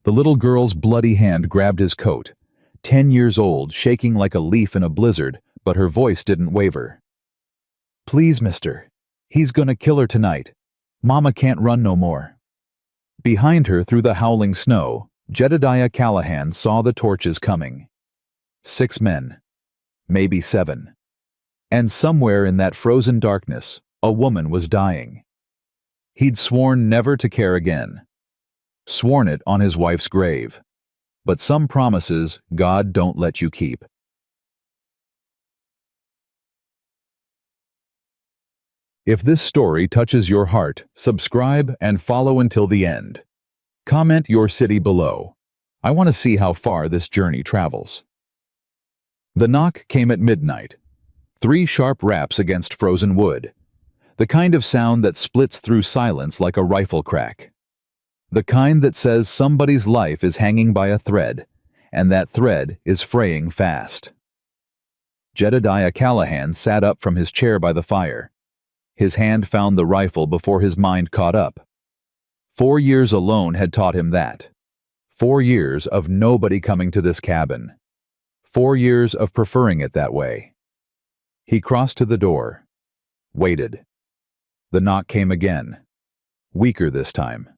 The little girl's bloody hand grabbed his coat. 10 years old, shaking like a leaf in a blizzard, but her voice didn't waver. "Please, mister. He's gonna kill her tonight. Mama can't run no more." Behind her, through the howling snow, Jedediah Callahan saw the torches coming. 6 men. Maybe 7. And somewhere in that frozen darkness, a woman was dying. He'd sworn never to care again. Sworn it on his wife's grave. But some promises God don't let you keep. If this story touches your heart, subscribe and follow until the end. Comment your city below. I want to see how far this journey travels. The knock came at midnight. 3 sharp raps against frozen wood. The kind of sound that splits through silence like a rifle crack. The kind that says somebody's life is hanging by a thread, and that thread is fraying fast. Jedediah Callahan sat up from his chair by the fire. His hand found the rifle before his mind caught up. 4 years alone had taught him that. 4 years of nobody coming to this cabin. 4 years of preferring it that way. He crossed to the door. Waited. The knock came again. Weaker this time.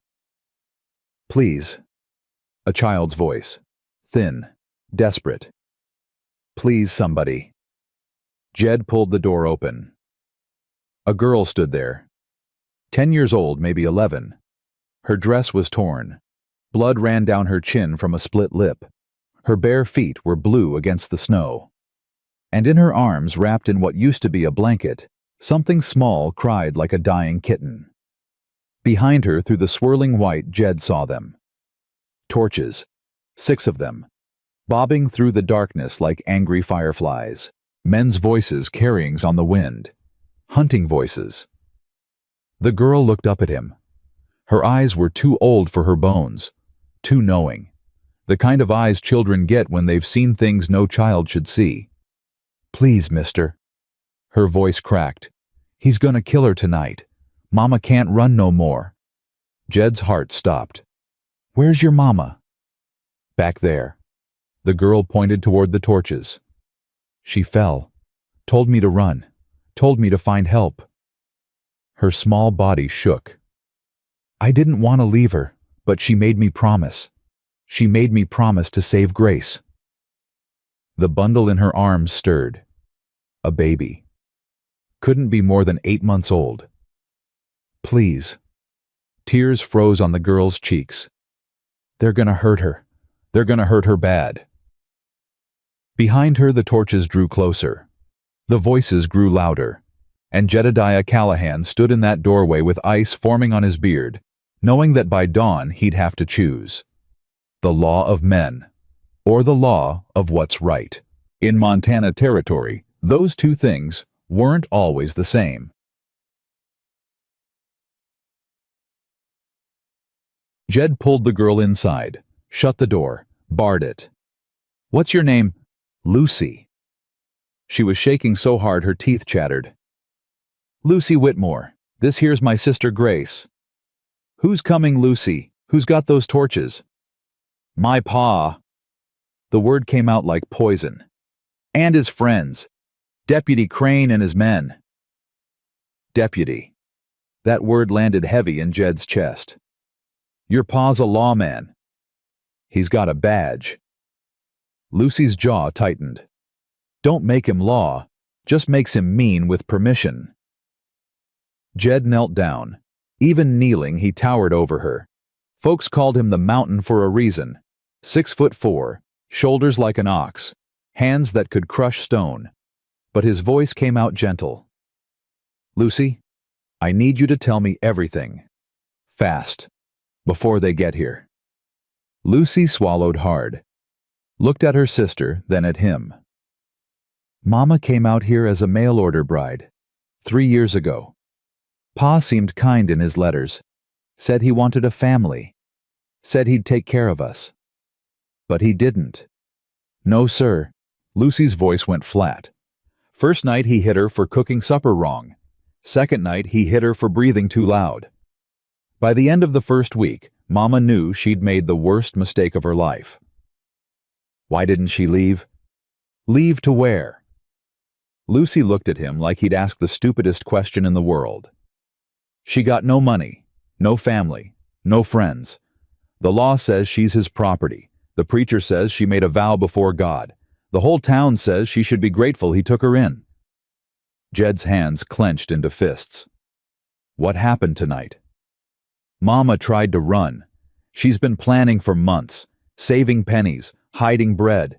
"Please." A child's voice. Thin. Desperate. "Please, somebody." Jed pulled the door open. A girl stood there. 10 years old, maybe 11. Her dress was torn. Blood ran down her chin from a split lip. Her bare feet were blue against the snow. And in her arms, wrapped in what used to be a blanket, something small cried like a dying kitten. Behind her, through the swirling white, Jed saw them. Torches. 6 of them. Bobbing through the darkness like angry fireflies. Men's voices carryings on the wind. Hunting voices. The girl looked up at him. Her eyes were too old for her bones. Too knowing. The kind of eyes children get when they've seen things no child should see. "Please, mister." Her voice cracked. "He's gonna kill her tonight. Mama can't run no more." Jed's heart stopped. "Where's your mama?" "Back there." The girl pointed toward the torches. "She fell. Told me to run. Told me to find help." Her small body shook. "I didn't want to leave her, but she made me promise. She made me promise to save Grace." The bundle in her arms stirred. A baby. Couldn't be more than 8 months old. "Please." Tears froze on the girl's cheeks. "They're gonna hurt her. They're gonna hurt her bad." Behind her, the torches drew closer. The voices grew louder, and Jedediah Callahan stood in that doorway with ice forming on his beard, knowing that by dawn he'd have to choose. The law of men, or the law of what's right. In Montana territory, those two things weren't always the same. Jed pulled the girl inside, shut the door, barred it. "What's your name?" "Lucy." She was shaking so hard her teeth chattered. "Lucy Whitmore. This here's my sister Grace." "Who's coming, Lucy? Who's got those torches?" "My pa." The word came out like poison. "And his friends. Deputy Crane and his men." Deputy. That word landed heavy in Jed's chest. "Your pa's a lawman." "He's got a badge." Lucy's jaw tightened. "Don't make him law, just makes him mean with permission." Jed knelt down. Even kneeling, he towered over her. Folks called him the Mountain for a reason. 6'4", shoulders like an ox, hands that could crush stone. But his voice came out gentle. "Lucy, I need you to tell me everything. Fast. Before they get here." Lucy swallowed hard. Looked at her sister, then at him. "Mama came out here as a mail-order bride. 3 years ago. Pa seemed kind in his letters. Said he wanted a family. Said he'd take care of us. But he didn't." "No, sir." Lucy's voice went flat. "First night he hit her for cooking supper wrong. Second night he hit her for breathing too loud. By the end of the first week, Mama knew she'd made the worst mistake of her life. Why didn't she leave? Leave to where? Lucy looked at him like he'd asked the stupidest question in the world. She got no money, no family, no friends. The law says she's his property. The preacher says she made a vow before God. The whole town says she should be grateful he took her in. Jed's hands clenched into fists. What happened tonight? Mama tried to run. She's been planning for months, saving pennies, hiding bread.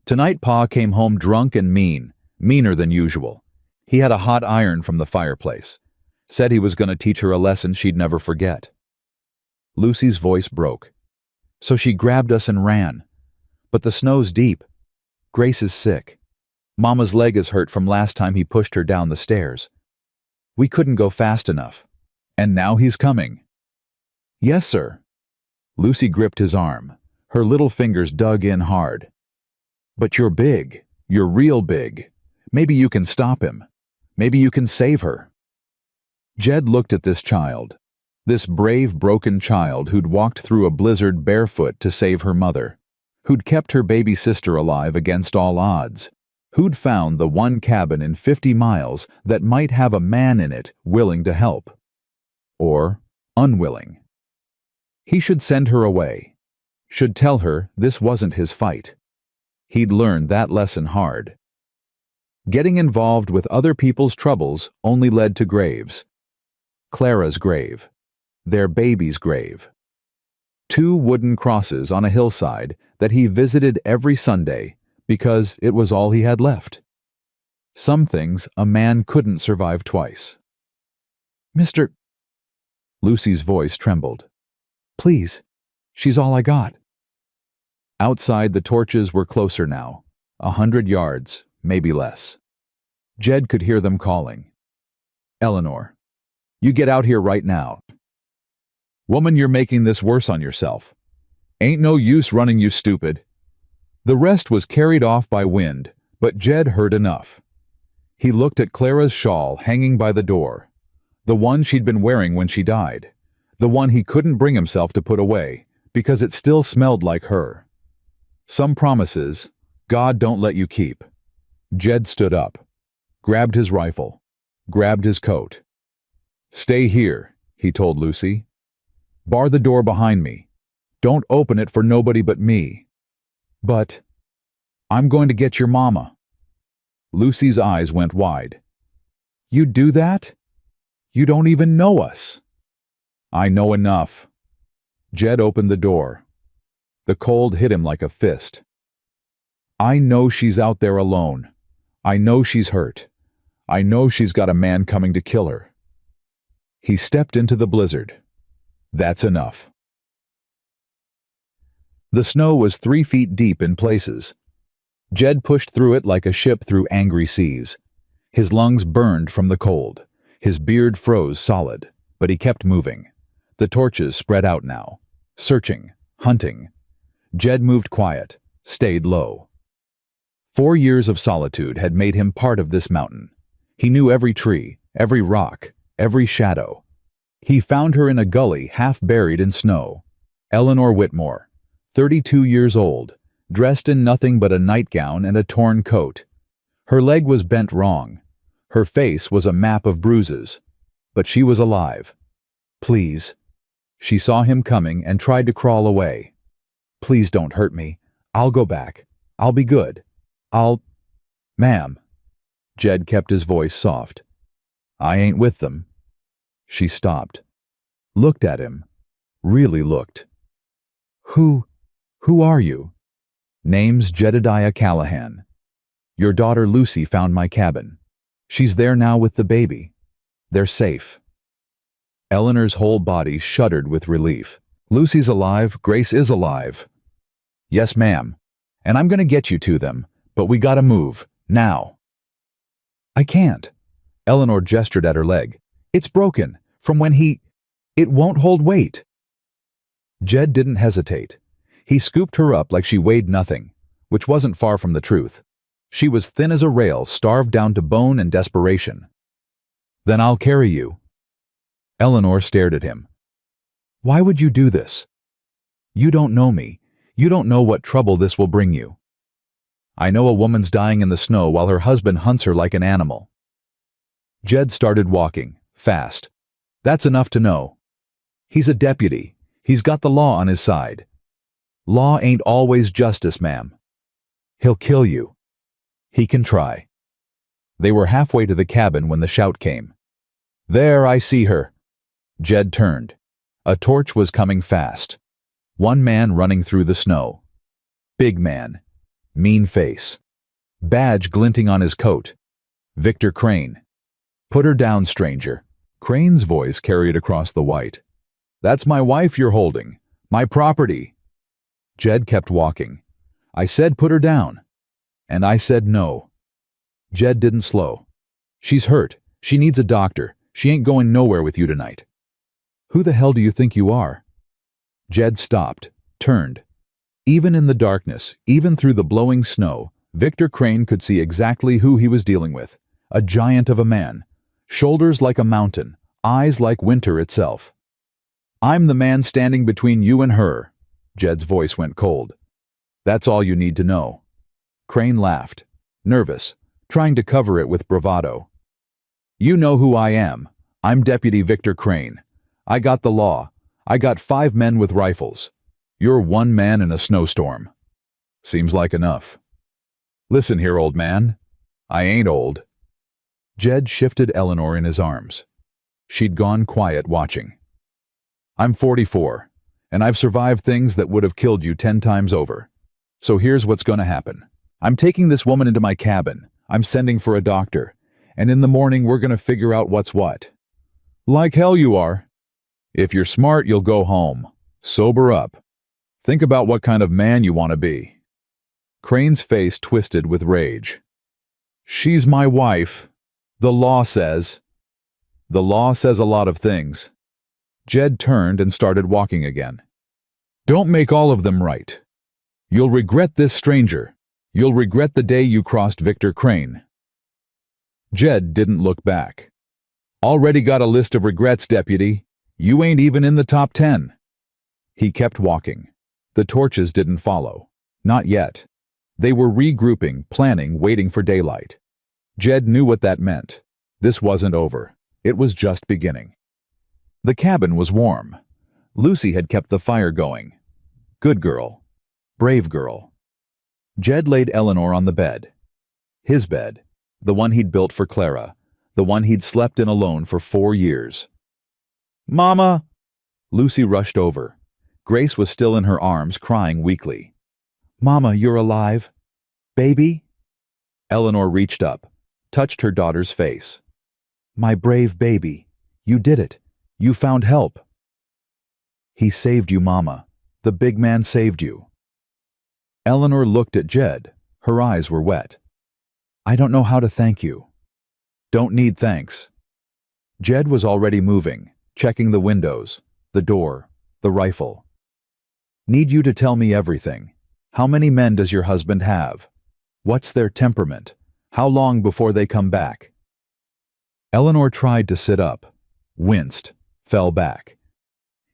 Tonight Pa came home drunk and mean, meaner than usual. He had a hot iron from the fireplace. Said he was going to teach her a lesson she'd never forget. Lucy's voice broke. So she grabbed us and ran. But the snow's deep. Grace is sick. Mama's leg is hurt from last time he pushed her down the stairs. We couldn't go fast enough. And now he's coming. Yes, sir. Lucy gripped his arm. Her little fingers dug in hard. But you're big. You're real big. Maybe you can stop him. Maybe you can save her. Jed looked at this child. This brave, broken child who'd walked through a blizzard barefoot to save her mother. Who'd kept her baby sister alive against all odds. Who'd found the one cabin in 50 miles that might have a man in it willing to help. Or unwilling. He should send her away. Should tell her this wasn't his fight. He'd learned that lesson hard. Getting involved with other people's troubles only led to graves. Clara's grave. Their baby's grave. 2 wooden crosses on a hillside that he visited every Sunday because it was all he had left. Some things a man couldn't survive twice. Mr. Lucy's voice trembled. Please, she's all I got. Outside, the torches were closer now, 100 yards, maybe less. Jed could hear them calling. Eleanor, you get out here right now. Woman, you're making this worse on yourself. Ain't no use running, you stupid. The rest was carried off by wind, but Jed heard enough. He looked at Clara's shawl hanging by the door, the one she'd been wearing when she died, the one he couldn't bring himself to put away because it still smelled like her. Some promises God don't let you keep. Jed stood up, grabbed his rifle, grabbed his coat. Stay here, he told Lucy. Bar the door behind me. Don't open it for nobody but me. But I'm going to get your mama. Lucy's eyes went wide. You'd do that? You don't even know us. I know enough. Jed opened the door. The cold hit him like a fist. I know she's out there alone. I know she's hurt. I know she's got a man coming to kill her. He stepped into the blizzard. That's enough. The snow was 3 feet deep in places. Jed pushed through it like a ship through angry seas. His lungs burned from the cold. His beard froze solid, but he kept moving. The torches spread out now, searching, hunting. Jed moved quiet, stayed low. 4 years of solitude had made him part of this mountain. He knew every tree, every rock, every shadow. He found her in a gully half buried in snow. Eleanor Whitmore, 32 years old, dressed in nothing but a nightgown and a torn coat. Her leg was bent wrong. Her face was a map of bruises. But she was alive. Please. She saw him coming and tried to crawl away. Please don't hurt me. I'll go back. I'll be good. Ma'am. Jed kept his voice soft. I ain't with them. She stopped. Looked at him. Really looked. Who are you? Name's Jedediah Callahan. Your daughter Lucy found my cabin. She's there now with the baby. They're safe. Eleanor's whole body shuddered with relief. Lucy's alive, Grace is alive. Yes, ma'am. And I'm going to get you to them, but we gotta move, now. I can't. Eleanor gestured at her leg. It's broken, from when it won't hold weight. Jed didn't hesitate. He scooped her up like she weighed nothing, which wasn't far from the truth. She was thin as a rail, starved down to bone and desperation. Then I'll carry you. Eleanor stared at him. Why would you do this? You don't know me. You don't know what trouble this will bring you. I know a woman's dying in the snow while her husband hunts her like an animal. Jed started walking, fast. That's enough to know. He's a deputy. He's got the law on his side. Law ain't always justice, ma'am. He'll kill you. He can try. They were halfway to the cabin when the shout came. There, I see her. Jed turned. A torch was coming fast. One man running through the snow. Big man. Mean face. Badge glinting on his coat. Victor Crane. Put her down, stranger. Crane's voice carried across the white. That's my wife you're holding. My property. Jed kept walking. I said put her down. And I said no. Jed didn't slow. She's hurt. She needs a doctor. She ain't going nowhere with you tonight. Who the hell do you think you are? Jed stopped, turned. Even in the darkness, even through the blowing snow, Victor Crane could see exactly who he was dealing with. A giant of a man. Shoulders like a mountain, eyes like winter itself. I'm the man standing between you and her. Jed's voice went cold. That's all you need to know. Crane laughed, nervous, trying to cover it with bravado. You know who I am. I'm Deputy Victor Crane. I got the law. I got 5 men with rifles. You're 1 man in a snowstorm. Seems like enough. Listen here, old man. I ain't old. Jed shifted Eleanor in his arms. She'd gone quiet, watching. I'm 44, and I've survived things that would have killed you 10 times over. So here's what's going to happen. I'm taking this woman into my cabin. I'm sending for a doctor. And in the morning we're going to figure out what's what. Like hell you are. If you're smart, you'll go home. Sober up. Think about what kind of man you want to be. Crane's face twisted with rage. She's my wife. The law says. The law says a lot of things. Jed turned and started walking again. Don't make all of them right. You'll regret this, stranger. You'll regret the day you crossed Victor Crane. Jed didn't look back. Already got a list of regrets, deputy. You ain't even in the top 10. He kept walking. The torches didn't follow. Not yet. They were regrouping, planning, waiting for daylight. Jed knew what that meant. This wasn't over. It was just beginning. The cabin was warm. Lucy had kept the fire going. Good girl. Brave girl. Jed laid Eleanor on the bed. His bed. The one he'd built for Clara. The one he'd slept in alone for 4 years. Mama! Lucy rushed over. Grace was still in her arms, crying weakly. Mama, you're alive. Baby? Eleanor reached up, touched her daughter's face. My brave baby. You did it. You found help. He saved you, Mama. The big man saved you. Eleanor looked at Jed. Her eyes were wet. I don't know how to thank you. Don't need thanks. Jed was already moving, checking the windows, the door, the rifle. Need you to tell me everything. How many men does your husband have? What's their temperament? How long before they come back? Eleanor tried to sit up, winced, fell back.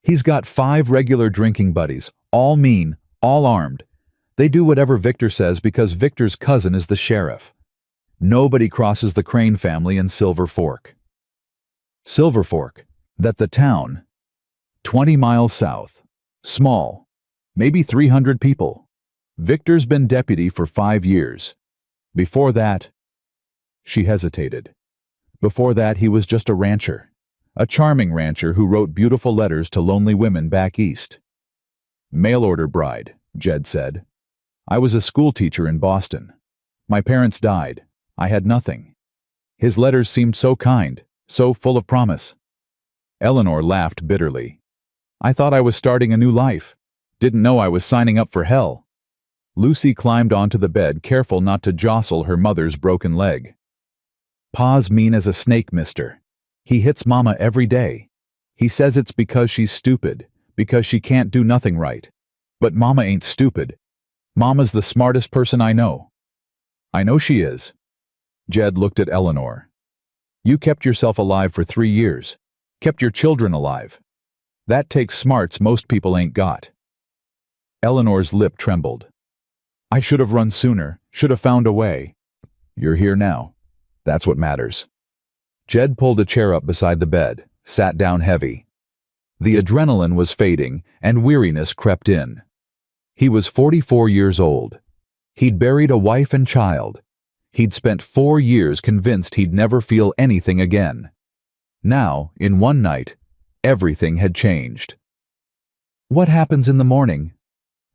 He's got 5 regular drinking buddies, all mean, all armed. They do whatever Victor says because Victor's cousin is the sheriff. Nobody crosses the Crane family in Silver Fork. Silver Fork, that the town, 20 miles south, small, maybe 300 people. Victor's been deputy for 5 years. Before that, she hesitated. Before that, he was just a rancher. A charming rancher who wrote beautiful letters to lonely women back east. Mail-order bride, Jed said. I was a school teacher in Boston. My parents died. I had nothing. His letters seemed so kind, so full of promise. Eleanor laughed bitterly. I thought I was starting a new life. Didn't know I was signing up for hell. Lucy climbed onto the bed, careful not to jostle her mother's broken leg. Pa's mean as a snake, mister. He hits Mama every day. He says it's because she's stupid, because she can't do nothing right. But Mama ain't stupid. Mama's the smartest person I know. I know she is. Jed looked at Eleanor. You kept yourself alive for 3 years. Kept your children alive. That takes smarts most people ain't got. Eleanor's lip trembled. I should have run sooner, should have found a way. You're here now. That's what matters. Jed pulled a chair up beside the bed, sat down heavy. The adrenaline was fading, and weariness crept in. He was 44 years old. He'd buried a wife and child. He'd spent 4 years convinced he'd never feel anything again. Now, in one night, everything had changed. What happens in the morning?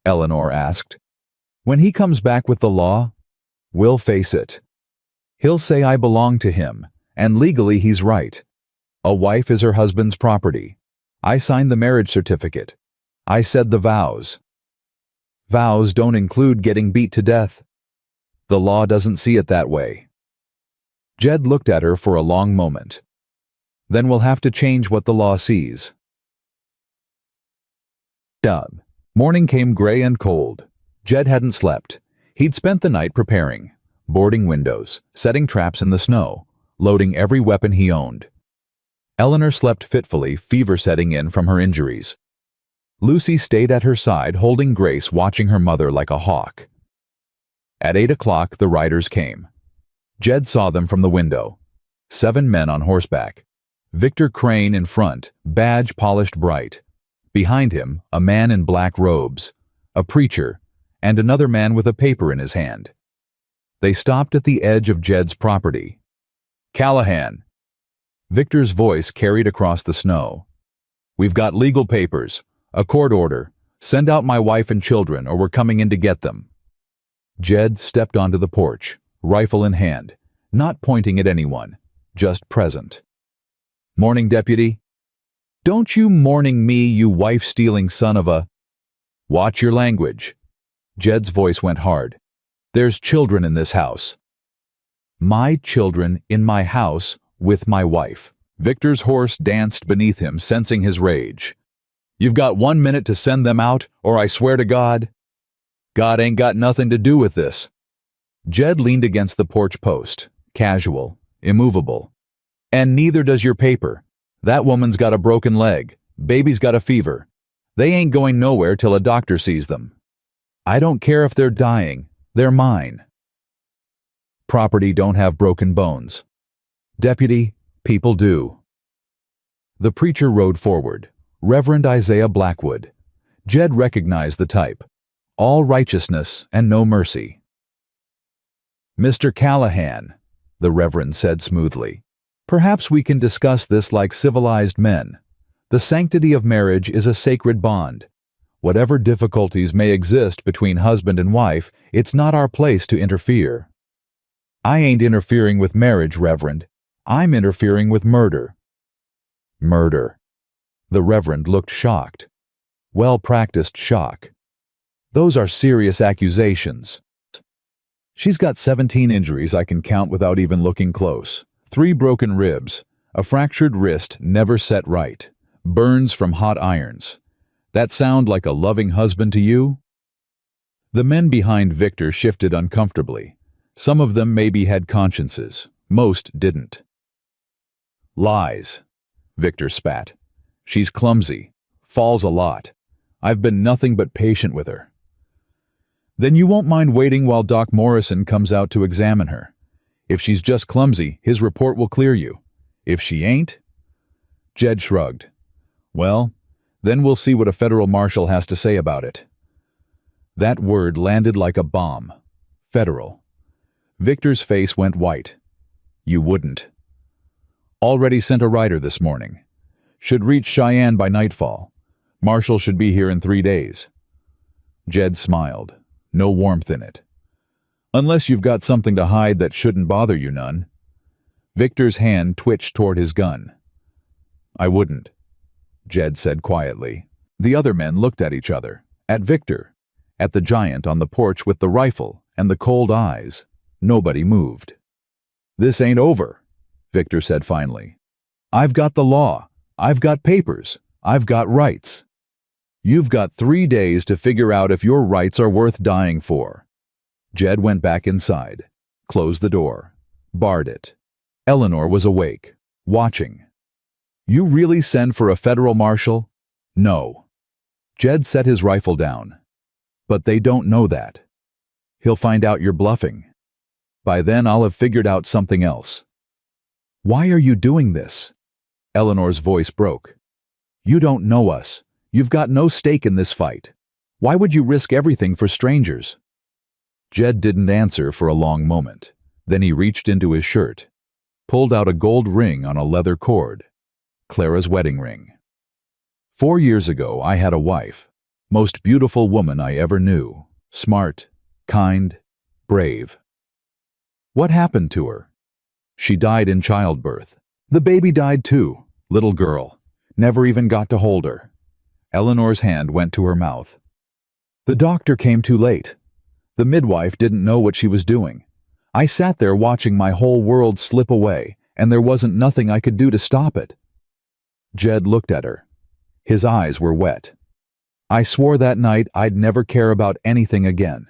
Eleanor asked. When he comes back with the law, we'll face it. He'll say I belong to him, and legally he's right. A wife is her husband's property. I signed the marriage certificate. I said the vows. Vows don't include getting beat to death. The law doesn't see it that way. Jed looked at her for a long moment. Then we'll have to change what the law sees. Dub. Morning came gray and cold. Jed hadn't slept. He'd spent the night preparing, boarding windows, setting traps in the snow, loading every weapon he owned. Eleanor slept fitfully, fever setting in from her injuries. Lucy stayed at her side, holding Grace, watching her mother like a hawk. At 8 o'clock, the riders came. Jed saw them from the window. 7 men on horseback. Victor Crane in front, badge polished bright. Behind him, a man in black robes, a preacher, and another man with a paper in his hand. They stopped at the edge of Jed's property. Callahan. Victor's voice carried across the snow. We've got legal papers, a court order. Send out my wife and children, or we're coming in to get them. Jed stepped onto the porch, rifle in hand, not pointing at anyone, just present. Morning, deputy. Don't you morning me, you wife-stealing son of a... Watch your language. Jed's voice went hard. There's children in this house. My children in my house with my wife. Victor's horse danced beneath him, sensing his rage. You've got 1 minute to send them out, or I swear to God... God ain't got nothing to do with this. Jed leaned against the porch post, casual, immovable. And neither does your paper. That woman's got a broken leg. Baby's got a fever. They ain't going nowhere till a doctor sees them. I don't care if they're dying. They're mine. Property don't have broken bones. Deputy, people do. The preacher rode forward. Reverend Isaiah Blackwood. Jed recognized the type. All righteousness and no mercy. Mr. Callahan, the Reverend said smoothly. Perhaps we can discuss this like civilized men. The sanctity of marriage is a sacred bond. Whatever difficulties may exist between husband and wife, it's not our place to interfere. I ain't interfering with marriage, Reverend. I'm interfering with murder. Murder. The Reverend looked shocked. Well-practiced shock. Those are serious accusations. She's got 17 injuries I can count without even looking close. 3 broken ribs, a fractured wrist never set right, burns from hot irons. That sound like a loving husband to you? The men behind Victor shifted uncomfortably. Some of them maybe had consciences. Most didn't. Lies, Victor spat. She's clumsy, falls a lot. I've been nothing but patient with her. Then you won't mind waiting while Doc Morrison comes out to examine her. If she's just clumsy, his report will clear you. If she ain't... Jed shrugged. Well, then we'll see what a federal marshal has to say about it. That word landed like a bomb. Federal. Victor's face went white. You wouldn't. Already sent a rider this morning. Should reach Cheyenne by nightfall. Marshal should be here in 3 days. Jed smiled. No warmth in it. Unless you've got something to hide that shouldn't bother you none. Victor's hand twitched toward his gun. I wouldn't, Jed said quietly. The other men looked at each other, at Victor, at the giant on the porch with the rifle and the cold eyes. Nobody moved. This ain't over, Victor said finally. I've got the law. I've got papers. I've got rights. You've got 3 days to figure out if your rights are worth dying for. Jed went back inside, closed the door, barred it. Eleanor was awake, watching. You really send for a federal marshal? No. Jed set his rifle down. But they don't know that. He'll find out you're bluffing. By then I'll have figured out something else. Why are you doing this? Eleanor's voice broke. You don't know us. You've got no stake in this fight. Why would you risk everything for strangers? Jed didn't answer for a long moment. Then he reached into his shirt, pulled out a gold ring on a leather cord. Clara's wedding ring. 4 years ago, I had a wife. Most beautiful woman I ever knew. Smart, kind, brave. What happened to her? She died in childbirth. The baby died too. Little girl. Never even got to hold her. Eleanor's hand went to her mouth. The doctor came too late. The midwife didn't know what she was doing. I sat there watching my whole world slip away, and there wasn't nothing I could do to stop it. Jed looked at her. His eyes were wet. I swore that night I'd never care about anything again.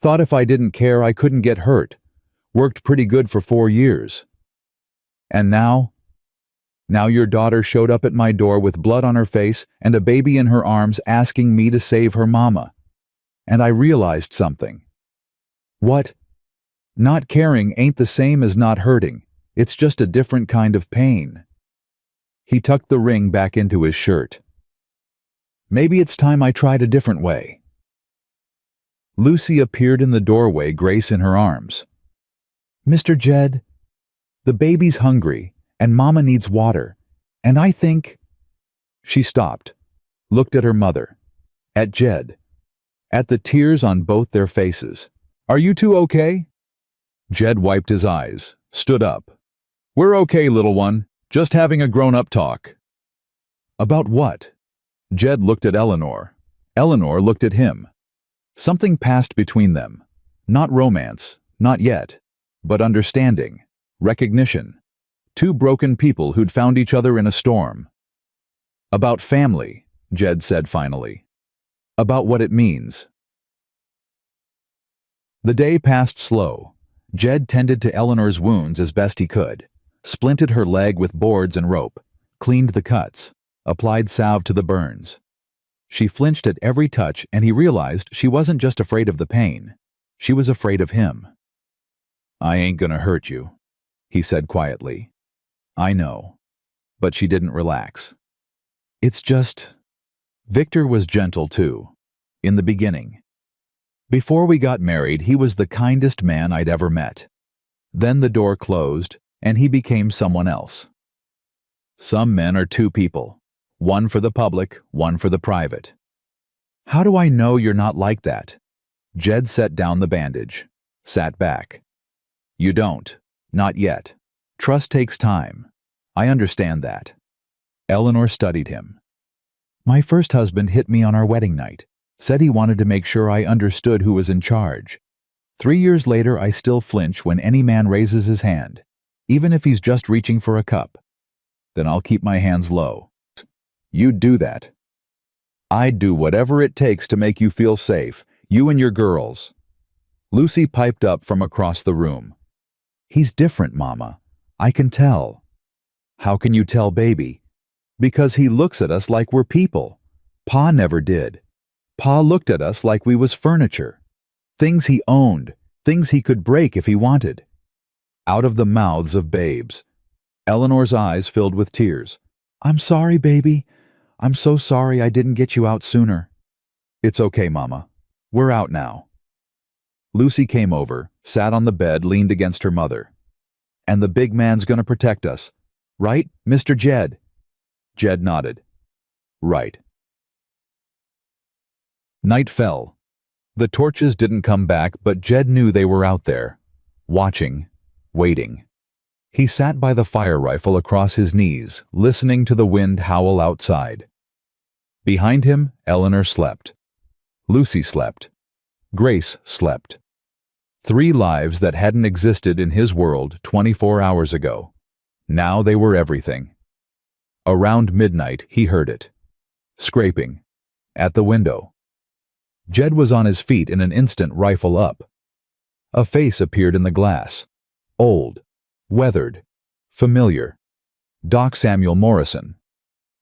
Thought if I didn't care I couldn't get hurt. Worked pretty good for 4 years. And now? Now your daughter showed up at my door with blood on her face and a baby in her arms asking me to save her mama. And I realized something. What? Not caring ain't the same as not hurting. It's just a different kind of pain. He tucked the ring back into his shirt. Maybe it's time I tried a different way. Lucy appeared in the doorway, Grace in her arms. Mr. Jed, the baby's hungry, and Mama needs water, and I think... She stopped, looked at her mother, at Jed, at the tears on both their faces. Are you two okay? Jed wiped his eyes, stood up. We're okay, little one, just having a grown-up talk. About what? Jed looked at Eleanor. Eleanor looked at him. Something passed between them. Not romance, not yet, but understanding, recognition. Two broken people who'd found each other in a storm. About family, Jed said finally. About what it means. The day passed slow. Jed tended to Eleanor's wounds as best he could, splinted her leg with boards and rope, cleaned the cuts, applied salve to the burns. She flinched at every touch, and he realized she wasn't just afraid of the pain. She was afraid of him. I ain't gonna hurt you, he said quietly. I know. But she didn't relax. It's just... Victor was gentle too, in the beginning. Before we got married, he was the kindest man I'd ever met. Then the door closed, and he became someone else. Some men are two people, one for the public, one for the private. How do I know you're not like that? Jed set down the bandage, sat back. You don't, not yet. Trust takes time. I understand that. Eleanor studied him. My first husband hit me on our wedding night, said he wanted to make sure I understood who was in charge. 3 years later, I still flinch when any man raises his hand, even if he's just reaching for a cup. Then I'll keep my hands low. You'd do that. I'd do whatever it takes to make you feel safe, you and your girls. Lucy piped up from across the room. He's different, Mama. I can tell. How can you tell, baby? Because he looks at us like we're people. Pa never did. Pa looked at us like we was furniture. Things he owned, things he could break if he wanted. Out of the mouths of babes. Eleanor's eyes filled with tears. I'm sorry, baby. I'm so sorry I didn't get you out sooner. It's okay, Mama. We're out now. Lucy came over, sat on the bed, leaned against her mother. And the big man's gonna protect us. Right, Mr. Jed? Jed nodded. Right. Night fell. The torches didn't come back, but Jed knew they were out there, watching, waiting. He sat by the fire rifle across his knees, listening to the wind howl outside. Behind him, Eleanor slept. Lucy slept. Grace slept. 3 lives that hadn't existed in his world 24 hours ago. Now they were everything. Around midnight, he heard it. Scraping. At the window. Jed was on his feet in an instant, rifle up. A face appeared in the glass. Old. Weathered. Familiar. Doc Samuel Morrison.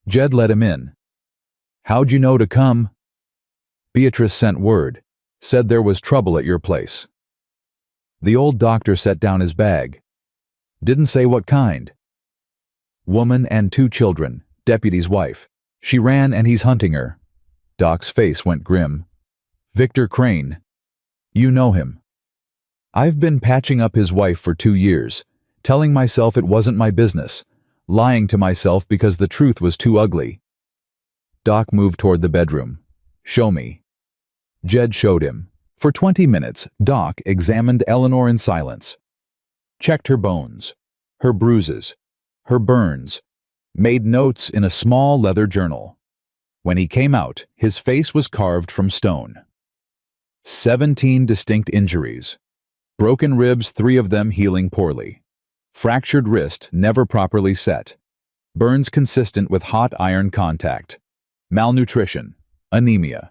Jed let him in. How'd you know to come? Beatrice sent word. Said there was trouble at your place. The old doctor set down his bag. Didn't say what kind. Woman and 2 children, deputy's wife. She ran and he's hunting her. Doc's face went grim. Victor Crane. You know him. I've been patching up his wife for 2 years, telling myself it wasn't my business, lying to myself because the truth was too ugly. Doc moved toward the bedroom. Show me. Jed showed him. For 20 minutes, Doc examined Eleanor in silence. Checked her bones, her bruises, her burns, made notes in a small leather journal. When he came out, his face was carved from stone. 17 distinct injuries. Broken ribs, 3 of them healing poorly. Fractured wrist never properly set. Burns consistent with hot iron contact. Malnutrition. Anemia.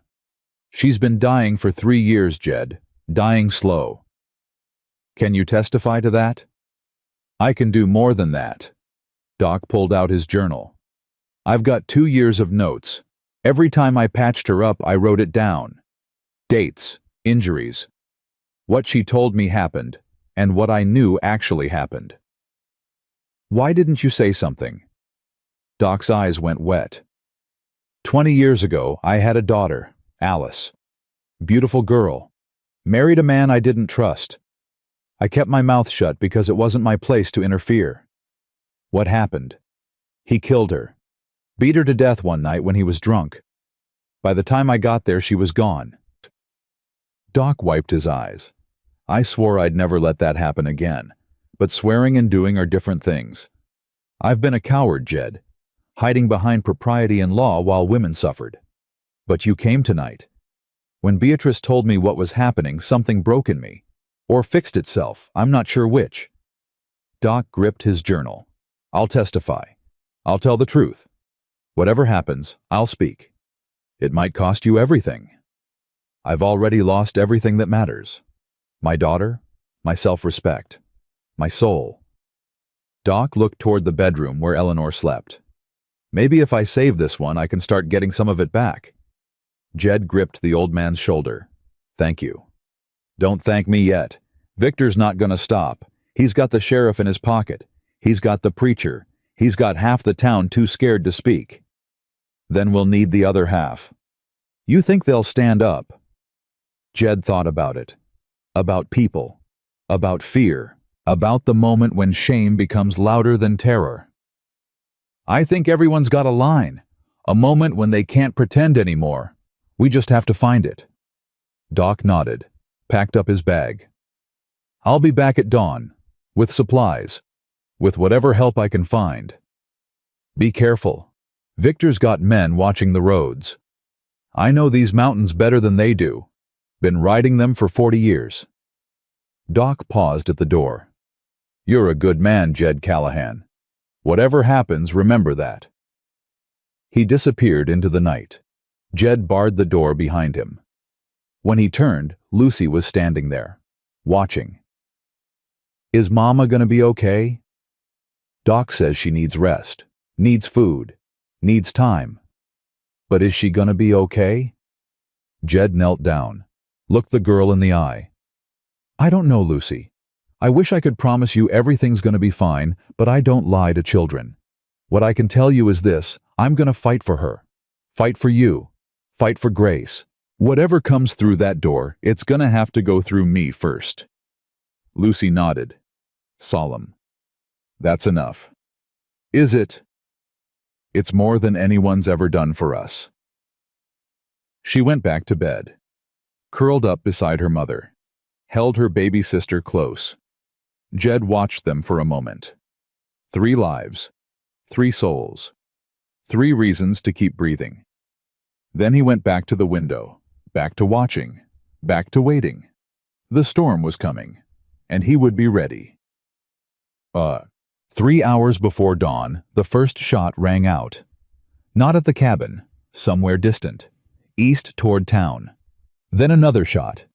She's been dying for 3 years, Jed. Dying slow. Can you testify to that? I can do more than that. Doc pulled out his journal. I've got 2 years of notes. Every time I patched her up, I wrote it down. Dates, injuries, what she told me happened, and what I knew actually happened. Why didn't you say something? Doc's eyes went wet. 20 years ago, I had a daughter, Alice. Beautiful girl. Married a man I didn't trust. I kept my mouth shut because it wasn't my place to interfere. What happened? He killed her. Beat her to death one night when he was drunk. By the time I got there, she was gone. Doc wiped his eyes. I swore I'd never let that happen again, but swearing and doing are different things. I've been a coward, Jed, hiding behind propriety and law while women suffered. But you came tonight. When Beatrice told me what was happening, something broke in me. Or fixed itself, I'm not sure which. Doc gripped his journal. I'll testify. I'll tell the truth. Whatever happens, I'll speak. It might cost you everything. I've already lost everything that matters. My daughter, my self-respect, my soul. Doc looked toward the bedroom where Eleanor slept. Maybe if I save this one, I can start getting some of it back. Jed gripped the old man's shoulder. Thank you. Don't thank me yet. Victor's not gonna stop. He's got the sheriff in his pocket. He's got the preacher. He's got half the town too scared to speak. Then we'll need the other half. You think they'll stand up? Jed thought about it. About people. About fear. About the moment when shame becomes louder than terror. I think everyone's got a line. A moment when they can't pretend anymore. We just have to find it. Doc nodded, packed up his bag. I'll be back at dawn. With supplies. With whatever help I can find. Be careful. Victor's got men watching the roads. I know these mountains better than they do. Been riding them for 40 years. Doc paused at the door. You're a good man, Jed Callahan. Whatever happens, remember that. He disappeared into the night. Jed barred the door behind him. When he turned, Lucy was standing there, watching. Is Mama gonna be okay? Doc says she needs rest, needs food, needs time. But is she gonna be okay? Jed knelt down, looked the girl in the eye. I don't know, Lucy. I wish I could promise you everything's gonna be fine, but I don't lie to children. What I can tell you is this, I'm gonna fight for her. Fight for you. Fight for Grace. Whatever comes through that door, it's gonna have to go through me first. Lucy nodded. Solemn. That's enough. Is it? It's more than anyone's ever done for us. She went back to bed, curled up beside her mother, held her baby sister close. Jed watched them for a moment. 3 lives, 3 souls, 3 reasons to keep breathing. Then he went back to the window, back to watching, back to waiting. The storm was coming, and he would be ready. 3 hours before dawn, the first shot rang out. Not at the cabin, somewhere distant, east toward town. Then another shot,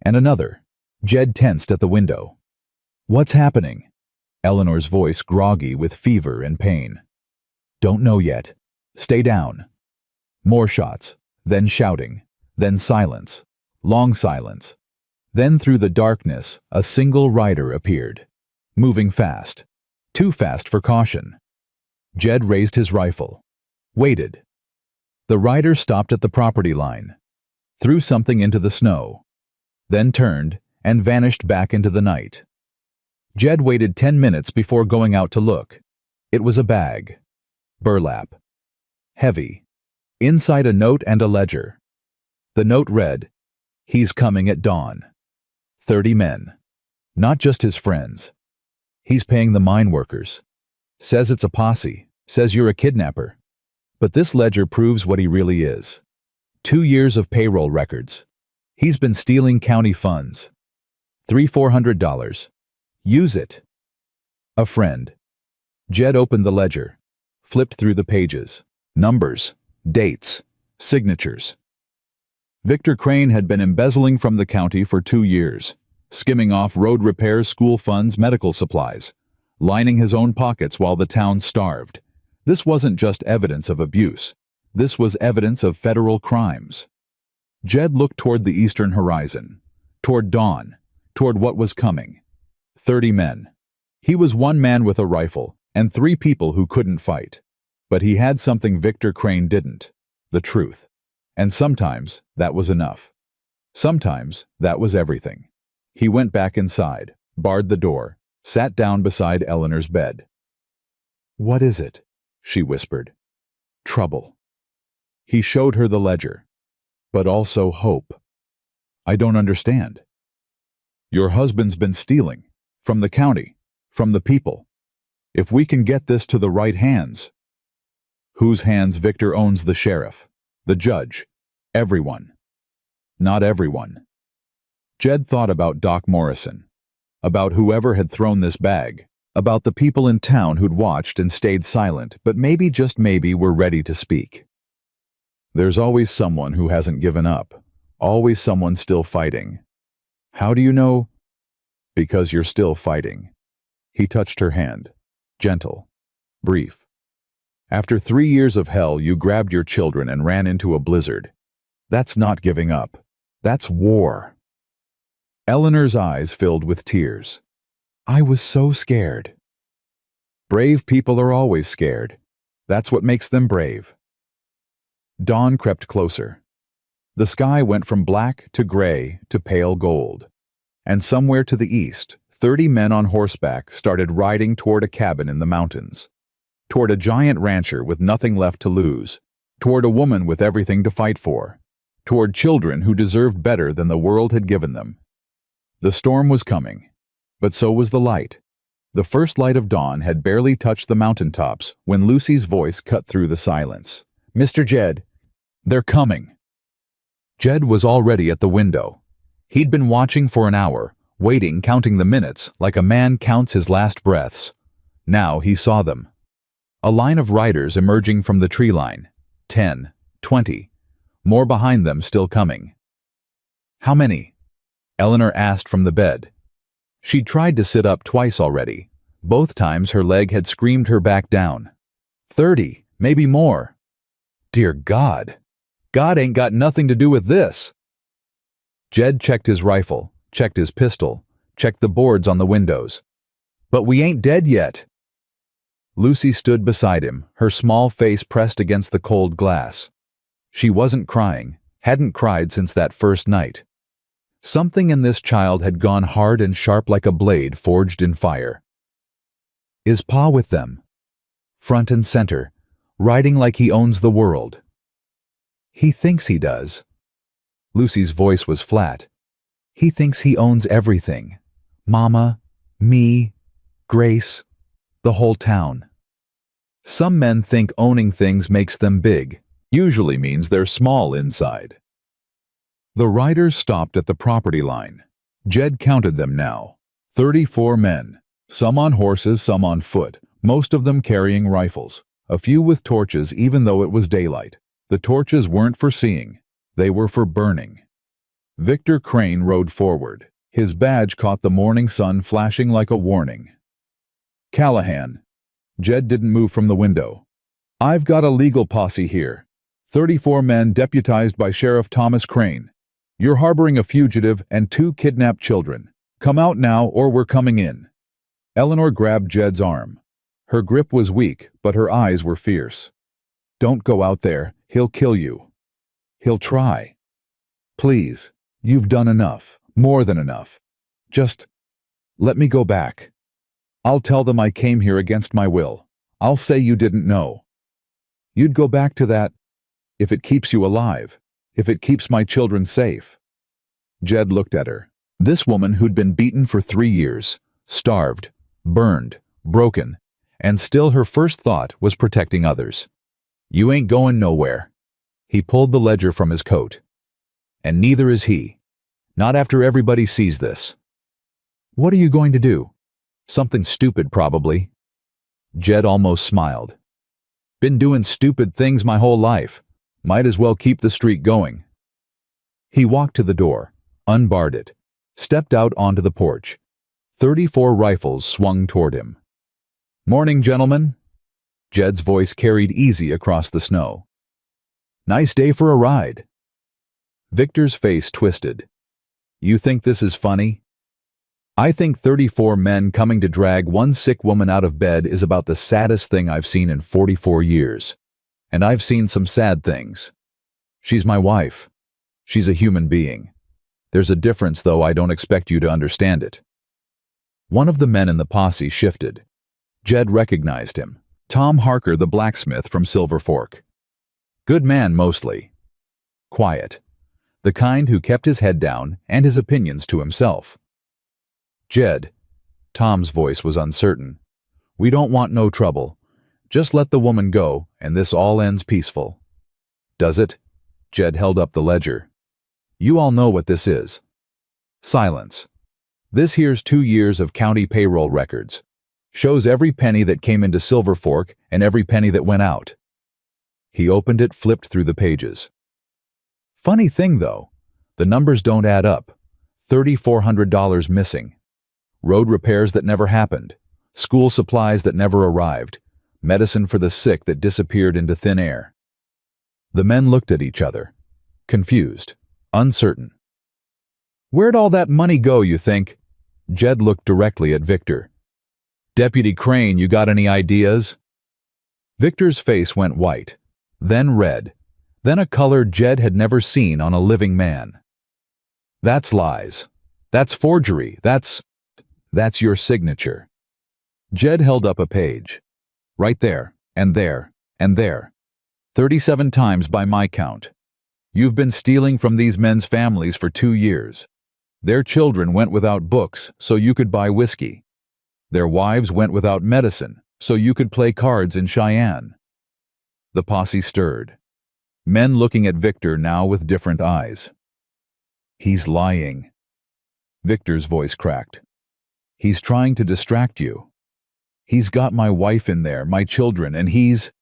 and another. Jed tensed at the window. What's happening? Eleanor's voice groggy with fever and pain. Don't know yet. Stay down. More shots, then shouting, then silence, long silence. Then through the darkness, a single rider appeared, moving fast, too fast for caution. Jed raised his rifle, waited. The rider stopped at the property line, threw something into the snow, then turned and vanished back into the night. Jed waited 10 minutes before going out to look. It was a bag, burlap, heavy, inside a note and a ledger. The note read, "He's coming at dawn. 30 men. Not just his friends. He's paying the mine workers. Says it's a posse. Says you're a kidnapper. But this ledger proves what he really is. 2 years of payroll records. He's been stealing county funds. $300-400. Use it." A friend. Jed opened the ledger, flipped through the pages. Numbers, dates, signatures. Victor Crane had been embezzling from the county for 2 years, skimming off road repairs, school funds, medical supplies, lining his own pockets while the town starved. This wasn't just evidence of abuse. This was evidence of federal crimes. Jed looked toward the eastern horizon, toward dawn, toward what was coming. 30 men. He was one man with a rifle, and 3 people who couldn't fight. But he had something Victor Crane didn't, the truth. And sometimes that was enough. Sometimes that was everything. He went back inside, barred the door, sat down beside Eleanor's bed. "What is it?" she whispered. "Trouble." He showed her the ledger, but also hope. "I don't understand." "Your husband's been stealing, from the county, from the people. If we can get this to the right hands." Whose hands? Victor owns the sheriff, the judge, everyone. Not everyone. Jed thought about Doc Morrison, about whoever had thrown this bag, about the people in town who'd watched and stayed silent, but maybe, just maybe, were ready to speak. There's always someone who hasn't given up, always someone still fighting. How do you know? Because you're still fighting. He touched her hand, gentle, brief. After 3 years of hell, you grabbed your children and ran into a blizzard. That's not giving up. That's war. Eleanor's eyes filled with tears. "I was so scared." Brave people are always scared. That's what makes them brave. Dawn crept closer. The sky went from black to gray to pale gold. And somewhere to the east, 30 men on horseback started riding toward a cabin in the mountains, toward a giant rancher with nothing left to lose, toward a woman with everything to fight for, toward children who deserved better than the world had given them. The storm was coming, but so was the light. The first light of dawn had barely touched the mountaintops when Lucy's voice cut through the silence. "Mr. Jed, they're coming." Jed was already at the window. He'd been watching for an hour, waiting, counting the minutes, like a man counts his last breaths. Now he saw them. A line of riders emerging from the tree line. 10, 20. More behind them still coming. "How many?" Eleanor asked from the bed. She'd tried to sit up twice already. Both times her leg had screamed her back down. 30, maybe more. Dear God. God ain't got nothing to do with this. Jed checked his rifle, checked his pistol, checked the boards on the windows. "But we ain't dead yet." Lucy stood beside him, her small face pressed against the cold glass. She wasn't crying, hadn't cried since that first night. Something in this child had gone hard and sharp like a blade forged in fire. Is Pa with them? Front and center, riding like he owns the world. He thinks he does. Lucy's voice was flat. He thinks he owns everything. Mama, me, Grace, the whole town. Some men think owning things makes them big. Usually means they're small inside. The riders stopped at the property line. Jed counted them now. 34 men. Some on horses, some on foot, most of them carrying rifles. A few with torches even though it was daylight. The torches weren't for seeing. They were for burning. Victor Crane rode forward. His badge caught the morning sun flashing like a warning. "Callahan." Jed didn't move from the window. "I've got a legal posse here. 34 men deputized by Sheriff Thomas Crane. You're harboring a fugitive and 2 kidnapped children. Come out now or we're coming in." Eleanor grabbed Jed's arm. Her grip was weak, but her eyes were fierce. "Don't go out there. He'll kill you." "He'll try. Please, you've done enough, more than enough. Just let me go back. I'll tell them I came here against my will. I'll say you didn't know. You'd go back to that if it keeps you alive, if it keeps my children safe." Jed looked at her. This woman who'd been beaten for 3 years, starved, burned, broken, and still her first thought was protecting others. "You ain't going nowhere." He pulled the ledger from his coat. "And neither is he. Not after everybody sees this." "What are you going to do?" "Something stupid, probably." Jed almost smiled. "Been doing stupid things my whole life. Might as well keep the streak going." He walked to the door, unbarred it, stepped out onto the porch. 34 rifles swung toward him. "Morning, gentlemen." Jed's voice carried easy across the snow. "Nice day for a ride." Victor's face twisted. "You think this is funny?" "I think 34 men coming to drag one sick woman out of bed is about the saddest thing I've seen in 44 years. And I've seen some sad things. She's my wife. She's a human being. There's a difference, though I don't expect you to understand it." One of the men in the posse shifted. Jed recognized him. Tom Harker, the blacksmith from Silver Fork. Good man, mostly. Quiet. The kind who kept his head down and his opinions to himself. "Jed," Tom's voice was uncertain, "we don't want no trouble. Just let the woman go, and this all ends peaceful." "Does it?" Jed held up the ledger. "You all know what this is." Silence. "This here's 2 years of county payroll records. Shows every penny that came into Silver Fork and every penny that went out." He opened it, flipped through the pages. "Funny thing, though, the numbers don't add up. $3,400 missing. Road repairs that never happened. School supplies that never arrived. Medicine for the sick that disappeared into thin air." The men looked at each other, confused, uncertain. "Where'd all that money go, you think?" Jed looked directly at Victor. "Deputy Crane, you got any ideas?" Victor's face went white, then red, then a color Jed had never seen on a living man. "That's lies. That's forgery. That's your signature." Jed held up a page. "Right there, and there, and there. 37 times by my count. You've been stealing from these men's families for 2 years. Their children went without books so you could buy whiskey. Their wives went without medicine so you could play cards in Cheyenne." The posse stirred. Men looking at Victor now with different eyes. "He's lying." Victor's voice cracked. "He's trying to distract you. He's got my wife in there, my children, and he's—"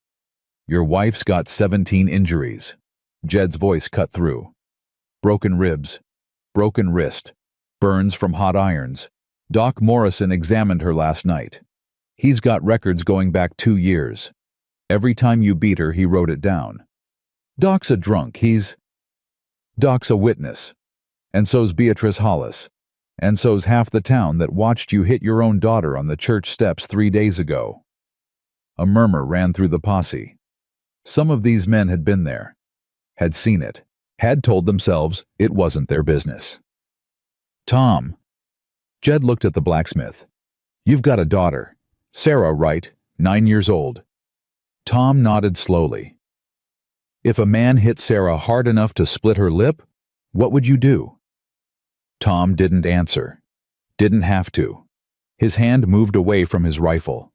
"Your wife's got 17 injuries." Jed's voice cut through. "Broken ribs, broken wrist, burns from hot irons. Doc Morrison examined her last night. He's got records going back 2 years. Every time you beat her, he wrote it down. Doc's a drunk, Doc's a witness. And so's Beatrice Hollis. And so's half the town that watched you hit your own daughter on the church steps 3 days ago." A murmur ran through the posse. Some of these men had been there, had seen it, had told themselves it wasn't their business. "Tom." Jed looked at the blacksmith. "You've got a daughter. Sarah, right? 9 years old." Tom nodded slowly. "If a man hit Sarah hard enough to split her lip, what would you do?" Tom didn't answer. Didn't have to. His hand moved away from his rifle.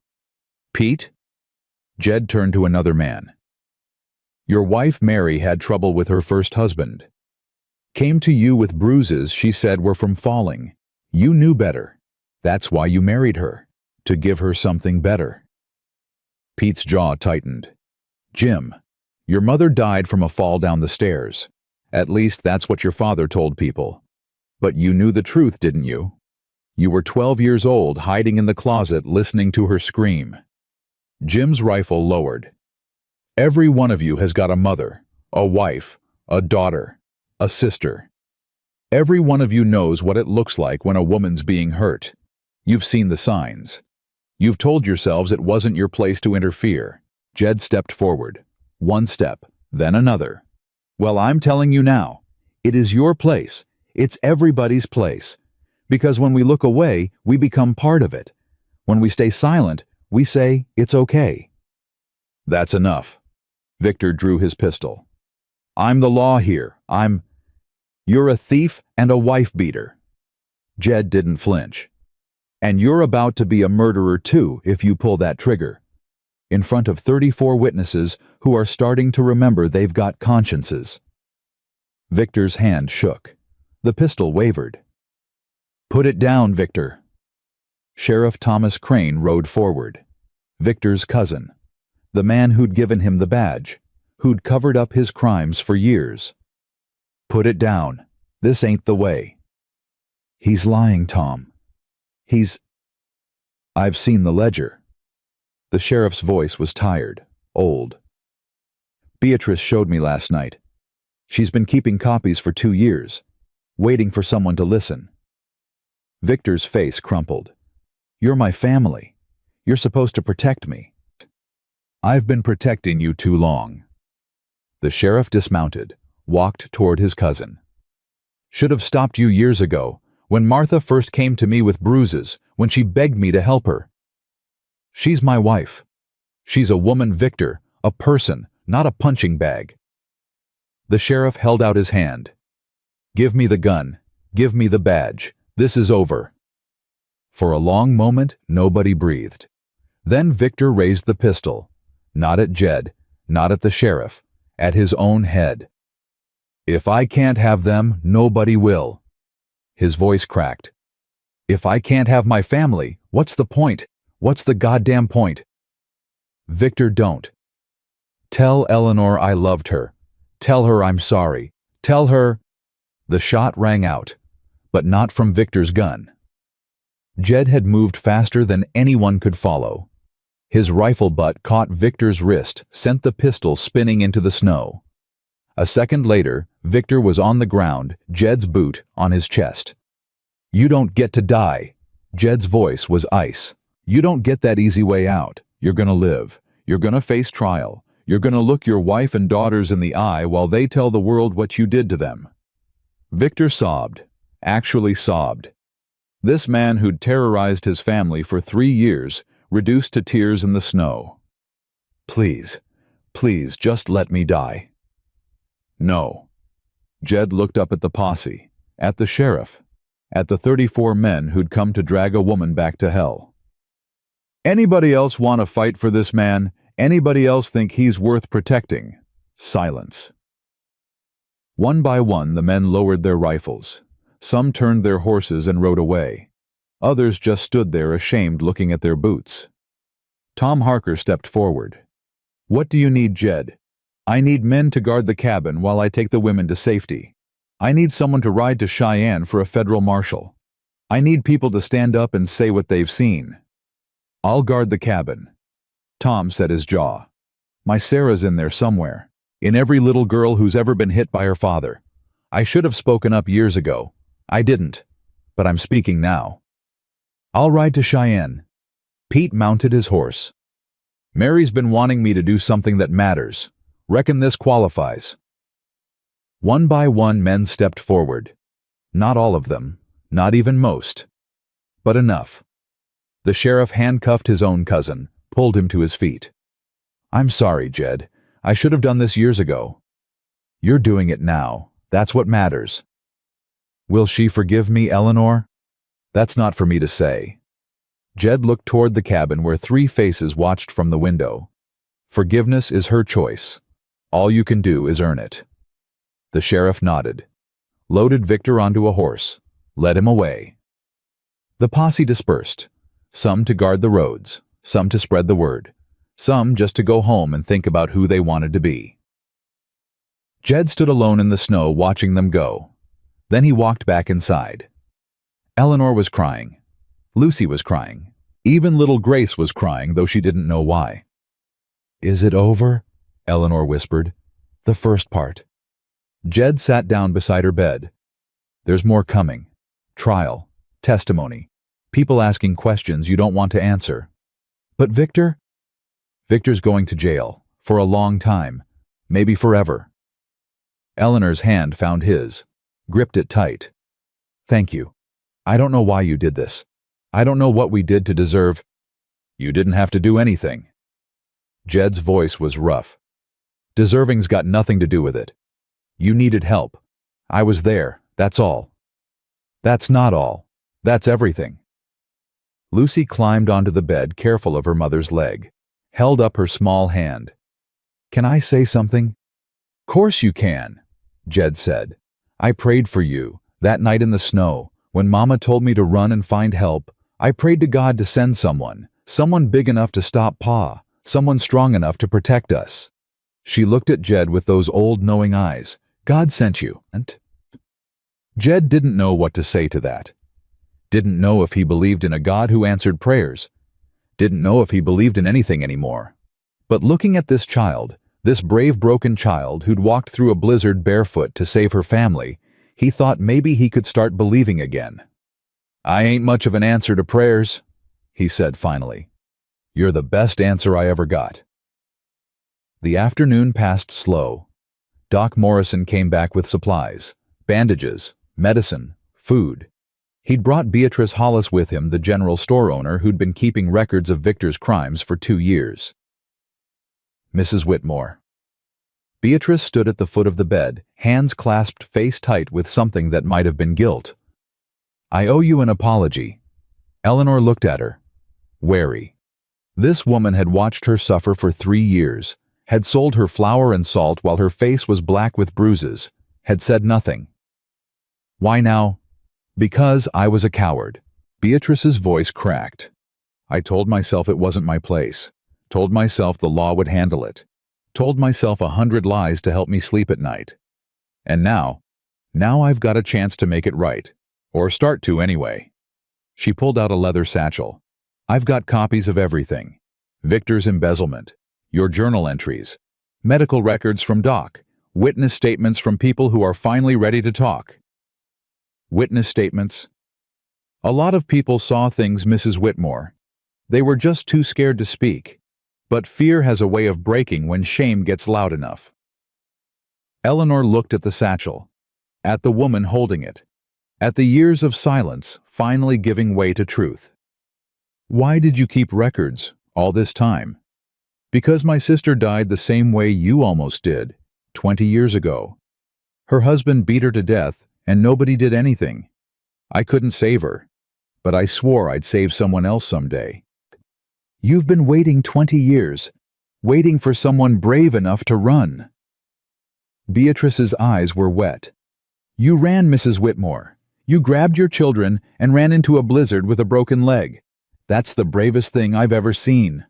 "Pete?" Jed turned to another man. "Your wife Mary had trouble with her first husband. Came to you with bruises she said were from falling. You knew better. That's why you married her, to give her something better." Pete's jaw tightened. "Jim, your mother died from a fall down the stairs. At least that's what your father told people. But you knew the truth, didn't you? You were 12 years old, hiding in the closet, listening to her scream." Jim's rifle lowered. "Every one of you has got a mother, a wife, a daughter, a sister. Every one of you knows what it looks like when a woman's being hurt. You've seen the signs. You've told yourselves it wasn't your place to interfere. Jed stepped forward. One step, then another. Well, I'm telling you now, it is your place. It's everybody's place. Because when we look away, we become part of it. When we stay silent, we say, it's okay. That's enough. Victor drew his pistol. I'm the law here. You're a thief and a wife-beater. Jed didn't flinch. And you're about to be a murderer too if you pull that trigger. In front of 34 witnesses who are starting to remember they've got consciences. Victor's hand shook. The pistol wavered. Put it down, Victor. Sheriff Thomas Crane rode forward. Victor's cousin. The man who'd given him the badge. Who'd covered up his crimes for years. Put it down. This ain't the way. He's lying, Tom. I've seen the ledger. The sheriff's voice was tired, old. Beatrice showed me last night. She's been keeping copies for 2 years, waiting for someone to listen. Victor's face crumpled. You're my family. You're supposed to protect me. I've been protecting you too long. The sheriff dismounted, walked toward his cousin. Should have stopped you years ago, when Martha first came to me with bruises, when she begged me to help her. She's my wife. She's a woman, Victor, a person, not a punching bag. The sheriff held out his hand. Give me the gun. Give me the badge. This is over. For a long moment, nobody breathed. Then Victor raised the pistol, not at Jed, not at the sheriff, at his own head. If I can't have them, nobody will. His voice cracked. If I can't have my family, what's the point? What's the goddamn point? Victor, don't. Tell Eleanor I loved her. Tell her I'm sorry. Tell her... The shot rang out, but not from Victor's gun. Jed had moved faster than anyone could follow. His rifle butt caught Victor's wrist, sent the pistol spinning into the snow. A second later, Victor was on the ground, Jed's boot on his chest. You don't get to die. Jed's voice was ice. You don't get that easy way out. You're gonna live. You're gonna face trial. You're gonna look your wife and daughters in the eye while they tell the world what you did to them. Victor sobbed, actually sobbed. This man who'd terrorized his family for 3 years, reduced to tears in the snow. Please, please, just let me die. No. Jed looked up at the posse, at the sheriff, at the 34 men who'd come to drag a woman back to hell. Anybody else want to fight for this man? Anybody else think he's worth protecting? Silence. One by one, the men lowered their rifles. Some turned their horses and rode away. Others just stood there ashamed looking at their boots. Tom Harker stepped forward. What do you need, Jed? I need men to guard the cabin while I take the women to safety. I need someone to ride to Cheyenne for a federal marshal. I need people to stand up and say what they've seen. I'll guard the cabin. Tom set his jaw. My Sarah's in there somewhere. In every little girl who's ever been hit by her father. I should have spoken up years ago. I didn't. But I'm speaking now. I'll ride to Cheyenne. Pete mounted his horse. Mary's been wanting me to do something that matters. Reckon this qualifies. One by one, men stepped forward. Not all of them, not even most. But enough. The sheriff handcuffed his own cousin, pulled him to his feet. I'm sorry, Jed. I should have done this years ago. You're doing it now. That's what matters. Will she forgive me, Eleanor? That's not for me to say. Jed looked toward the cabin where 3 faces watched from the window. Forgiveness is her choice. All you can do is earn it. The sheriff nodded, loaded Victor onto a horse, led him away. The posse dispersed, some to guard the roads, some to spread the word, some just to go home and think about who they wanted to be. Jed stood alone in the snow watching them go. Then he walked back inside. Eleanor was crying. Lucy was crying. Even little Grace was crying, though she didn't know why. Is it over? Eleanor whispered. The first part. Jed sat down beside her bed. There's more coming. Trial. Testimony. People asking questions you don't want to answer. But Victor? Victor's going to jail. For a long time. Maybe forever. Eleanor's hand found his. Gripped it tight. Thank you. I don't know why you did this. I don't know what we did to deserve. You didn't have to do anything. Jed's voice was rough. Deserving's got nothing to do with it. You needed help. I was there, that's all. That's not all. That's everything. Lucy climbed onto the bed, careful of her mother's leg, held up her small hand. Can I say something? Course you can, Jed said. I prayed for you, that night in the snow, when Mama told me to run and find help. I prayed to God to send someone big enough to stop Pa, someone strong enough to protect us. She looked at Jed with those old knowing eyes. God sent you, and Jed didn't know what to say to that. Didn't know if he believed in a God who answered prayers. Didn't know if he believed in anything anymore. But looking at this child, this brave broken child who'd walked through a blizzard barefoot to save her family, he thought maybe he could start believing again. I ain't much of an answer to prayers, he said finally. You're the best answer I ever got. The afternoon passed slow. Doc Morrison came back with supplies, bandages, medicine, food. He'd brought Beatrice Hollis with him, the general store owner who'd been keeping records of Victor's crimes for 2 years. Mrs. Whitmore. Beatrice stood at the foot of the bed, hands clasped face tight with something that might have been guilt. I owe you an apology. Eleanor looked at her, wary. This woman had watched her suffer for 3 years, had sold her flour and salt while her face was black with bruises, had said nothing. Why now? Because I was a coward. Beatrice's voice cracked. I told myself it wasn't my place. Told myself the law would handle it. Told myself 100 lies to help me sleep at night. And now I've got a chance to make it right. Or start to anyway. She pulled out a leather satchel. I've got copies of everything. Victor's embezzlement, your journal entries, medical records from Doc, witness statements from people who are finally ready to talk. Witness statements. A lot of people saw things, Mrs. Whitmore. They were just too scared to speak. But fear has a way of breaking when shame gets loud enough. Eleanor looked at the satchel, at the woman holding it, at the years of silence finally giving way to truth. Why did you keep records all this time? Because my sister died the same way you almost did, 20 years ago. Her husband beat her to death, and nobody did anything. I couldn't save her, but I swore I'd save someone else someday. You've been waiting 20 years, waiting for someone brave enough to run. Beatrice's eyes were wet. You ran, Mrs. Whitmore. You grabbed your children and ran into a blizzard with a broken leg. That's the bravest thing I've ever seen.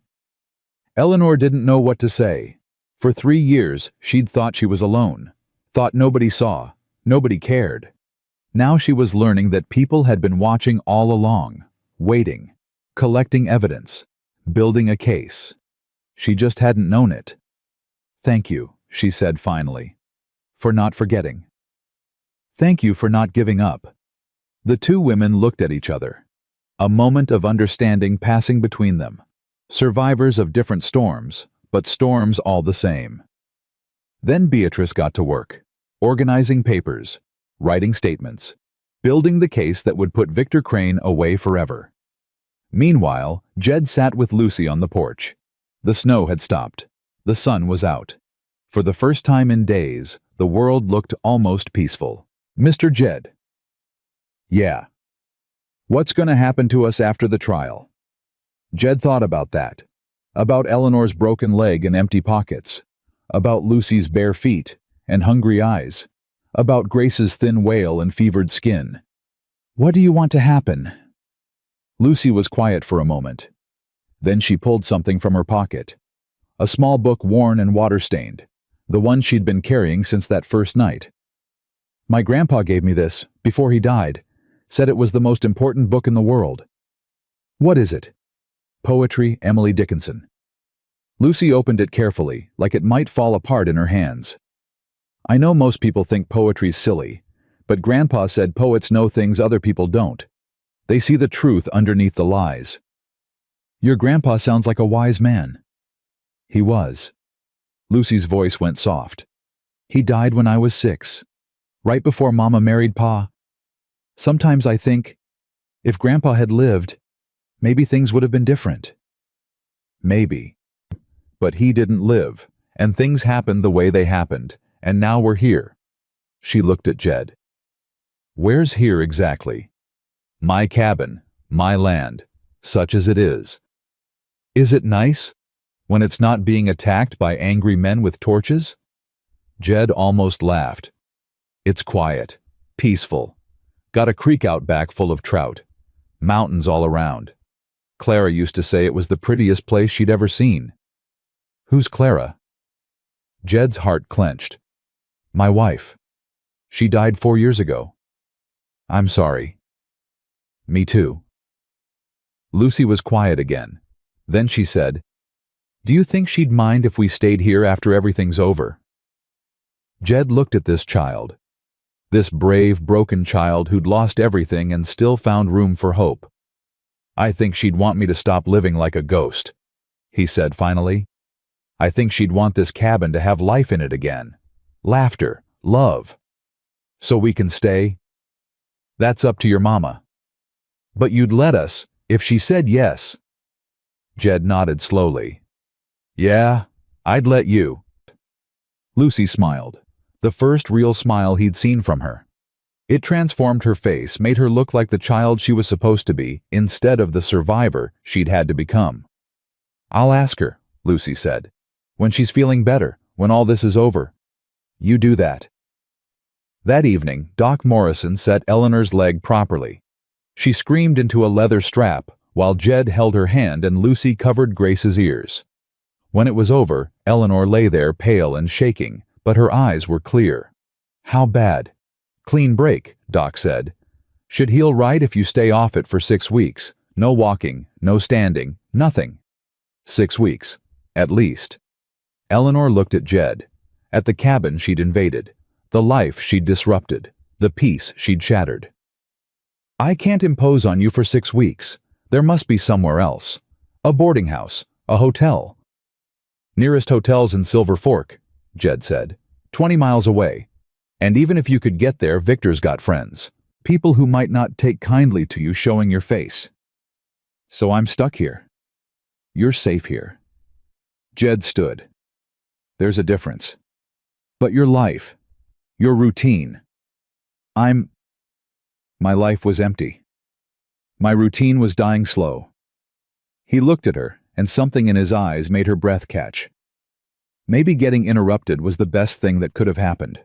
Eleanor didn't know what to say. For 3 years, she'd thought she was alone, thought nobody saw, nobody cared. Now she was learning that people had been watching all along, waiting, collecting evidence, building a case. She just hadn't known it. Thank you, she said finally, for not forgetting. Thank you for not giving up. The two women looked at each other. A moment of understanding passing between them. Survivors of different storms, but storms all the same. Then Beatrice got to work, organizing papers, writing statements, building the case that would put Victor Crane away forever. Meanwhile, Jed sat with Lucy on the porch. The snow had stopped. The sun was out. For the first time in days, the world looked almost peaceful. Mr. Jed. Yeah. What's going to happen to us after the trial? Jed thought about that. About Eleanor's broken leg and empty pockets. About Lucy's bare feet and hungry eyes. About Grace's thin wail and fevered skin. What do you want to happen? Lucy was quiet for a moment. Then she pulled something from her pocket. A small book, worn and water-stained. The one she'd been carrying since that first night. My grandpa gave me this, before he died. Said it was the most important book in the world. What is it? Poetry, Emily Dickinson. Lucy opened it carefully, like it might fall apart in her hands. I know most people think poetry's silly, but Grandpa said poets know things other people don't. They see the truth underneath the lies. Your grandpa sounds like a wise man. He was. Lucy's voice went soft. He died when I was 6, right before Mama married Pa. Sometimes I think, if Grandpa had lived, maybe things would have been different. Maybe. But he didn't live, and things happened the way they happened, and now we're here. She looked at Jed. Where's here exactly? My cabin, my land, such as it is. Is it nice? When it's not being attacked by angry men with torches? Jed almost laughed. It's quiet, peaceful. Got a creek out back full of trout. Mountains all around. Clara used to say it was the prettiest place she'd ever seen. Who's Clara? Jed's heart clenched. My wife. She died 4 years ago. I'm sorry. Me too. Lucy was quiet again. Then she said, Do you think she'd mind if we stayed here after everything's over? Jed looked at this child. This brave, broken child who'd lost everything and still found room for hope. I think she'd want me to stop living like a ghost, he said finally. I think she'd want this cabin to have life in it again. Laughter, love. So we can stay? That's up to your mama. But you'd let us, if she said yes. Jed nodded slowly. Yeah, I'd let you. Lucy smiled, the first real smile he'd seen from her. It transformed her face, made her look like the child she was supposed to be, instead of the survivor she'd had to become. I'll ask her, Lucy said. When she's feeling better, when all this is over. You do that. That evening, Doc Morrison set Eleanor's leg properly. She screamed into a leather strap, while Jed held her hand and Lucy covered Grace's ears. When it was over, Eleanor lay there pale and shaking, but her eyes were clear. How bad? Clean break, Doc said. Should heal right if you stay off it for 6 weeks. No walking, no standing, nothing. 6 weeks, at least. Eleanor looked at Jed, at the cabin she'd invaded, the life she'd disrupted, the peace she'd shattered. I can't impose on you for 6 weeks. There must be somewhere else. A boarding house, a hotel. Nearest hotel's in Silver Fork, Jed said, 20 miles away. And even if you could get there, Victor's got friends. People who might not take kindly to you showing your face. So I'm stuck here. You're safe here. Jed stood. There's a difference. But your life, your routine. My life was empty. My routine was dying slow. He looked at her, and something in his eyes made her breath catch. Maybe getting interrupted was the best thing that could have happened.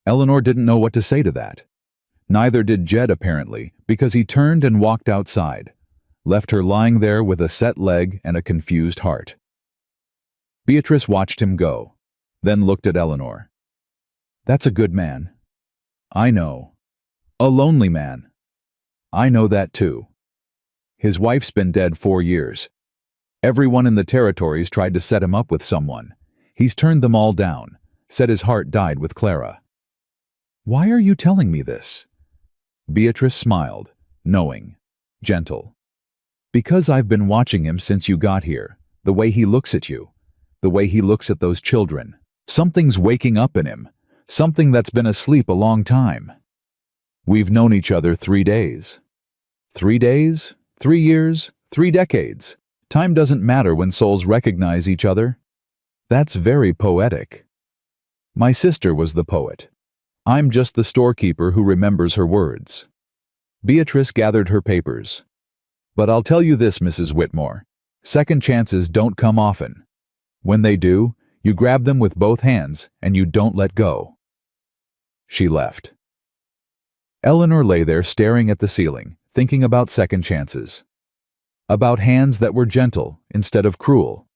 Eleanor didn't know what to say to that. Neither did Jed apparently, because he turned and walked outside, left her lying there with a set leg and a confused heart. Beatrice watched him go, then looked at Eleanor. That's a good man. I know. A lonely man. I know that too. His wife's been dead 4 years. Everyone in the territories tried to set him up with someone. He's turned them all down, said his heart died with Clara. Why are you telling me this? Beatrice smiled, knowing, gentle. Because I've been watching him since you got here, the way he looks at you, the way he looks at those children. Something's waking up in him, something that's been asleep a long time. We've known each other 3 days. 3 days, 3 years, 3 decades. Time doesn't matter when souls recognize each other. That's very poetic. My sister was the poet. I'm just the storekeeper who remembers her words. Beatrice gathered her papers. But I'll tell you this, Mrs. Whitmore. Second chances don't come often. When they do, you grab them with both hands and you don't let go. She left. Eleanor lay there staring at the ceiling, thinking about second chances. About hands that were gentle instead of cruel.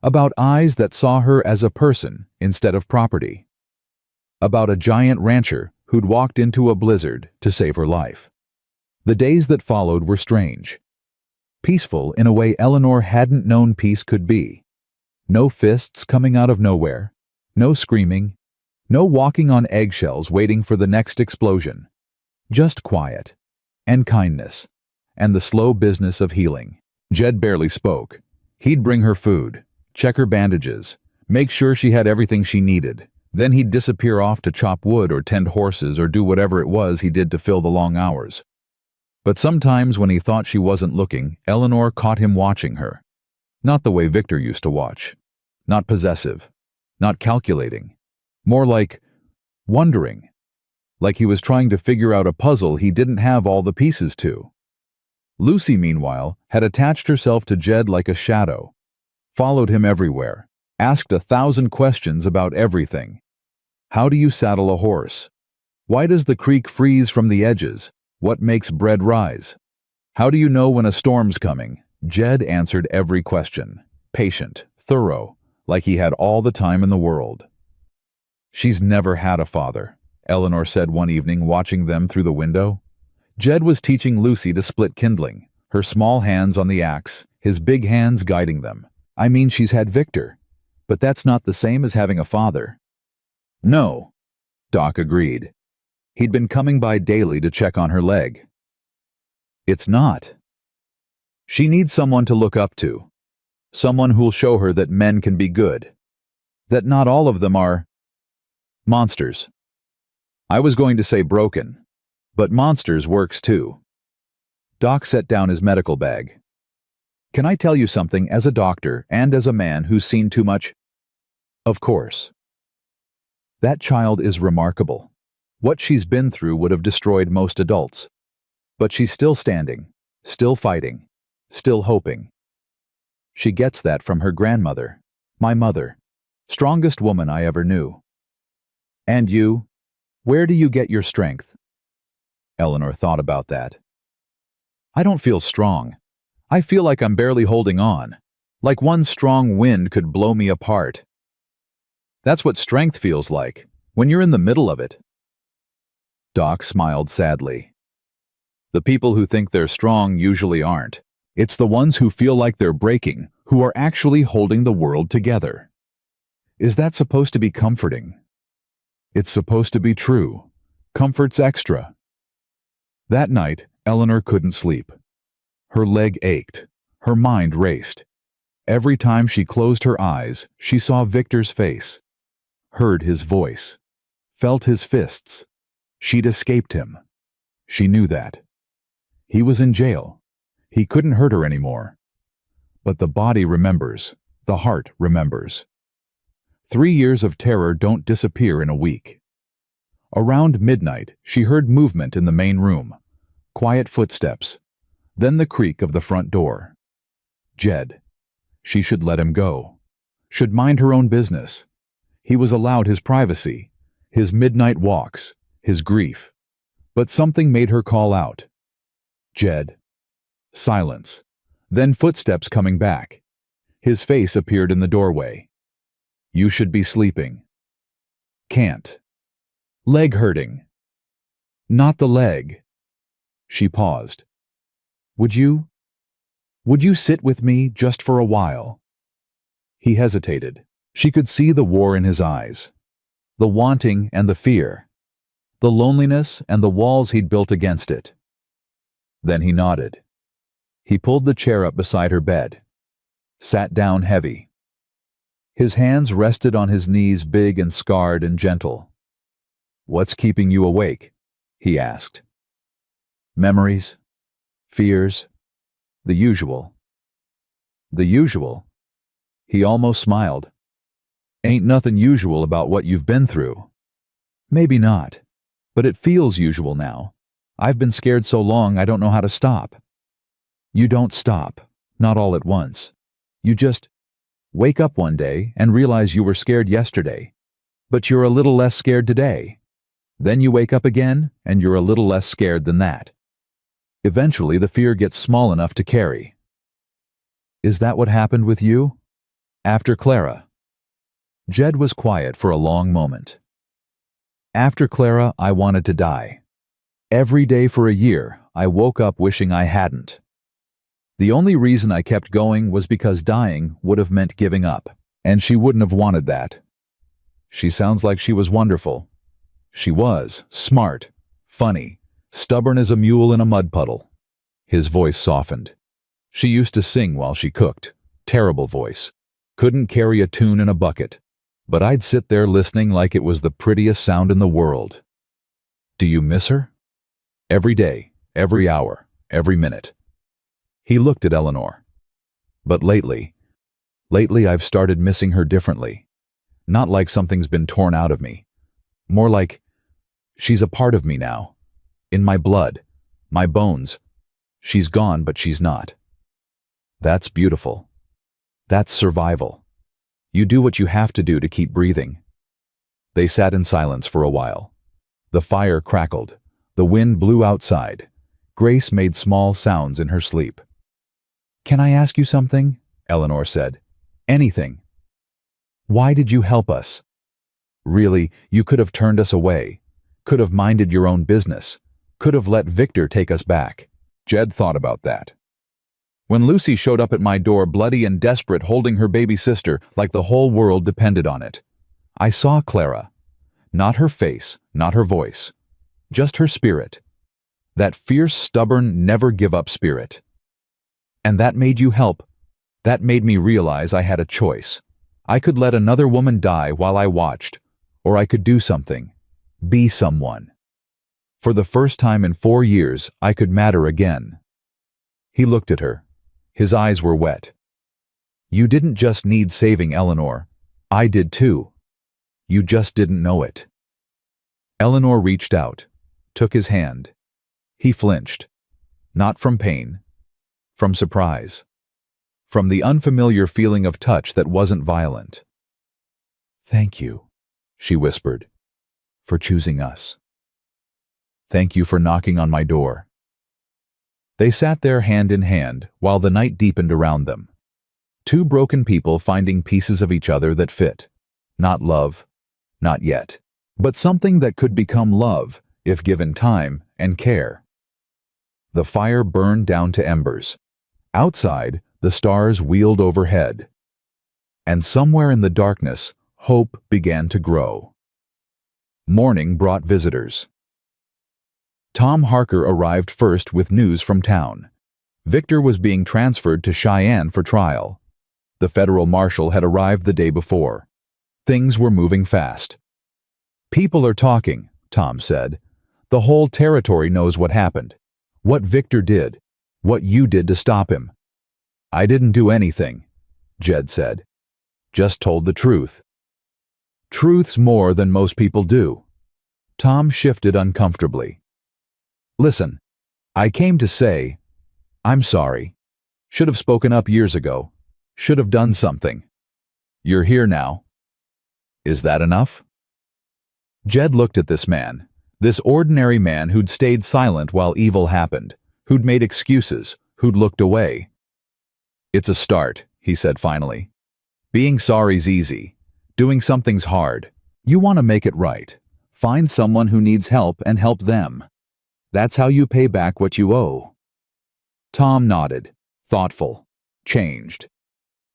About eyes that saw her as a person instead of property. About a giant rancher who'd walked into a blizzard to save her life. The days that followed were strange. Peaceful in a way Eleanor hadn't known peace could be. No fists coming out of nowhere. No screaming. No walking on eggshells waiting for the next explosion. Just quiet. And kindness. And the slow business of healing. Jed barely spoke. He'd bring her food, check her bandages, make sure she had everything she needed. Then he'd disappear off to chop wood or tend horses or do whatever it was he did to fill the long hours. But sometimes when he thought she wasn't looking, Eleanor caught him watching her. Not the way Victor used to watch. Not possessive. Not calculating. More like wondering. Like he was trying to figure out a puzzle he didn't have all the pieces to. Lucy, meanwhile, had attached herself to Jed like a shadow. Followed him everywhere. Asked 1,000 questions about everything. How do you saddle a horse? Why does the creek freeze from the edges? What makes bread rise? How do you know when a storm's coming? Jed answered every question. Patient, thorough, like he had all the time in the world. She's never had a father, Eleanor said one evening watching them through the window. Jed was teaching Lucy to split kindling, her small hands on the axe, his big hands guiding them. I mean, she's had Victor, but that's not the same as having a father. No, Doc agreed. He'd been coming by daily to check on her leg. It's not. She needs someone to look up to. Someone who'll show her that men can be good. That not all of them are monsters. I was going to say broken, but monsters works too. Doc set down his medical bag. Can I tell you something as a doctor and as a man who's seen too much? Of course. That child is remarkable. What she's been through would have destroyed most adults. But she's still standing, still fighting, still hoping. She gets that from her grandmother, my mother, strongest woman I ever knew. And you, where do you get your strength? Eleanor thought about that. I don't feel strong. I feel like I'm barely holding on, like one strong wind could blow me apart. That's what strength feels like, when you're in the middle of it. Doc smiled sadly. The people who think they're strong usually aren't. It's the ones who feel like they're breaking, who are actually holding the world together. Is that supposed to be comforting? It's supposed to be true. Comfort's extra. That night, Eleanor couldn't sleep. Her leg ached. Her mind raced. Every time she closed her eyes, she saw Victor's face, heard his voice, felt his fists. She'd escaped him. She knew that. He was in jail. He couldn't hurt her anymore. But the body remembers. The heart remembers. 3 years of terror don't disappear in a week. Around midnight, she heard movement in the main room. Quiet footsteps. Then the creak of the front door. Jed. She should let him go. Should mind her own business. He was allowed his privacy, his midnight walks, his grief. But something made her call out. Jed. Silence. Then footsteps coming back. His face appeared in the doorway. You should be sleeping. Can't. Leg hurting. Not the leg. She paused. Would you sit with me just for a while? He hesitated. She could see the war in his eyes. The wanting and the fear. The loneliness and the walls he'd built against it. Then he nodded. He pulled the chair up beside her bed. Sat down heavy. His hands rested on his knees, big and scarred and gentle. What's keeping you awake? He asked. Memories? Fears? The usual. The usual? He almost smiled. Ain't nothing usual about what you've been through. Maybe not, but it feels usual now. I've been scared so long I don't know how to stop. You don't stop, not all at once. You just wake up one day and realize you were scared yesterday, but you're a little less scared today. Then you wake up again and you're a little less scared than that. Eventually the fear gets small enough to carry. Is that what happened with you? After Clara? Jed was quiet for a long moment. After Clara, I wanted to die. Every day for a year, I woke up wishing I hadn't. The only reason I kept going was because dying would have meant giving up, and she wouldn't have wanted that. She sounds like she was wonderful. She was smart, funny, stubborn as a mule in a mud puddle. His voice softened. She used to sing while she cooked. Terrible voice. Couldn't carry a tune in a bucket. But I'd sit there listening like it was the prettiest sound in the world. Do you miss her? Every day, every hour, every minute. He looked at Eleanor. But lately I've started missing her differently. Not like something's been torn out of me. More like she's a part of me now. In my blood, my bones. She's gone, but she's not. That's beautiful. That's survival. You do what you have to do to keep breathing. They sat in silence for a while. The fire crackled. The wind blew outside. Grace made small sounds in her sleep. "Can I ask you something?" Eleanor said. "Anything. Why did you help us? Really, you could have turned us away. Could have minded your own business. Could have let Victor take us back." Jed thought about that. When Lucy showed up at my door bloody and desperate holding her baby sister like the whole world depended on it, I saw Clara. Not her face, not her voice. Just her spirit. That fierce, stubborn, never-give-up spirit. And that made you help. That made me realize I had a choice. I could let another woman die while I watched, or I could do something. Be someone. For the first time in 4 years, I could matter again. He looked at her. His eyes were wet. "You didn't just need saving, Eleanor. I did too. You just didn't know it." Eleanor reached out, took his hand. He flinched. Not from pain. From surprise. From the unfamiliar feeling of touch that wasn't violent. "Thank you," she whispered, "for choosing us. Thank you for knocking on my door." They sat there hand in hand while the night deepened around them. Two broken people finding pieces of each other that fit. Not love, not yet, but something that could become love if given time and care. The fire burned down to embers. Outside, the stars wheeled overhead. And somewhere in the darkness, hope began to grow. Morning brought visitors. Tom Harker arrived first with news from town. Victor was being transferred to Cheyenne for trial. The federal marshal had arrived the day before. Things were moving fast. "People are talking," Tom said. "The whole territory knows what happened. What Victor did. What you did to stop him." "I didn't do anything," Jed said. "Just told the truth." "Truth's more than most people do." Tom shifted uncomfortably. "Listen, I came to say, I'm sorry. Should have spoken up years ago. Should have done something. You're here now. Is that enough?" Jed looked at this man, this ordinary man who'd stayed silent while evil happened, who'd made excuses, who'd looked away. "It's a start," he said finally. "Being sorry's easy. Doing something's hard. You want to make it right. Find someone who needs help and help them. That's how you pay back what you owe." Tom nodded, thoughtful, changed.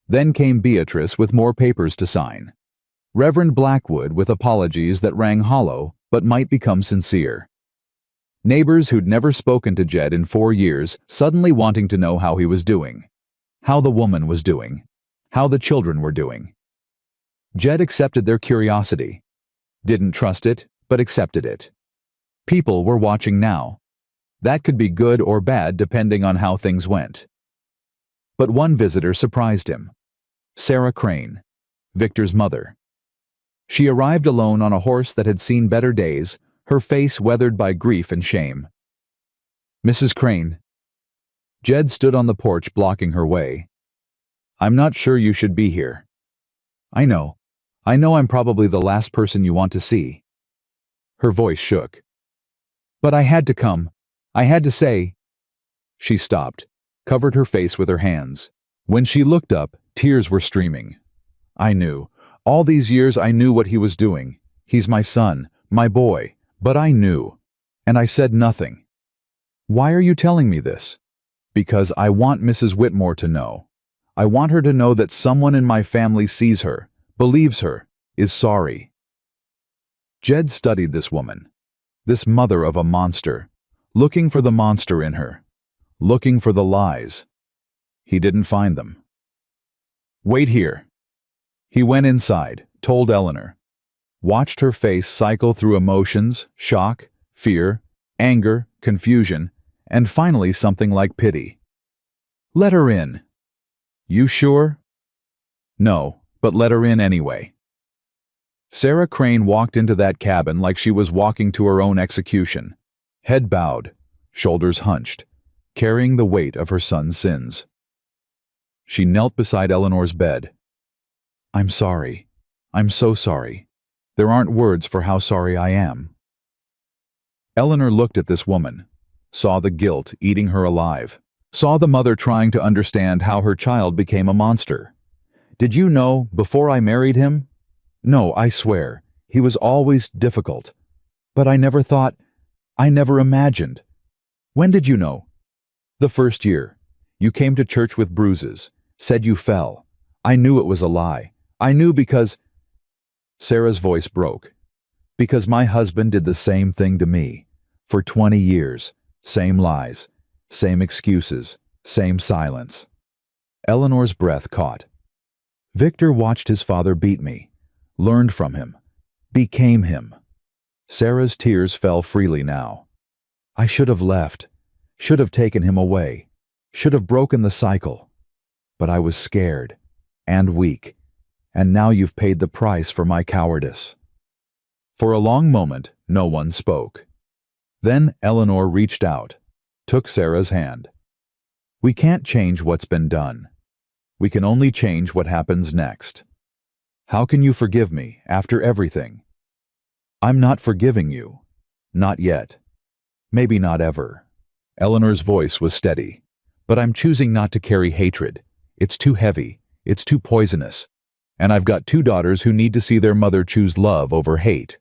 Then came Beatrice with more papers to sign. Reverend Blackwood with apologies that rang hollow but might become sincere. Neighbors who'd never spoken to Jed in 4 years suddenly wanting to know how he was doing. How the woman was doing. How the children were doing. Jed accepted their curiosity. Didn't trust it, but accepted it. People were watching now. That could be good or bad depending on how things went. But one visitor surprised him. Sarah Crane, Victor's mother. She arrived alone on a horse that had seen better days, her face weathered by grief and shame. "Mrs. Crane." Jed stood on the porch blocking her way. "I'm not sure you should be here." I know I'm probably the last person you want to see." Her voice shook. "But I had to come. I had to say—" She stopped, covered her face with her hands. When she looked up, tears were streaming. "I knew. All these years I knew what he was doing. He's my son, my boy, but I knew. And I said nothing." "Why are you telling me this?" "Because I want Mrs. Whitmore to know. I want her to know that someone in my family sees her, believes her, is sorry. Jed studied this woman, this mother of a monster, looking for the monster in her, looking for the lies. He didn't find them. "Wait here." He went inside, told Eleanor, watched her face cycle through emotions, shock, fear, anger, confusion, and finally something like pity. "Let her in." "You sure?" "No, but let her in anyway." Sarah Crane walked into that cabin like she was walking to her own execution, head bowed, shoulders hunched, carrying the weight of her son's sins. She knelt beside Eleanor's bed. "I'm sorry. I'm so sorry. There aren't words for how sorry I am." Eleanor looked at this woman, saw the guilt eating her alive, saw the mother trying to understand how her child became a monster. "Did you know before I married him? No, I swear, he was always difficult. But I never thought, I never imagined." "When did you know?" "The first year. You came to church with bruises, said you fell. I knew it was a lie. I knew because—" Sarah's voice broke. "Because my husband did the same thing to me. For 20 years. Same lies. Same excuses. Same silence." Eleanor's breath caught. "Victor watched his father beat me. Learned from him. Became him." Sarah's tears fell freely now. "I should have left. Should have taken him away. Should have broken the cycle. But I was scared. And weak. And now you've paid the price for my cowardice." For a long moment, no one spoke. Then Eleanor reached out, took Sarah's hand. "We can't change what's been done. We can only change what happens next. How can you forgive me after everything?" "I'm not forgiving you. Not yet. Maybe not ever." Eleanor's voice was steady. "But I'm choosing not to carry hatred. It's too heavy. It's too poisonous. And I've got 2 daughters who need to see their mother choose love over hate."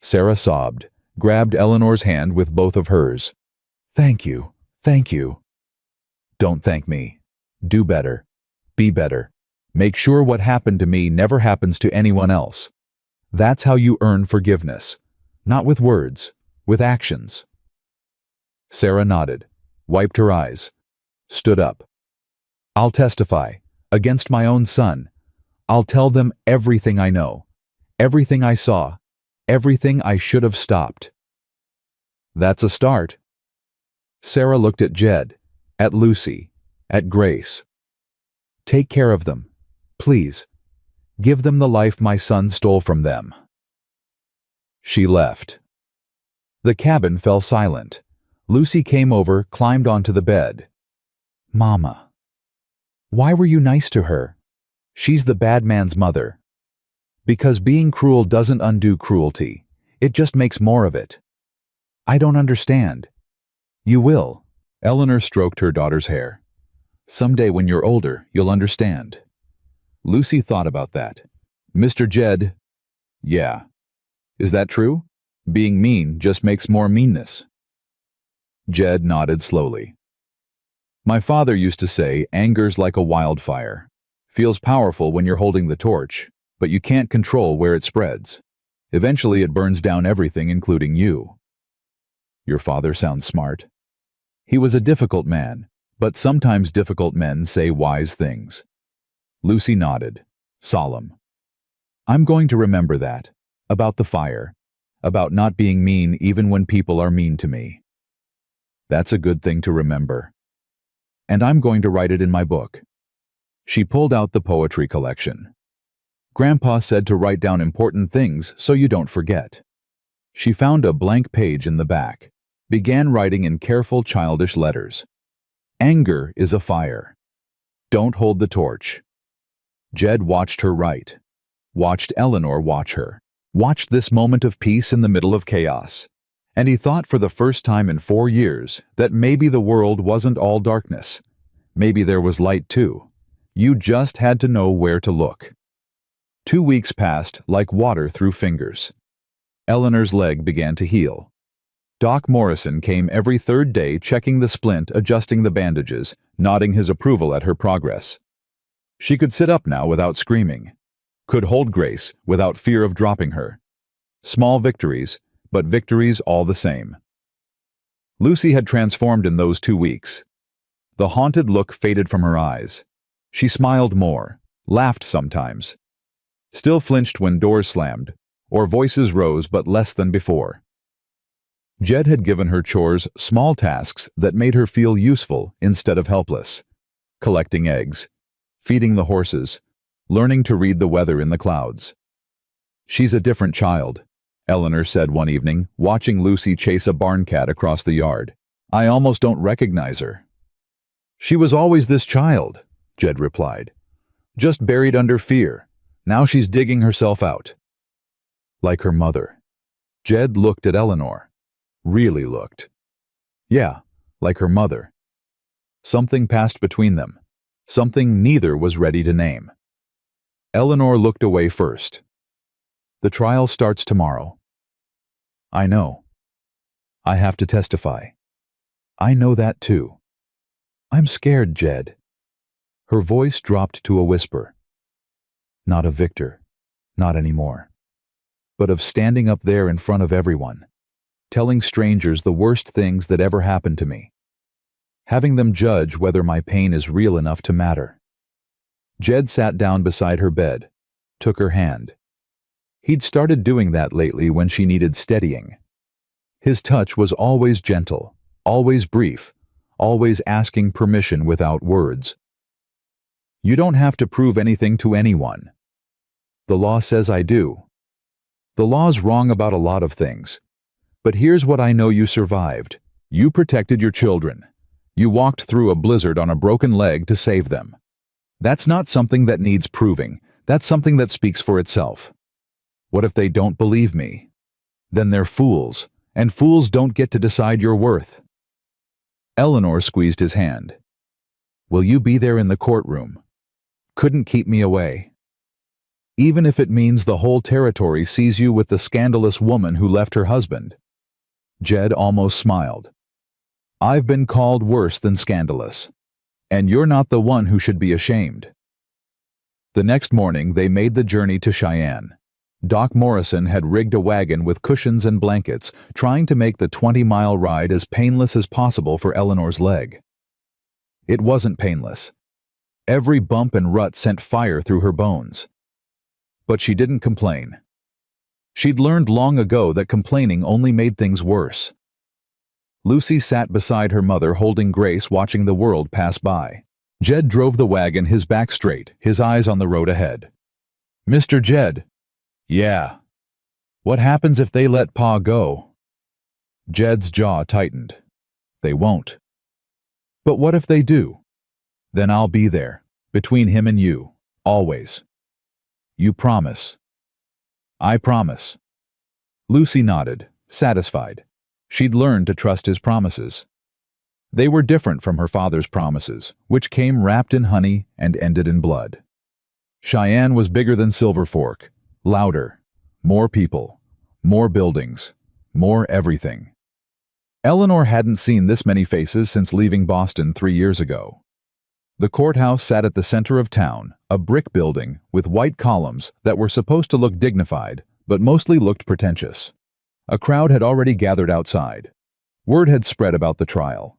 Sarah sobbed, grabbed Eleanor's hand with both of hers. "Thank you. Thank you." "Don't thank me. Do better. Be better. Make sure what happened to me never happens to anyone else. That's how you earn forgiveness. Not with words, with actions." Sarah nodded, wiped her eyes, stood up. "I'll testify, against my own son. I'll tell them everything I know, everything I saw, everything I should have stopped." "That's a start." Sarah looked at Jed, at Lucy, at Grace. "Take care of them. Please. Give them the life my son stole from them." She left. The cabin fell silent. Lucy came over, climbed onto the bed. "Mama. Why were you nice to her? She's the bad man's mother." "Because being cruel doesn't undo cruelty. It just makes more of it." "I don't understand." "You will." Eleanor stroked her daughter's hair. "Someday when you're older, you'll understand." Lucy thought about that. "Mr. Jed." "Yeah. Is that true? Being mean just makes more meanness." Jed nodded slowly. "My father used to say anger's like a wildfire. Feels powerful when you're holding the torch, but you can't control where it spreads. Eventually it burns down everything, including you." "Your father sounds smart." "He was a difficult man, but sometimes difficult men say wise things." Lucy nodded, solemn. "I'm going to remember that, about the fire, about not being mean even when people are mean to me." "That's a good thing to remember." "And I'm going to write it in my book." She pulled out the poetry collection. "Grandpa said to write down important things so you don't forget." She found a blank page in the back, began writing in careful childish letters. "Anger is a fire. Don't hold the torch." Jed watched her write, watched Eleanor watch her, watched this moment of peace in the middle of chaos, and he thought for the first time in 4 years that maybe the world wasn't all darkness. Maybe there was light too. You just had to know where to look. 2 weeks passed like water through fingers. Eleanor's leg began to heal. Doc Morrison came every 3rd day, checking the splint, adjusting the bandages, nodding his approval at her progress. She could sit up now without screaming, could hold Grace without fear of dropping her. Small victories, but victories all the same. Lucy had transformed in those 2 weeks. The haunted look faded from her eyes. She smiled more, laughed sometimes, still flinched when doors slammed, or voices rose but less than before. Jed had given her chores, small tasks that made her feel useful instead of helpless. Collecting eggs, feeding the horses, learning to read the weather in the clouds. "She's a different child," Eleanor said one evening, watching Lucy chase a barn cat across the yard. "I almost don't recognize her." "She was always this child," Jed replied. "Just buried under fear. Now she's digging herself out." Like her mother. Jed looked at Eleanor. Really looked. Yeah, like her mother. Something passed between them. Something neither was ready to name. Eleanor looked away first. "The trial starts tomorrow." "I know. I have to testify." "I know that too." "I'm scared, Jed." Her voice dropped to a whisper. "Not of Victor, not anymore. But of standing up there in front of everyone, telling strangers the worst things that ever happened to me. Having them judge whether my pain is real enough to matter." Jed sat down beside her bed, took her hand. He'd started doing that lately when she needed steadying. His touch was always gentle, always brief, always asking permission without words. "You don't have to prove anything to anyone. The law says I do. The law's wrong about a lot of things. But here's what I know you survived. You protected your children. You walked through a blizzard on a broken leg to save them. That's not something that needs proving. That's something that speaks for itself. What if they don't believe me? Then they're fools, and fools don't get to decide your worth." Eleanor squeezed his hand. "Will you be there in the courtroom? Couldn't keep me away. Even if it means the whole territory sees you with the scandalous woman who left her husband." Jed almost smiled. "I've been called worse than scandalous. And you're not the one who should be ashamed." The next morning they made the journey to Cheyenne. Doc Morrison had rigged a wagon with cushions and blankets, trying to make the 20-mile ride as painless as possible for Eleanor's leg. It wasn't painless. Every bump and rut sent fire through her bones. But she didn't complain. She'd learned long ago that complaining only made things worse. Lucy sat beside her mother holding Grace, watching the world pass by. Jed drove the wagon, his back straight, his eyes on the road ahead. "Mr. Jed." "Yeah." "What happens if they let Pa go?" Jed's jaw tightened. "They won't." "But what if they do?" "Then I'll be there, between him and you, always." "You promise?" "I promise." Lucy nodded, satisfied. She'd learned to trust his promises. They were different from her father's promises, which came wrapped in honey and ended in blood. Cheyenne was bigger than Silver Fork, louder, more people, more buildings, more everything. Eleanor hadn't seen this many faces since leaving Boston 3 years ago. The courthouse sat at the center of town, a brick building with white columns that were supposed to look dignified, but mostly looked pretentious. A crowd had already gathered outside. Word had spread about the trial,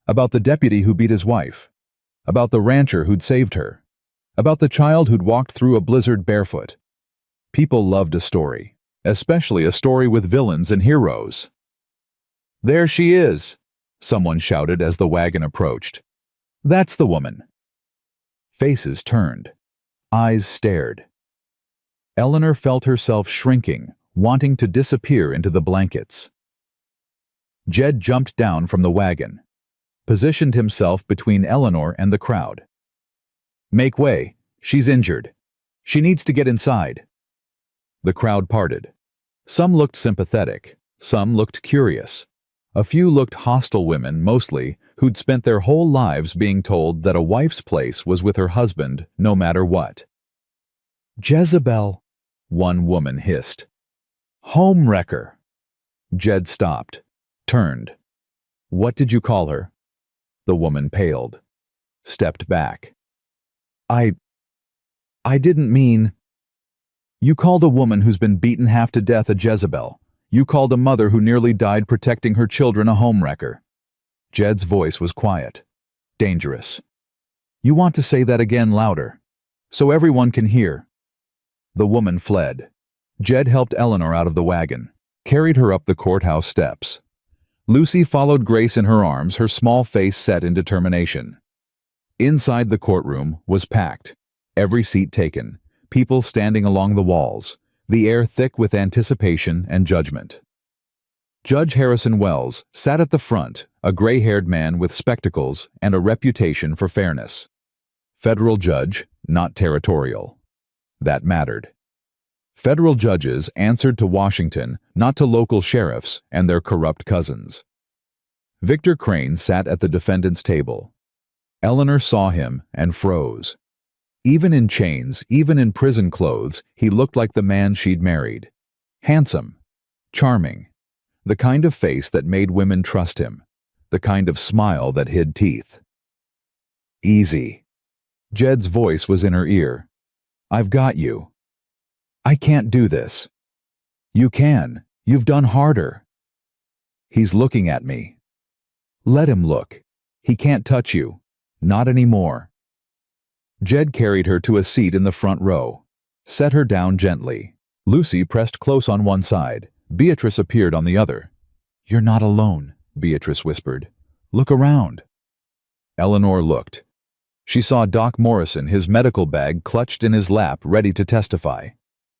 about the deputy who beat his wife, about the rancher who'd saved her, about the child who'd walked through a blizzard barefoot. People loved a story, especially a story with villains and heroes. "There she is," someone shouted as the wagon approached. "That's the woman." Faces turned. Eyes stared. Eleanor felt herself shrinking, wanting to disappear into the blankets. Jed jumped down from the wagon, positioned himself between Eleanor and the crowd. "Make way. She's injured. She needs to get inside." The crowd parted. Some looked sympathetic, some looked curious. A few looked hostile women, mostly, who'd spent their whole lives being told that a wife's place was with her husband no matter what. "Jezebel," one woman hissed. "Homewrecker." Jed stopped, turned. "What did you call her?" The woman paled, stepped back. I didn't mean..." You called a woman who's been beaten half to death a Jezebel. You called a mother who nearly died protecting her children a homewrecker. Jed's voice was quiet. Dangerous. You want to say that again louder, so everyone can hear. The woman fled. Jed helped Eleanor out of the wagon, carried her up the courthouse steps. Lucy followed Grace in her arms, her small face set in determination. Inside the courtroom was packed, every seat taken, people standing along the walls, the air thick with anticipation and judgment. Judge Harrison Wells sat at the front, a gray-haired man with spectacles and a reputation for fairness. Federal judge, not territorial. That mattered. Federal judges answered to Washington, not to local sheriffs and their corrupt cousins. Victor Crane sat at the defendant's table. Eleanor saw him and froze. Even in chains, even in prison clothes, he looked like the man she'd married. Handsome, charming, the kind of face that made women trust him, the kind of smile that hid teeth. Easy. Jed's voice was in her ear. I've got you. I can't do this. You can. You've done harder. He's looking at me. Let him look. He can't touch you. Not anymore. Jed carried her to a seat in the front row, set her down gently. Lucy pressed close on one side. Beatrice appeared on the other. You're not alone, Beatrice whispered. Look around. Eleanor looked. She saw Doc Morrison, his medical bag clutched in his lap, ready to testify.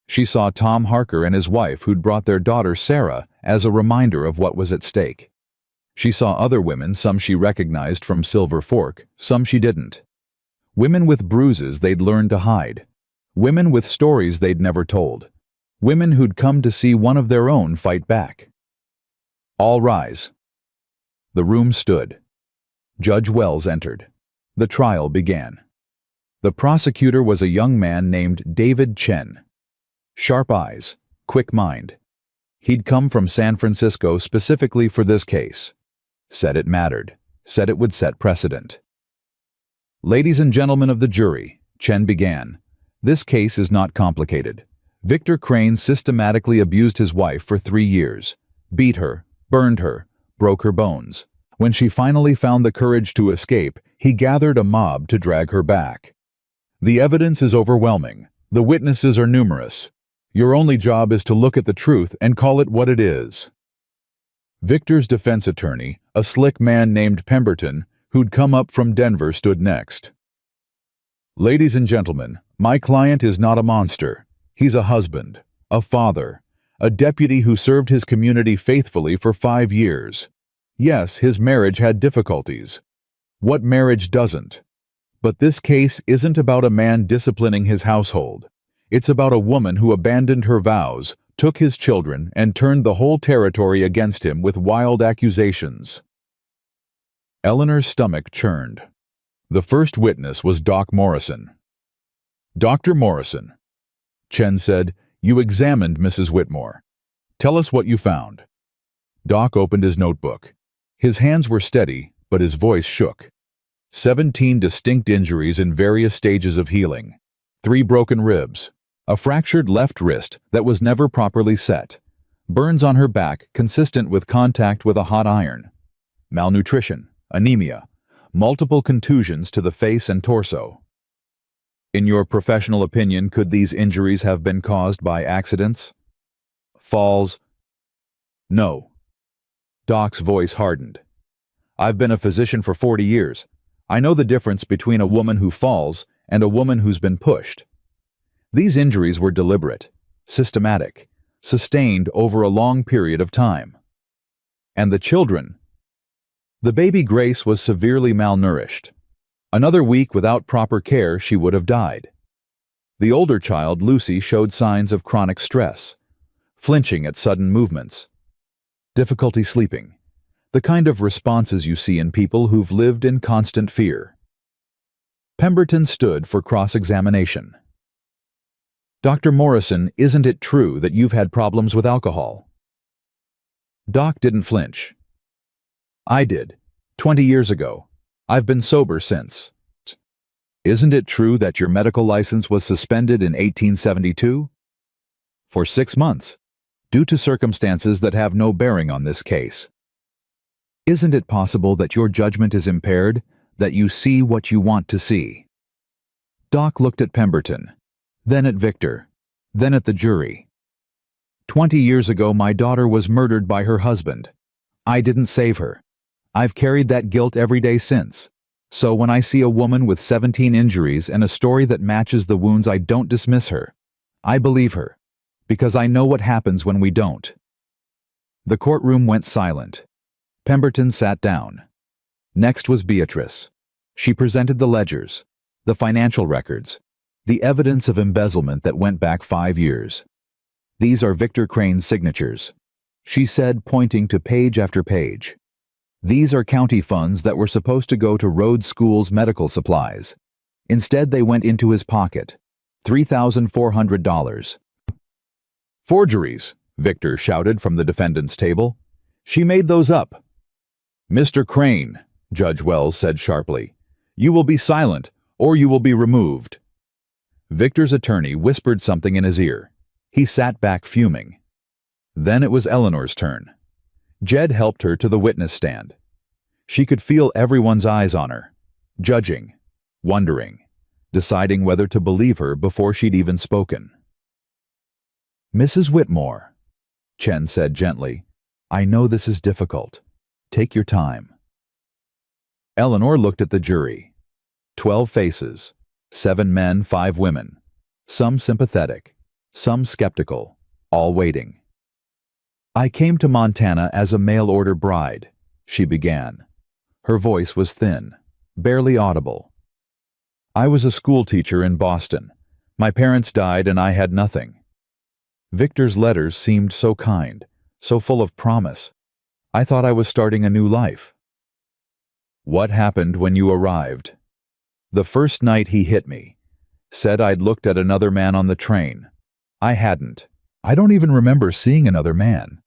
She saw Tom Harker and his wife, who'd brought their daughter Sarah as a reminder of what was at stake. She saw other women, some she recognized from Silver Fork, some she didn't. Women with bruises they'd learned to hide. Women with stories they'd never told. Women who'd come to see one of their own fight back. All rise. The room stood. Judge Wells entered. The trial began. The prosecutor was a young man named David Chen. Sharp eyes, quick mind. He'd come from San Francisco specifically for this case. Said it mattered. Said it would set precedent. Ladies and gentlemen of the jury, Chen began. This case is not complicated. Victor Crane systematically abused his wife for 3 years. Beat her, burned her, broke her bones. When she finally found the courage to escape, he gathered a mob to drag her back. The evidence is overwhelming. The witnesses are numerous. Your only job is to look at the truth and call it what it is. Victor's defense attorney, a slick man named Pemberton, who'd come up from Denver, stood next. Ladies and gentlemen, my client is not a monster. He's a husband, a father, a deputy who served his community faithfully for 5 years. Yes, his marriage had difficulties. What marriage doesn't? But this case isn't about a man disciplining his household. It's about a woman who abandoned her vows, took his children, and turned the whole territory against him with wild accusations. Eleanor's stomach churned. The first witness was Doc Morrison. Dr. Morrison. Chen said, you examined Mrs. Whitmore. Tell us what you found. Doc opened his notebook. His hands were steady, but his voice shook. 17 distinct injuries in various stages of healing. 3 broken ribs. A fractured left wrist that was never properly set. Burns on her back consistent with contact with a hot iron. Malnutrition, anemia, multiple contusions to the face and torso. In your professional opinion, could these injuries have been caused by accidents? Falls? No. Doc's voice hardened. I've been a physician for 40 years. I know the difference between a woman who falls and a woman who's been pushed. These injuries were deliberate, systematic, sustained over a long period of time. And the children? The baby Grace was severely malnourished. Another week without proper care, she would have died. The older child, Lucy, showed signs of chronic stress, flinching at sudden movements, difficulty sleeping, the kind of responses you see in people who've lived in constant fear. Pemberton stood for cross-examination. Dr. Morrison, isn't it true that you've had problems with alcohol? Doc didn't flinch. I did, 20 years ago. I've been sober since. Isn't it true that your medical license was suspended in 1872? For 6 months, due to circumstances that have no bearing on this case. Isn't it possible that your judgment is impaired, that you see what you want to see? Doc looked at Pemberton, then at Victor, then at the jury. 20 years ago, my daughter was murdered by her husband. I didn't save her. I've carried that guilt every day since. So when I see a woman with 17 injuries and a story that matches the wounds, I don't dismiss her. I believe her, because I know what happens when we don't. The courtroom went silent. Pemberton sat down. Next was Beatrice. She presented the ledgers, the financial records, the evidence of embezzlement that went back 5 years. These are Victor Crane's signatures, she said, pointing to page after page. These are county funds that were supposed to go to Rhodes School's medical supplies. Instead, they went into his pocket. $3,400. Forgeries, Victor shouted from the defendant's table. She made those up. Mr. Crane, Judge Wells said sharply, you will be silent or you will be removed. Victor's attorney whispered something in his ear. He sat back fuming. Then it was Eleanor's turn. Jed helped her to the witness stand. She could feel everyone's eyes on her, judging, wondering, deciding whether to believe her before she'd even spoken. Mrs. Whitmore, Chen said gently, I know this is difficult. Take your time. Eleanor looked at the jury. 12 faces, 7 men, 5 women, some sympathetic, some skeptical, all waiting. I came to Montana as a mail-order bride, she began. Her voice was thin, barely audible. I was a school teacher in Boston. My parents died and I had nothing. Victor's letters seemed so kind, so full of promise. I thought I was starting a new life. What happened when you arrived? The first night he hit me. Said I'd looked at another man on the train. I hadn't. I don't even remember seeing another man.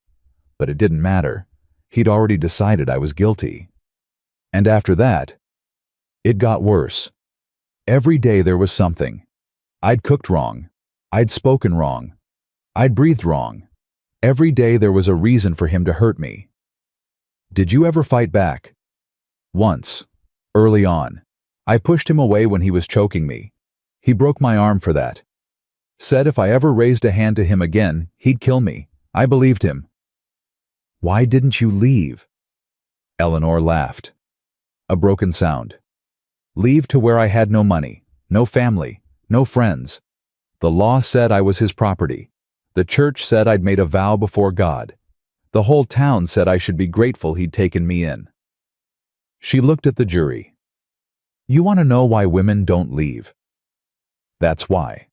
But it didn't matter. He'd already decided I was guilty. And after that, it got worse. Every day there was something. I'd cooked wrong. I'd spoken wrong. I'd breathed wrong. Every day there was a reason for him to hurt me. Did you ever fight back? Once. Early on. I pushed him away when he was choking me. He broke my arm for that. Said if I ever raised a hand to him again, he'd kill me. I believed him. Why didn't you leave? Eleanor laughed. A broken sound. Leave to where I had no money, no family, no friends. The law said I was his property. The church said I'd made a vow before God. The whole town said I should be grateful he'd taken me in. She looked at the jury. You want to know why women don't leave? That's why.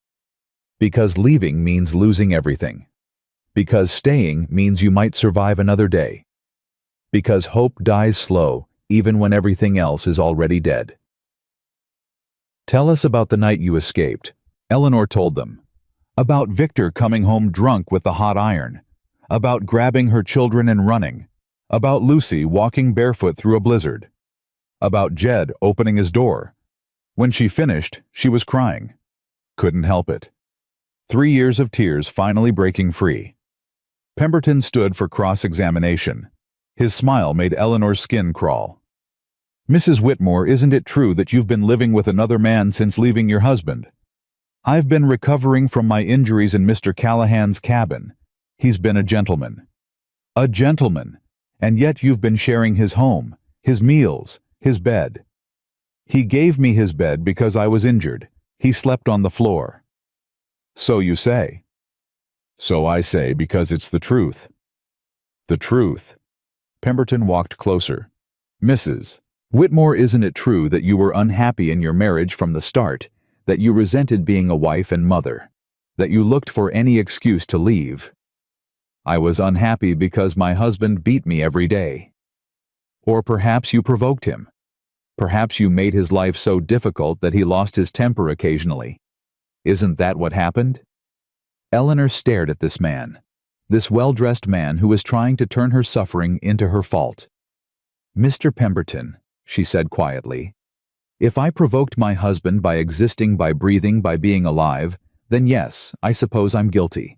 Because leaving means losing everything. Because staying means you might survive another day. Because hope dies slow, even when everything else is already dead. Tell us about the night you escaped, Eleanor told them. About Victor coming home drunk with the hot iron. About grabbing her children and running. About Lucy walking barefoot through a blizzard. About Jed opening his door. When she finished, she was crying. Couldn't help it. 3 years of tears finally breaking free. Pemberton stood for cross-examination. His smile made Eleanor's skin crawl. Mrs. Whitmore, isn't it true that you've been living with another man since leaving your husband? I've been recovering from my injuries in Mr. Callahan's cabin. He's been a gentleman. A gentleman. And yet you've been sharing his home, his meals, his bed. He gave me his bed because I was injured. He slept on the floor. So you say. So I say because it's the truth. The truth. Pemberton walked closer. Mrs. Whitmore, isn't it true that you were unhappy in your marriage from the start, that you resented being a wife and mother, that you looked for any excuse to leave? I was unhappy because my husband beat me every day. Or perhaps you provoked him. Perhaps you made his life so difficult that he lost his temper occasionally. Isn't that what happened? Eleanor stared at this man, this well-dressed man who was trying to turn her suffering into her fault. Mr. Pemberton, she said quietly, if I provoked my husband by existing, by breathing, by being alive, then yes, I suppose I'm guilty.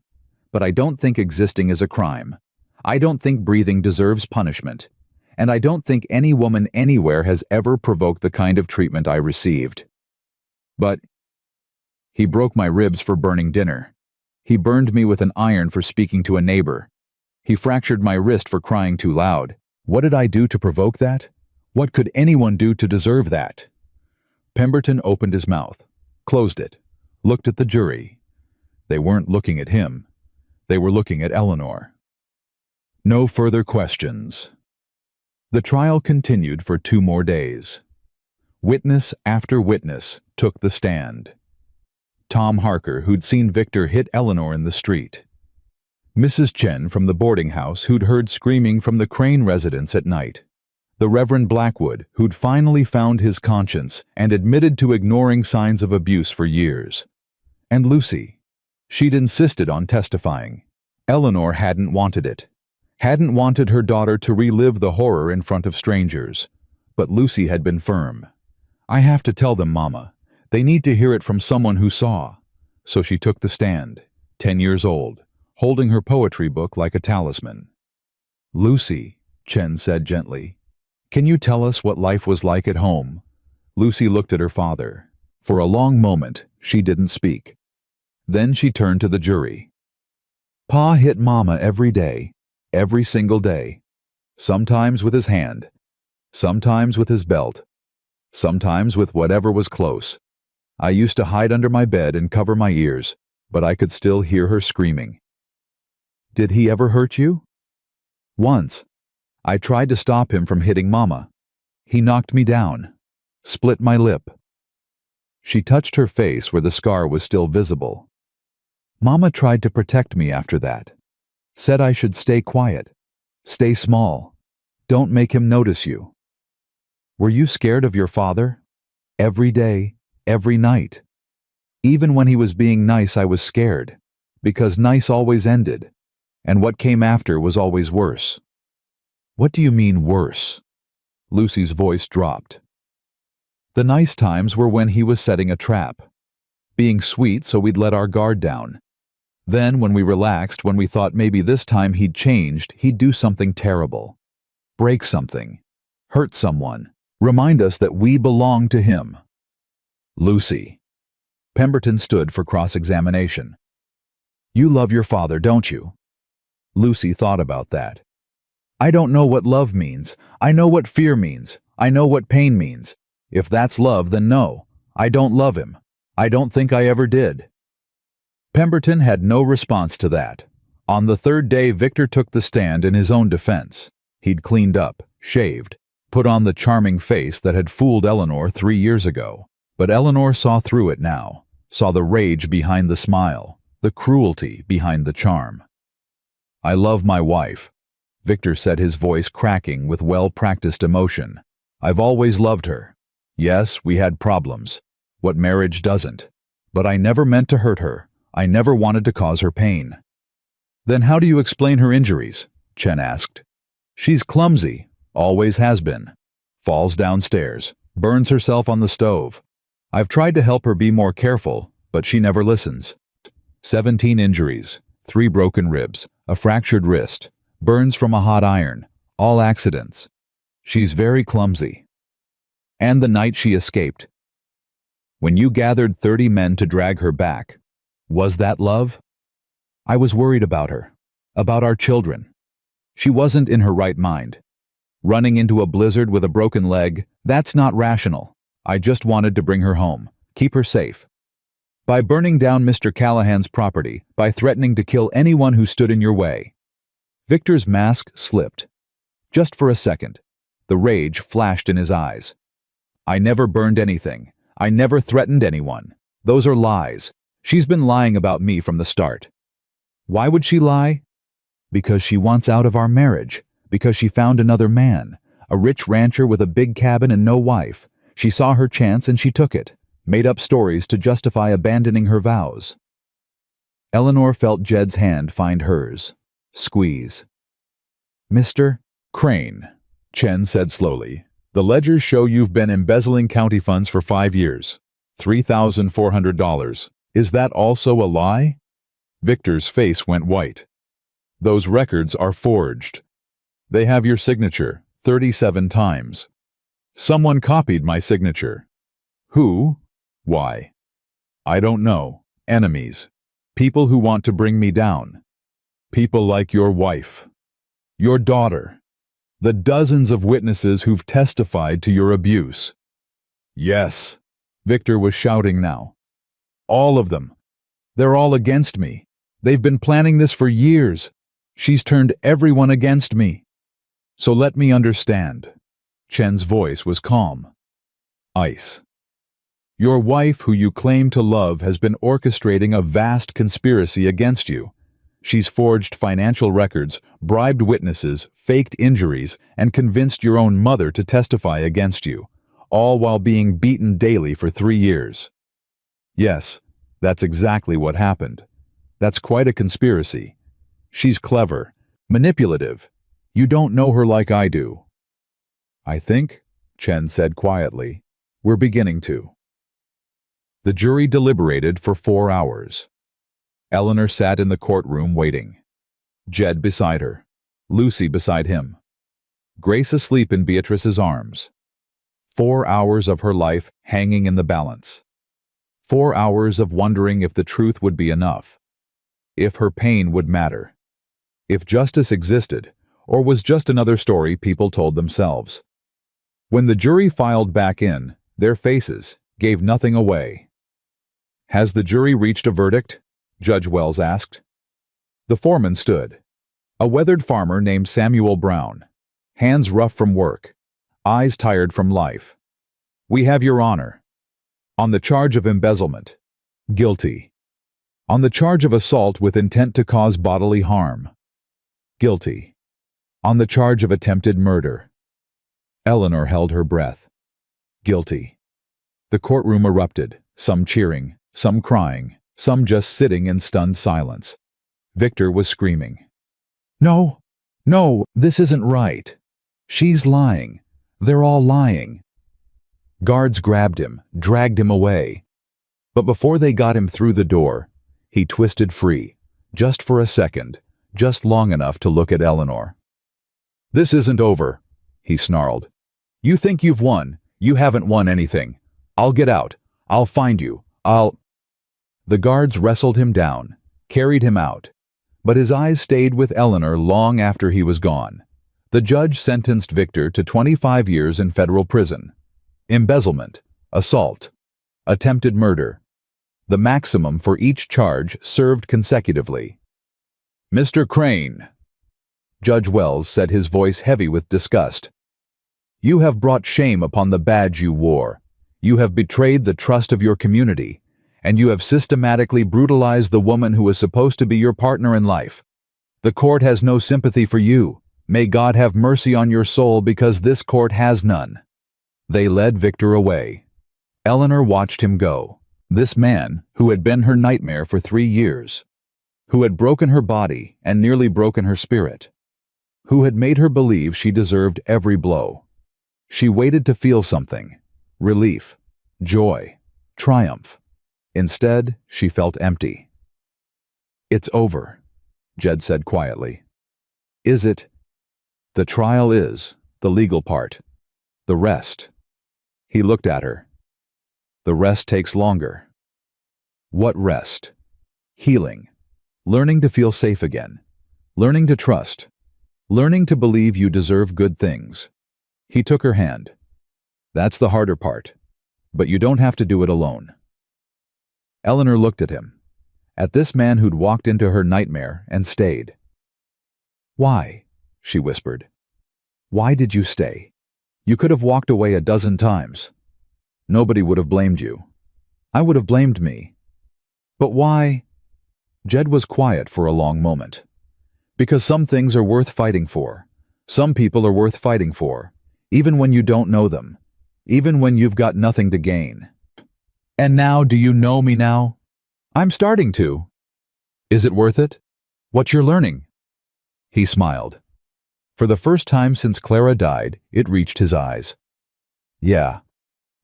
But I don't think existing is a crime. I don't think breathing deserves punishment. And I don't think any woman anywhere has ever provoked the kind of treatment I received. But he broke my ribs for burning dinner. He burned me with an iron for speaking to a neighbor. He fractured my wrist for crying too loud. What did I do to provoke that? What could anyone do to deserve that? Pemberton opened his mouth, closed it, looked at the jury. They weren't looking at him. They were looking at Eleanor. No further questions. The trial continued for 2 more days. Witness after witness took the stand. Tom Harker, who'd seen Victor hit Eleanor in the street. Mrs. Chen from the boarding house, who'd heard screaming from the Crane residence at night. The Reverend Blackwood, who'd finally found his conscience and admitted to ignoring signs of abuse for years. And Lucy. She'd insisted on testifying. Eleanor hadn't wanted it. Hadn't wanted her daughter to relive the horror in front of strangers. But Lucy had been firm. I have to tell them, Mama. They need to hear it from someone who saw. So she took the stand, 10 years old, holding her poetry book like a talisman. Lucy, Chen said gently, can you tell us what life was like at home? Lucy looked at her father. For a long moment, she didn't speak. Then she turned to the jury. Pa hit Mama every day, every single day. Sometimes with his hand, sometimes with his belt, sometimes with whatever was close. I used to hide under my bed and cover my ears, but I could still hear her screaming. Did he ever hurt you? Once. I tried to stop him from hitting Mama. He knocked me down, split my lip. She touched her face where the scar was still visible. Mama tried to protect me after that. Said I should stay quiet, stay small. Don't make him notice you. Were you scared of your father? Every day, every night. Even when he was being nice, I was scared, because nice always ended, and what came after was always worse. What do you mean worse? Lucy's voice dropped. The nice times were when he was setting a trap, being sweet so we'd let our guard down. Then when we relaxed, when we thought maybe this time he'd changed, he'd do something terrible. Break something, hurt someone, remind us that we belong to him. Lucy. Pemberton stood for cross-examination. You love your father, don't you? Lucy thought about that. I don't know what love means. I know what fear means. I know what pain means. If that's love, then no. I don't love him. I don't think I ever did. Pemberton had no response to that. On the 3rd day, Victor took the stand in his own defense. He'd cleaned up, shaved, put on the charming face that had fooled Eleanor 3 years ago. But Eleanor saw through it now, saw the rage behind the smile, the cruelty behind the charm. I love my wife, Victor said, his voice cracking with well-practiced emotion. I've always loved her. Yes, we had problems. What marriage doesn't. But I never meant to hurt her. I never wanted to cause her pain. Then how do you explain her injuries? Chen asked. She's clumsy, always has been. Falls downstairs, burns herself on the stove. I've tried to help her be more careful, but she never listens. 17 injuries, 3 broken ribs, a fractured wrist, burns from a hot iron, all accidents. She's very clumsy. And the night she escaped. When you gathered 30 men to drag her back, was that love? I was worried about her, about our children. She wasn't in her right mind. Running into a blizzard with a broken leg, that's not rational. I just wanted to bring her home, keep her safe. By burning down Mr. Callahan's property, by threatening to kill anyone who stood in your way. Victor's mask slipped. Just for a second, the rage flashed in his eyes. I never burned anything. I never threatened anyone. Those are lies. She's been lying about me from the start. Why would she lie? Because she wants out of our marriage. Because she found another man, a rich rancher with a big cabin and no wife. She saw her chance and she took it, made up stories to justify abandoning her vows. Eleanor felt Jed's hand find hers. Squeeze. Mr. Crane, Chen said slowly, the ledgers show you've been embezzling county funds for 5 years. $3,400. Is that also a lie? Victor's face went white. Those records are forged. They have your signature 37 times. Someone copied my signature. Who? Why? I don't know. Enemies. People who want to bring me down. People like your wife. Your daughter. The dozens of witnesses who've testified to your abuse. Yes, Victor was shouting now. All of them. They're all against me. They've been planning this for years. She's turned everyone against me. So let me understand. Chen's voice was calm. Ice. Your wife, who you claim to love, has been orchestrating a vast conspiracy against you. She's forged financial records, bribed witnesses, faked injuries, and convinced your own mother to testify against you, all while being beaten daily for 3 years. Yes, that's exactly what happened. That's quite a conspiracy. She's clever, manipulative. You don't know her like I do. I think, Chen said quietly, we're beginning to. The jury deliberated for 4 hours. Eleanor sat in the courtroom waiting. Jed beside her. Lucy beside him. Grace asleep in Beatrice's arms. 4 hours of her life hanging in the balance. 4 hours of wondering if the truth would be enough. If her pain would matter. If justice existed, or was just another story people told themselves. When the jury filed back in, their faces gave nothing away. Has the jury reached a verdict? Judge Wells asked. The foreman stood. A weathered farmer named Samuel Brown. Hands rough from work. Eyes tired from life. We have your honor. On the charge of embezzlement. Guilty. On the charge of assault with intent to cause bodily harm. Guilty. On the charge of attempted murder. Eleanor held her breath. Guilty. The courtroom erupted, some cheering, some crying, some just sitting in stunned silence. Victor was screaming. No, no, this isn't right. She's lying. They're all lying. Guards grabbed him, dragged him away. But before they got him through the door, he twisted free, just for a second, just long enough to look at Eleanor. This isn't over, he snarled. You think you've won. You haven't won anything. I'll get out. I'll find you. The guards wrestled him down, carried him out, but his eyes stayed with Eleanor long after he was gone. The judge sentenced Victor to 25 years in federal prison. Embezzlement, assault, attempted murder. The maximum for each charge served consecutively. Mr. Crane, Judge Wells said, his voice heavy with disgust. You have brought shame upon the badge you wore. You have betrayed the trust of your community, and you have systematically brutalized the woman who was supposed to be your partner in life. The court has no sympathy for you. May God have mercy on your soul, because this court has none. They led Victor away. Eleanor watched him go. This man, who had been her nightmare for 3 years, who had broken her body and nearly broken her spirit, who had made her believe she deserved every blow. She waited to feel something, relief, joy, triumph. Instead, she felt empty. It's over, Jed said quietly. Is it? The trial is, the legal part. The rest. He looked at her. The rest takes longer. What rest? Healing. Learning to feel safe again. Learning to trust. Learning to believe you deserve good things. He took her hand. That's the harder part. But you don't have to do it alone. Eleanor looked at him. At this man who'd walked into her nightmare and stayed. Why? She whispered. Why did you stay? You could have walked away a dozen times. Nobody would have blamed you. I would have blamed me. But why? Jed was quiet for a long moment. Because some things are worth fighting for. Some people are worth fighting for, even when you don't know them, even when you've got nothing to gain. And now, do you know me now? I'm starting to. Is it worth it? What you're learning? He smiled. For the first time since Clara died, it reached his eyes. Yeah,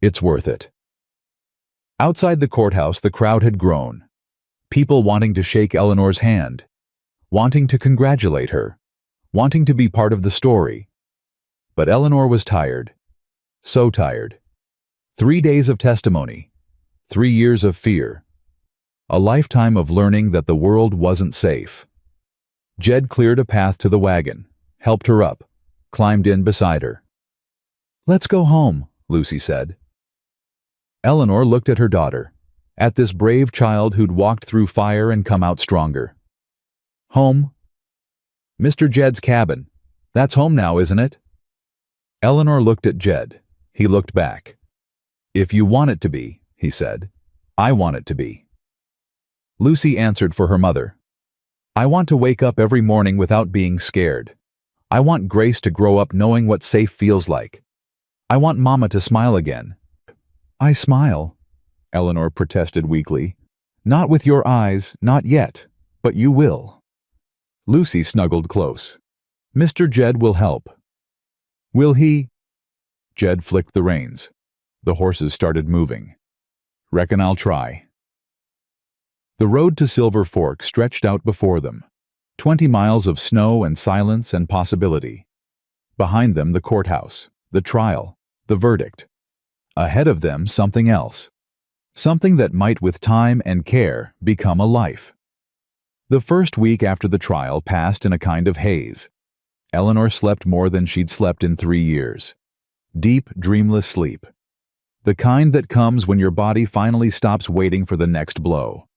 it's worth it. Outside the courthouse, the crowd had grown. People wanting to shake Eleanor's hand, wanting to congratulate her, wanting to be part of the story. But Eleanor was tired. So tired. 3 days of testimony. 3 years of fear. A lifetime of learning that the world wasn't safe. Jed cleared a path to the wagon, helped her up, climbed in beside her. "Let's go home," Lucy said. Eleanor looked at her daughter, at this brave child who'd walked through fire and come out stronger. "Home?" "Mr. Jed's cabin. That's home now, isn't it?" Eleanor looked at Jed. He looked back. "If you want it to be," he said, "I want it to be." Lucy answered for her mother. "I want to wake up every morning without being scared. I want Grace to grow up knowing what safe feels like. I want Mama to smile again." "I smile," Eleanor protested weakly. "Not with your eyes, not yet, but you will." Lucy snuggled close. "Mr. Jed will help." "Will he?" Jed flicked the reins. The horses started moving. "Reckon I'll try." The road to Silver Fork stretched out before them, 20 miles of snow and silence and possibility. Behind them the courthouse, the trial, the verdict. Ahead of them something else. Something that might with time and care become a life. The first week after the trial passed in a kind of haze. Eleanor slept more than she'd slept in 3 years. Deep, dreamless sleep. The kind that comes when your body finally stops waiting for the next blow.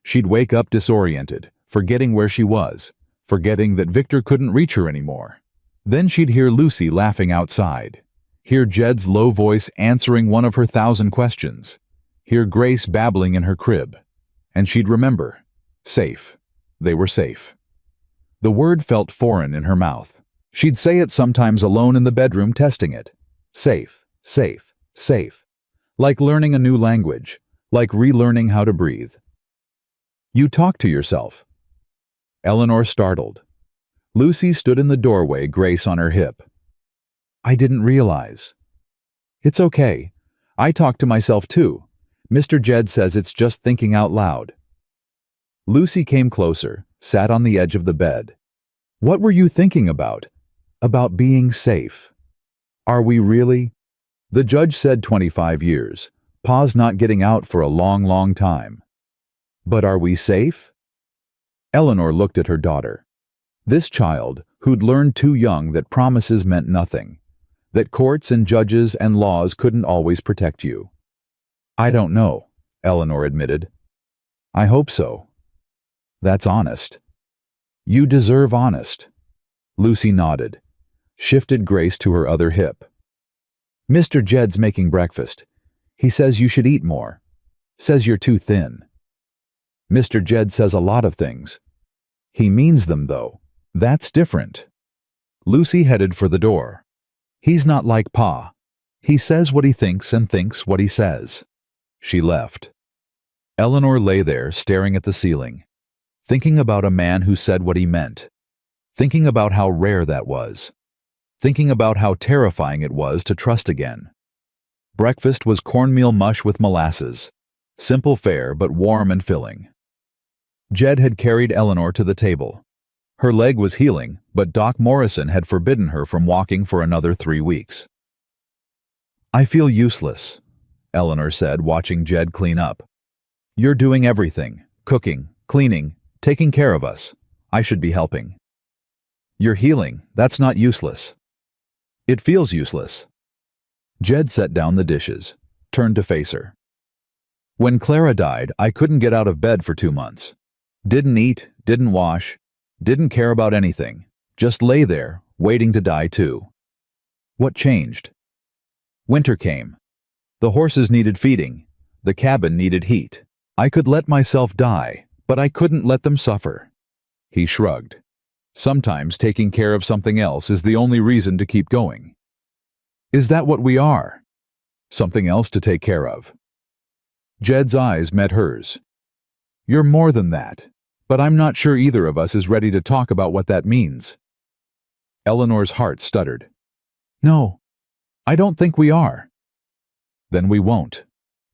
She'd wake up disoriented, forgetting where she was, forgetting that Victor couldn't reach her anymore. Then she'd hear Lucy laughing outside, hear Jed's low voice answering one of her 1,000 questions, hear Grace babbling in her crib, and she'd remember. Safe. They were safe. The word felt foreign in her mouth. She'd say it sometimes alone in the bedroom, testing it. Safe, safe, safe. Like learning a new language, like relearning how to breathe. You talk to yourself. Eleanor startled. Lucy stood in the doorway, Grace on her hip. "I didn't realize." "It's okay. I talk to myself too. Mr. Jed says it's just thinking out loud." Lucy came closer, sat on the edge of the bed. "What were you thinking about? About being safe. Are we really?" The judge said 25 years. Pa's not getting out for a long, long time. But are we safe? Eleanor looked at her daughter. This child, who'd learned too young that promises meant nothing, that courts and judges and laws couldn't always protect you. "I don't know," Eleanor admitted. "I hope so." "That's honest." "You deserve honest." Lucy nodded, shifted Grace to her other hip. "Mr. Jed's making breakfast. He says you should eat more. Says you're too thin." "Mr. Jed says a lot of things. He means them, though. That's different." Lucy headed for the door. "He's not like Pa. He says what he thinks and thinks what he says." She left. Eleanor lay there staring at the ceiling, thinking about a man who said what he meant, thinking about how rare that was, thinking about how terrifying it was to trust again. Breakfast was cornmeal mush with molasses, simple fare but warm and filling. Jed had carried Eleanor to the table. Her leg was healing, but Doc Morrison had forbidden her from walking for another 3 weeks. "I feel useless," Eleanor said, watching Jed clean up. "You're doing everything, cooking, cleaning, taking care of us. I should be helping." "You're healing, that's not useless." "It feels useless." Jed set down the dishes, turned to face her. "When Clara died, I couldn't get out of bed for 2 months. Didn't eat, didn't wash, didn't care about anything. Just lay there, waiting to die too." "What changed?" "Winter came. The horses needed feeding. The cabin needed heat. I could let myself die, but I couldn't let them suffer." He shrugged. "Sometimes taking care of something else is the only reason to keep going." "Is that what we are? Something else to take care of?" Jed's eyes met hers. "You're more than that, but I'm not sure either of us is ready to talk about what that means." Eleanor's heart stuttered. "No, I don't think we are." "Then we won't.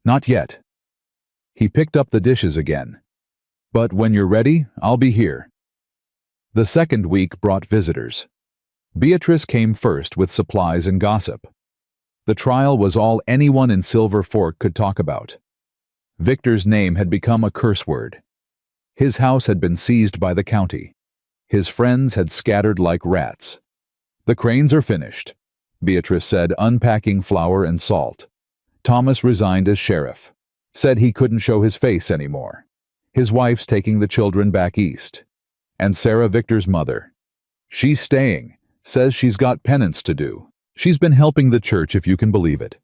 Not yet." He picked up the dishes again. But when you're ready, I'll be here. The second week brought visitors. Beatrice came first with supplies and gossip. The trial was all anyone in Silver Fork could talk about. Victor's name had become a curse word. His house had been seized by the county. His friends had scattered like rats. The cranes are finished, Beatrice said, unpacking flour and salt. Thomas resigned as sheriff. Said he couldn't show his face anymore. His wife's taking the children back east. And Sarah, Victor's mother. She's staying. Says she's got penance to do. She's been helping the church, if you can believe it.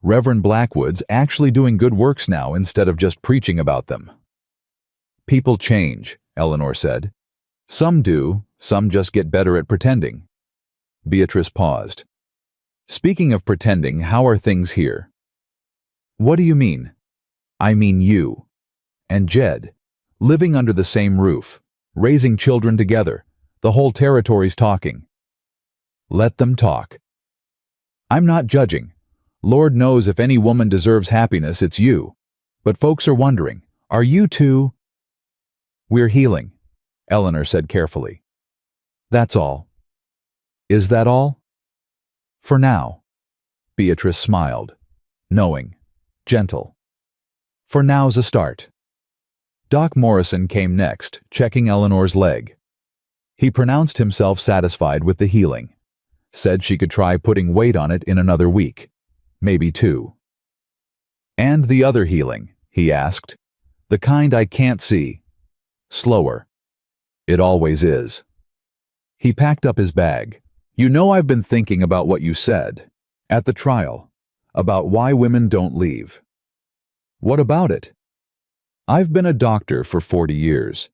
Reverend Blackwood's actually doing good works now instead of just preaching about them. People change, Eleanor said. Some do, some just get better at pretending. Beatrice paused. Speaking of pretending, how are things here? What do you mean? I mean you. And Jed. Living under the same roof. Raising children together. The whole territory's talking. Let them talk. I'm not judging. Lord knows if any woman deserves happiness, it's you. But folks are wondering, are you too? We're healing, Eleanor said carefully. That's all. Is that all? For now. Beatrice smiled. Knowing. Gentle. For now's a start. Doc Morrison came next, checking Eleanor's leg. He pronounced himself satisfied with the healing. Said she could try putting weight on it in another week. Maybe 2. And the other healing, he asked. The kind I can't see. Slower. It always is. He packed up his bag. You know, I've been thinking about what you said. At the trial. About why women don't leave. What about it? I've been a doctor for 40 years.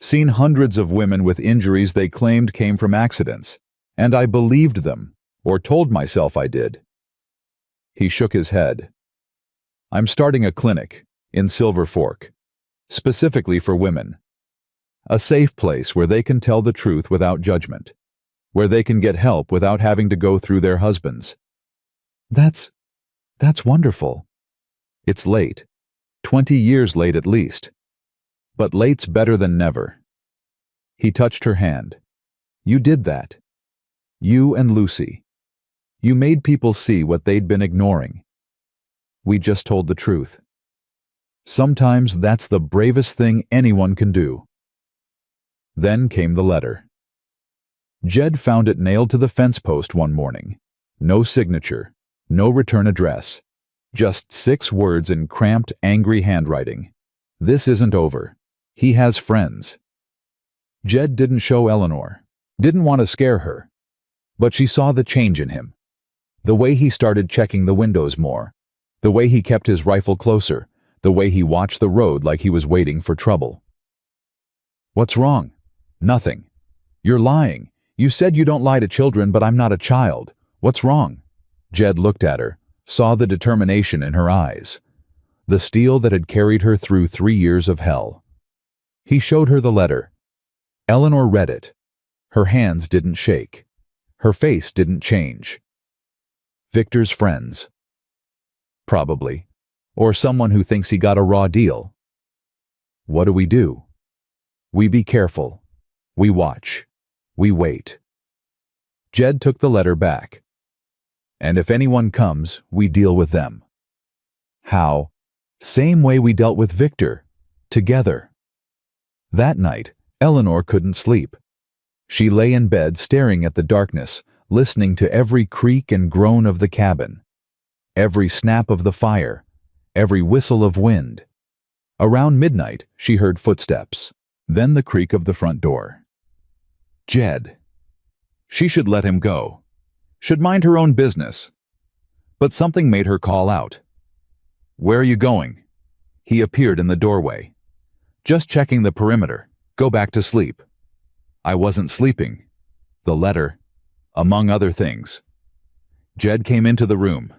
Seen hundreds of women with injuries they claimed came from accidents. And I believed them, or told myself I did. He shook his head. I'm starting a clinic, in Silver Fork. Specifically for women. A safe place where they can tell the truth without judgment. Where they can get help without having to go through their husbands. That's wonderful. It's late. 20 years late at least. But late's better than never. He touched her hand. You did that. You and Lucy. You made people see what they'd been ignoring. We just told the truth. Sometimes that's the bravest thing anyone can do. Then came the letter. Jed found it nailed to the fence post one morning. No signature, no return address. Just 6 words in cramped, angry handwriting. This isn't over. He has friends. Jed didn't show Eleanor. Didn't want to scare her. But she saw the change in him. The way he started checking the windows more. The way he kept his rifle closer. The way he watched the road like he was waiting for trouble. What's wrong? Nothing. You're lying. You said you don't lie to children, but I'm not a child. What's wrong? Jed looked at her, saw the determination in her eyes. The steel that had carried her through 3 years of hell. He showed her the letter. Eleanor read it. Her hands didn't shake. Her face didn't change. Victor's friends. Probably. Or someone who thinks he got a raw deal. What do? We be careful. We watch. We wait. Jed took the letter back. And if anyone comes, we deal with them. How? Same way we dealt with Victor. Together. That night, Eleanor couldn't sleep. She lay in bed staring at the darkness, listening to every creak and groan of the cabin. Every snap of the fire. Every whistle of wind. Around midnight, she heard footsteps. Then the creak of the front door. Jed. She should let him go. Should mind her own business. But something made her call out. Where are you going? He appeared in the doorway. Just checking the perimeter. Go back to sleep. I wasn't sleeping. The letter, among other things. Jed came into the room.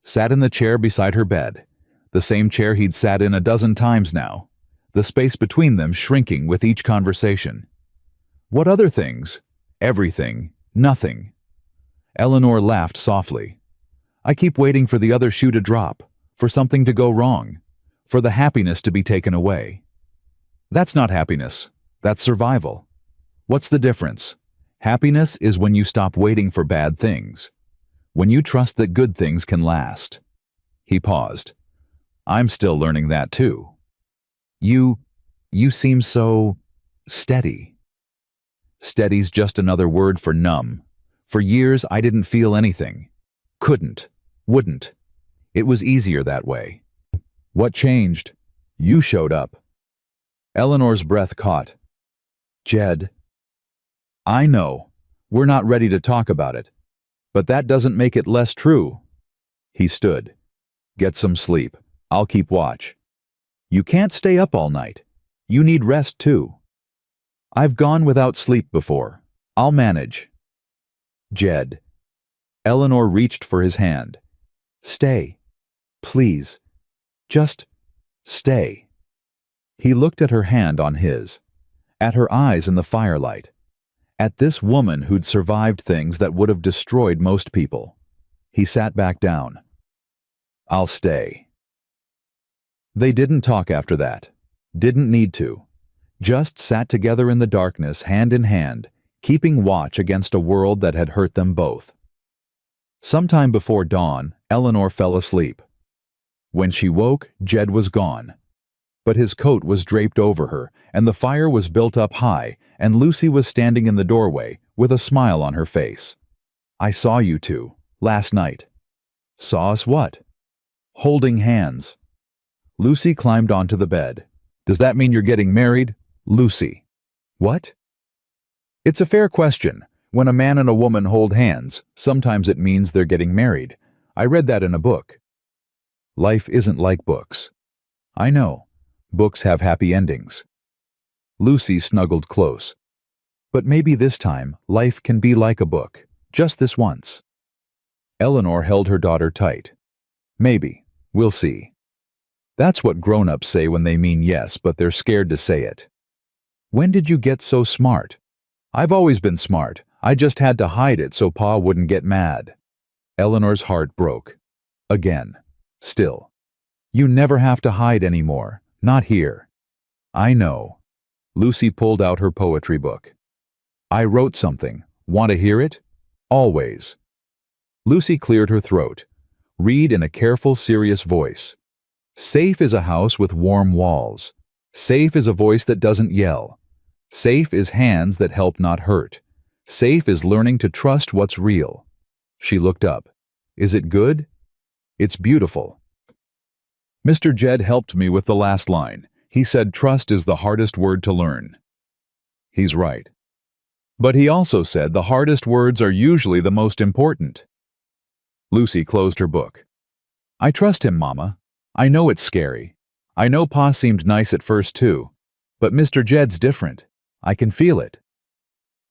Sat in the chair beside her bed. The same chair he'd sat in a dozen times now. The space between them shrinking with each conversation. What other things? Everything. Nothing. Eleanor laughed softly. I keep waiting for the other shoe to drop, for something to go wrong, for the happiness to be taken away. That's not happiness. That's survival. What's the difference? Happiness is when you stop waiting for bad things. When you trust that good things can last. He paused. I'm still learning that too. You seem so steady. Steady's just another word for numb. For years I didn't feel anything. Couldn't. Wouldn't. It was easier that way. What changed? You showed up. Eleanor's breath caught. Jed. I know. We're not ready to talk about it. But that doesn't make it less true. He stood. Get some sleep. I'll keep watch. You can't stay up all night. You need rest too. I've gone without sleep before. I'll manage. Jed. Eleanor reached for his hand. Stay. Please. Just stay. He looked at her hand on his, at her eyes in the firelight, at this woman who'd survived things that would have destroyed most people. He sat back down. I'll stay. They didn't talk after that. Didn't need to. Just sat together in the darkness, hand in hand, keeping watch against a world that had hurt them both. Sometime before dawn, Eleanor fell asleep. When she woke, Jed was gone. But his coat was draped over her, and the fire was built up high, and Lucy was standing in the doorway, with a smile on her face. I saw you two, last night. Saw us what? Holding hands. Lucy climbed onto the bed. Does that mean you're getting married? Lucy. What? It's a fair question. When a man and a woman hold hands, sometimes it means they're getting married. I read that in a book. Life isn't like books. I know. Books have happy endings. Lucy snuggled close. But maybe this time, life can be like a book, just this once. Eleanor held her daughter tight. Maybe. We'll see. That's what grown-ups say when they mean yes, but they're scared to say it. When did you get so smart? I've always been smart. I just had to hide it so Pa wouldn't get mad. Eleanor's heart broke. Again. Still. You never have to hide anymore. Not here. I know. Lucy pulled out her poetry book. I wrote something. Want to hear it? Always. Lucy cleared her throat. Read in a careful, serious voice. Safe is a house with warm walls. Safe is a voice that doesn't yell. Safe is hands that help not hurt. Safe is learning to trust what's real. She looked up. Is it good? It's beautiful. Mr. Jed helped me with the last line. He said trust is the hardest word to learn. He's right. But he also said the hardest words are usually the most important. Lucy closed her book. I trust him, Mama. I know it's scary. I know Pa seemed nice at first too. But Mr. Jed's different. I can feel it.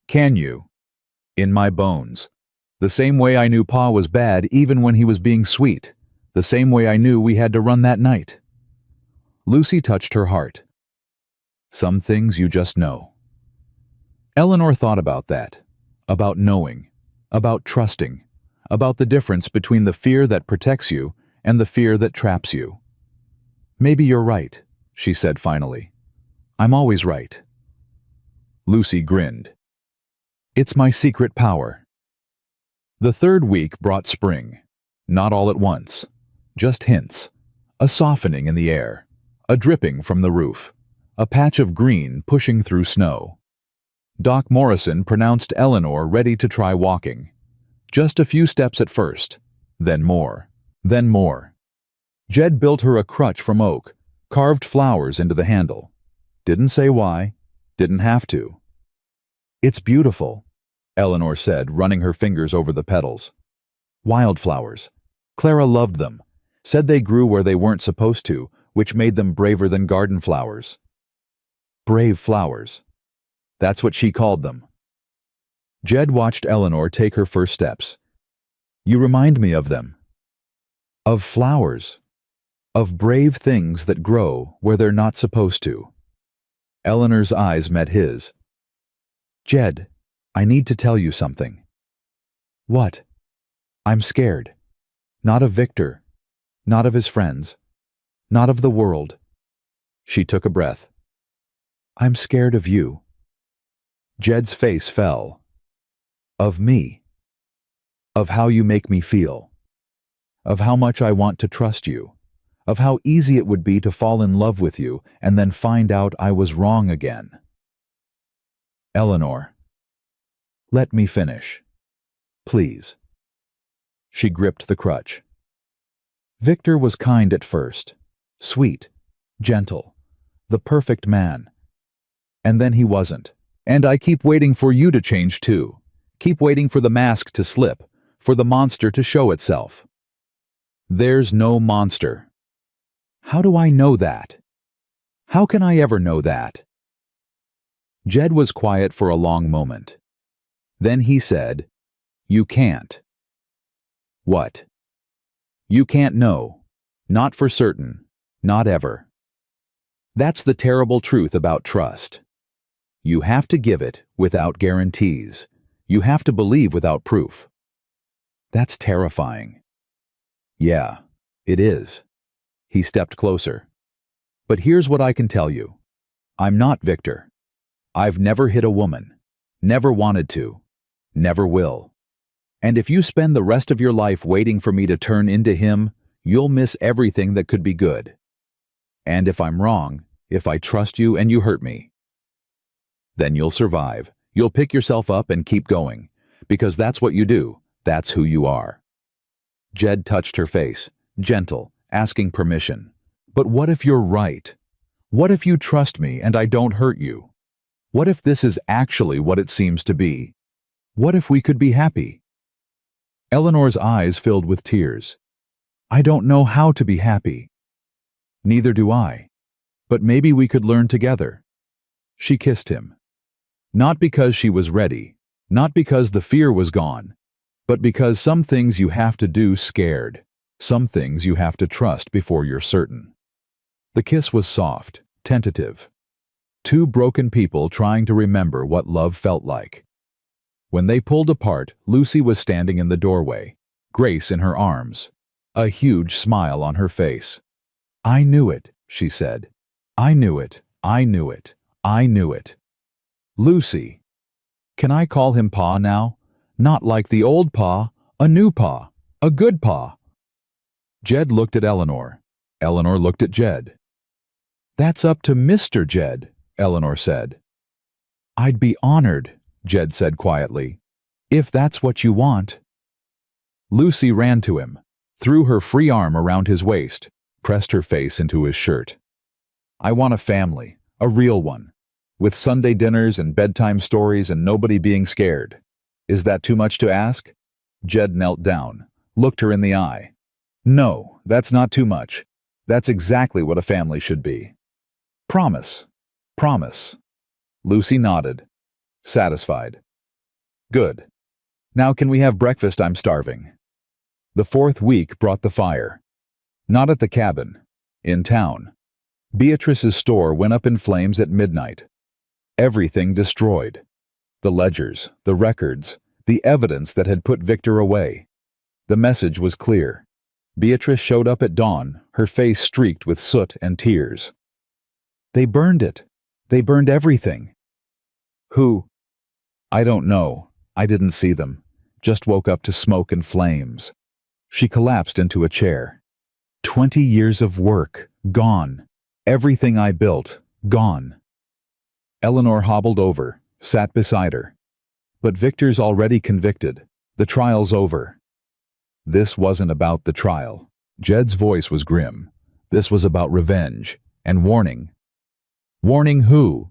Can you? In my bones. The same way I knew Pa was bad even when he was being sweet. The same way I knew we had to run that night. Lucy touched her heart. Some things you just know. Eleanor thought about that. About knowing. About trusting. About the difference between the fear that protects you and the fear that traps you. Maybe you're right, she said finally. I'm always right. Lucy grinned. It's my secret power. The third week brought spring. Not all at once. Just hints. A softening in the air. A dripping from the roof. A patch of green pushing through snow. Doc Morrison pronounced Eleanor ready to try walking. Just a few steps at first. Then more. Then more. Jed built her a crutch from oak, carved flowers into the handle. Didn't say why. Didn't have to. It's beautiful, Eleanor said, running her fingers over the petals. Wildflowers. Clara loved them. Said they grew where they weren't supposed to, which made them braver than garden flowers. Brave flowers. That's what she called them. Jed watched Eleanor take her first steps. You remind me of them. Of flowers. Of brave things that grow where they're not supposed to. Eleanor's eyes met his. Jed, I need to tell you something. What? I'm scared. Not of Victor. Not of his friends. Not of the world. She took a breath. I'm scared of you. Jed's face fell. Of me. Of how you make me feel. Of how much I want to trust you. Of how easy it would be to fall in love with you and then find out I was wrong again. Eleanor. Let me finish. Please. She gripped the crutch. Victor was kind at first. Sweet. Gentle. The perfect man. And then he wasn't. And I keep waiting for you to change too. Keep waiting for the mask to slip, for the monster to show itself. There's no monster. How do I know that? How can I ever know that? Jed was quiet for a long moment. Then he said, You can't. What? You can't know. Not for certain. Not ever. That's the terrible truth about trust. You have to give it without guarantees. You have to believe without proof. That's terrifying. Yeah, it is. He stepped closer. But here's what I can tell you. I'm not Victor. I've never hit a woman. Never wanted to. Never will. And if you spend the rest of your life waiting for me to turn into him, you'll miss everything that could be good. And if I'm wrong, if I trust you and you hurt me, then you'll survive. You'll pick yourself up and keep going, because that's what you do. That's who you are. Jed touched her face, gentle, asking permission. But what if you're right? What if you trust me and I don't hurt you? What if this is actually what it seems to be? What if we could be happy? Eleanor's eyes filled with tears. I don't know how to be happy. Neither do I. But maybe we could learn together. She kissed him. Not because she was ready, not because the fear was gone, but because some things you have to do scared, some things you have to trust before you're certain. The kiss was soft, tentative. Two broken people trying to remember what love felt like. When they pulled apart, Lucy was standing in the doorway, Grace in her arms, a huge smile on her face. I knew it, she said. I knew it, I knew it, I knew it. Lucy. Can I call him Pa now? Not like the old Pa, a new Pa, a good Pa. Jed looked at Eleanor. Eleanor looked at Jed. That's up to Mr. Jed, Eleanor said. I'd be honored, Jed said quietly, if that's what you want. Lucy ran to him, threw her free arm around his waist, pressed her face into his shirt. I want a family, a real one, with Sunday dinners and bedtime stories and nobody being scared. Is that too much to ask? Jed knelt down, looked her in the eye. No, that's not too much. That's exactly what a family should be. Promise. Promise. Lucy nodded, satisfied. Good. Now can we have breakfast? I'm starving. The fourth week brought the fire. Not at the cabin. In town. Beatrice's store went up in flames at midnight. Everything destroyed. The ledgers, the records, the evidence that had put Victor away. The message was clear. Beatrice showed up at dawn, her face streaked with soot and tears. They burned it. They burned everything. Who? I don't know. I didn't see them. Just woke up to smoke and flames. She collapsed into a chair. 20 years of work, gone. Everything I built, gone. Eleanor hobbled over, sat beside her. But Victor's already convicted. The trial's over. This wasn't about the trial. Jed's voice was grim. This was about revenge and warning. Warning who?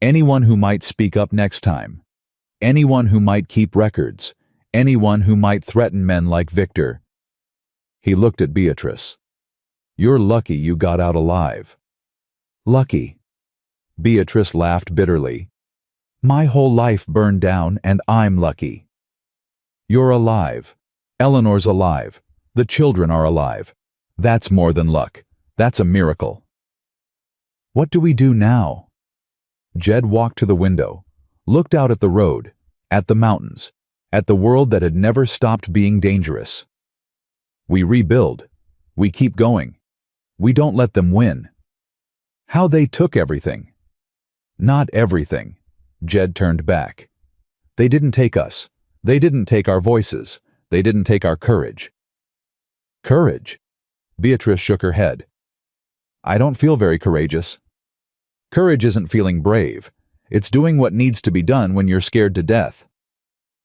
Anyone who might speak up next time. Anyone who might keep records. Anyone who might threaten men like Victor. He looked at Beatrice. You're lucky you got out alive. Lucky. Beatrice laughed bitterly. My whole life burned down and I'm lucky. You're alive. Eleanor's alive. The children are alive. That's more than luck. That's a miracle. What do we do now? Jed walked to the window, looked out at the road, at the mountains, at the world that had never stopped being dangerous. We rebuild. We keep going. We don't let them win. How they took everything. Not everything. Jed turned back. They didn't take us. They didn't take our voices. They didn't take our courage. Courage? Beatrice shook her head. I don't feel very courageous. Courage isn't feeling brave. It's doing what needs to be done when you're scared to death.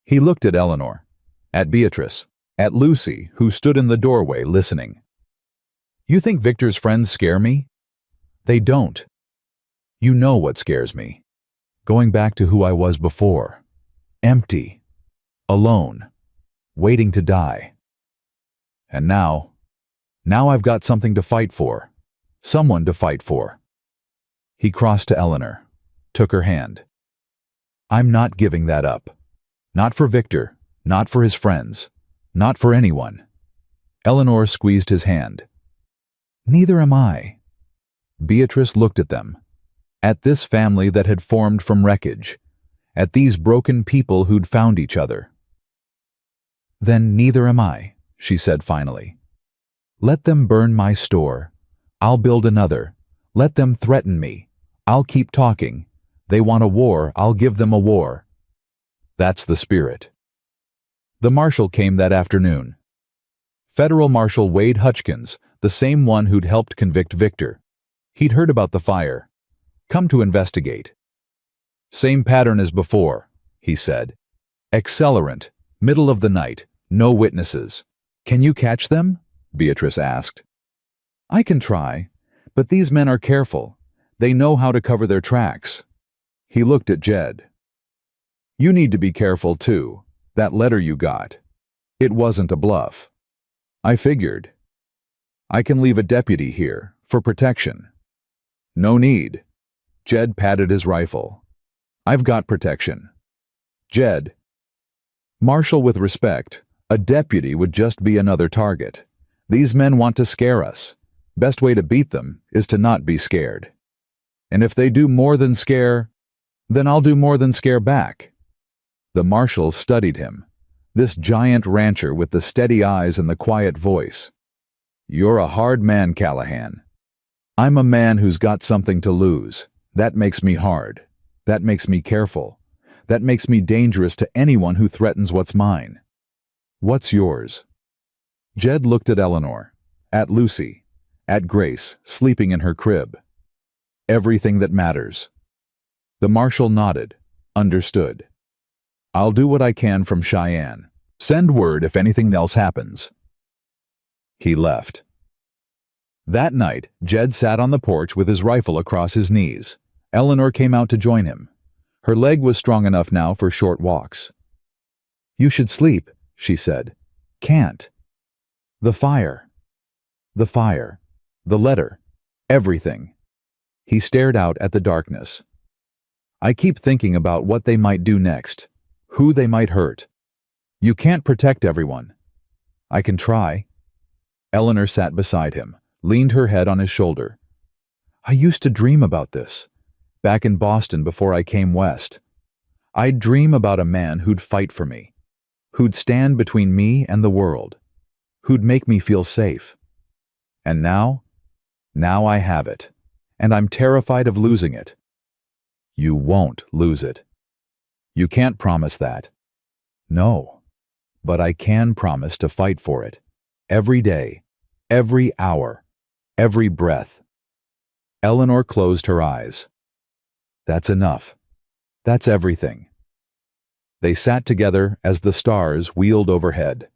He looked at Eleanor, at Beatrice, at Lucy, who stood in the doorway listening. You think Victor's friends scare me? They don't. You know what scares me. Going back to who I was before. Empty. Alone. Waiting to die. And now I've got something to fight for. Someone to fight for. He crossed to Eleanor, took her hand. I'm not giving that up. Not for Victor, not for his friends, not for anyone. Eleanor squeezed his hand. Neither am I. Beatrice looked at them, at this family that had formed from wreckage, at these broken people who'd found each other. Then neither am I, she said finally. Let them burn my store. I'll build another. Let them threaten me. I'll keep talking. They want a war, I'll give them a war. That's the spirit. The marshal came that afternoon. Federal Marshal Wade Hutchkins, the same one who'd helped convict Victor. He'd heard about the fire. Come to investigate. Same pattern as before, he said. Accelerant, middle of the night, no witnesses. Can you catch them? Beatrice asked. I can try, but these men are careful. They know how to cover their tracks. He looked at Jed. You need to be careful too. That letter you got. It wasn't a bluff. I figured. I can leave a deputy here, for protection. No need. Jed patted his rifle. I've got protection. Jed. Marshal, with respect, a deputy would just be another target. These men want to scare us. Best way to beat them is to not be scared. And if they do more than scare, then I'll do more than scare back. The marshal studied him, this giant rancher with the steady eyes and the quiet voice. You're a hard man, Callahan. I'm a man who's got something to lose. That makes me hard. That makes me careful. That makes me dangerous to anyone who threatens what's mine. What's yours? Jed looked at Eleanor, at Lucy, at Grace, sleeping in her crib. Everything that matters. The marshal nodded, understood. I'll do what I can from Cheyenne. Send word if anything else happens. He left. That night, Jed sat on the porch with his rifle across his knees. Eleanor came out to join him. Her leg was strong enough now for short walks. You should sleep, she said. Can't. The fire. The fire. The letter. Everything. He stared out at the darkness. I keep thinking about what they might do next, who they might hurt. You can't protect everyone. I can try. Eleanor sat beside him, leaned her head on his shoulder. I used to dream about this, back in Boston before I came west. I'd dream about a man who'd fight for me, who'd stand between me and the world, who'd make me feel safe. And now I have it, and I'm terrified of losing it. You won't lose it. You can't promise that. No, but I can promise to fight for it. Every day, every hour, every breath. Eleanor closed her eyes. That's enough. That's everything. They sat together as the stars wheeled overhead,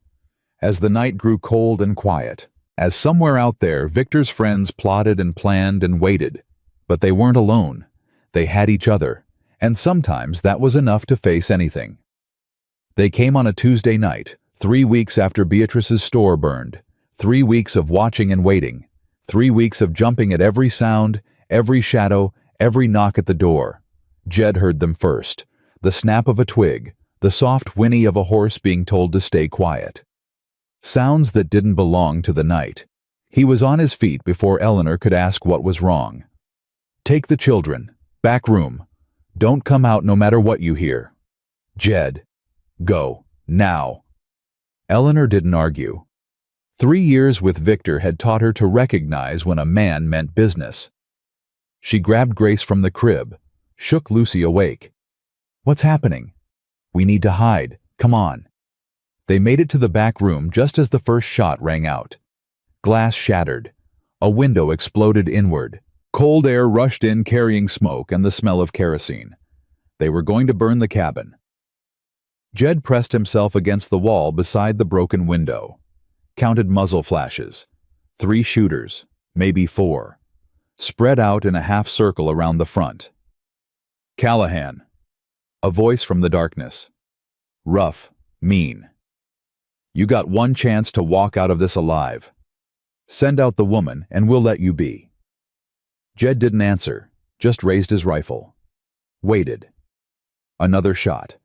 as the night grew cold and quiet, as somewhere out there Victor's friends plotted and planned and waited. But they weren't alone. They had each other, and sometimes that was enough to face anything. They came on a Tuesday night, 3 weeks after Beatrice's store burned, 3 weeks of watching and waiting, 3 weeks of jumping at every sound, every shadow, every knock at the door. Jed heard them first, the snap of a twig, the soft whinny of a horse being told to stay quiet. Sounds that didn't belong to the night. He was on his feet before Eleanor could ask what was wrong. Take the children. Back room. Don't come out no matter what you hear. Jed. Go. Now. Eleanor didn't argue. 3 years with Victor had taught her to recognize when a man meant business. She grabbed Grace from the crib, shook Lucy awake. "What's happening?" "We need to hide. Come on." They made it to the back room just as the first shot rang out. Glass shattered. A window exploded inward. Cold air rushed in carrying smoke and the smell of kerosene. They were going to burn the cabin. Jed pressed himself against the wall beside the broken window. Counted muzzle flashes. 3 shooters, maybe 4. Spread out in a half circle around the front. "Callahan." A voice from the darkness. Rough, mean. "You got one chance to walk out of this alive. Send out the woman and we'll let you be." Jed didn't answer, just raised his rifle. Waited. Another shot.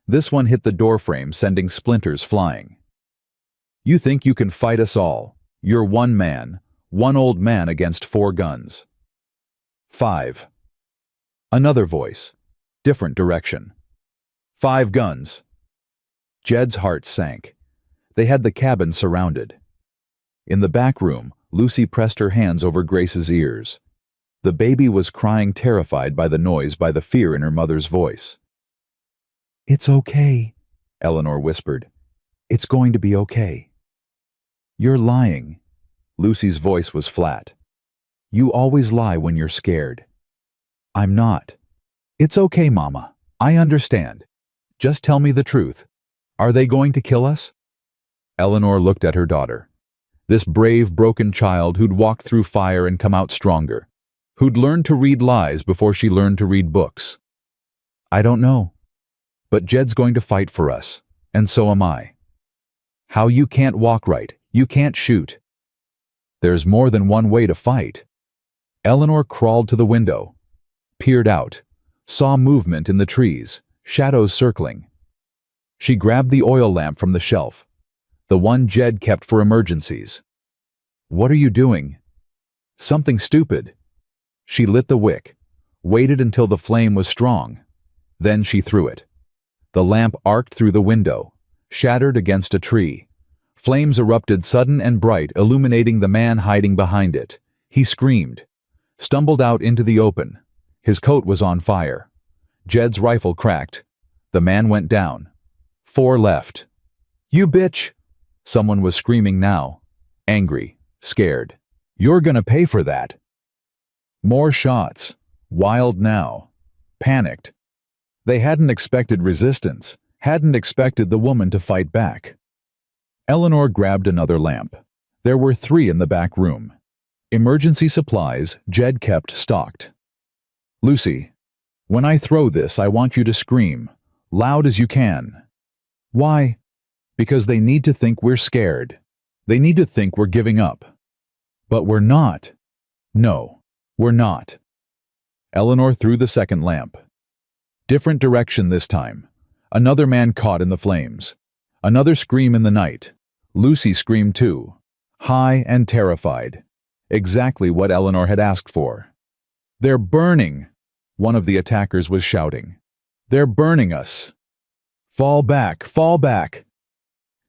This one hit the doorframe, sending splinters flying. "You think you can fight us all? You're one man, one old man against 4 guns." 5. Another voice. Different direction. "5 guns." Jed's heart sank. They had the cabin surrounded. In the back room, Lucy pressed her hands over Grace's ears. The baby was crying, terrified by the noise, by the fear in her mother's voice. "It's okay," Eleanor whispered. "It's going to be okay." "You're lying." Lucy's voice was flat. "You always lie when you're scared." "I'm not." "It's okay, Mama. I understand. Just tell me the truth. Are they going to kill us?" Eleanor looked at her daughter. This brave, broken child who'd walked through fire and come out stronger. Who'd learned to read lies before she learned to read books. "I don't know. But Jed's going to fight for us, and so am I." "How? You can't walk right. You can't shoot." "There's more than one way to fight." Eleanor crawled to the window, peered out, saw movement in the trees, shadows circling. She grabbed the oil lamp from the shelf, the one Jed kept for emergencies. "What are you doing?" "Something stupid." She lit the wick, waited until the flame was strong. Then she threw it. The lamp arced through the window, shattered against a tree. Flames erupted sudden and bright, illuminating the man hiding behind it. He screamed, stumbled out into the open. His coat was on fire. Jed's rifle cracked. The man went down. 4 left. "You bitch!" Someone was screaming now, angry, scared. "You're gonna pay for that." More shots, wild now, panicked. They hadn't expected resistance, hadn't expected the woman to fight back. Eleanor grabbed another lamp. There were 3 in the back room. Emergency supplies Jed kept stocked. "Lucy, when I throw this, I want you to scream, loud as you can." "Why?" "Because they need to think we're scared. They need to think we're giving up." "But we're not." "No, we're not." Eleanor threw the second lamp. Different direction this time. Another man caught in the flames. Another scream in the night. Lucy screamed too, high and terrified. Exactly what Eleanor had asked for. "They're burning!" One of the attackers was shouting. "They're burning us!" "Fall back! Fall back!"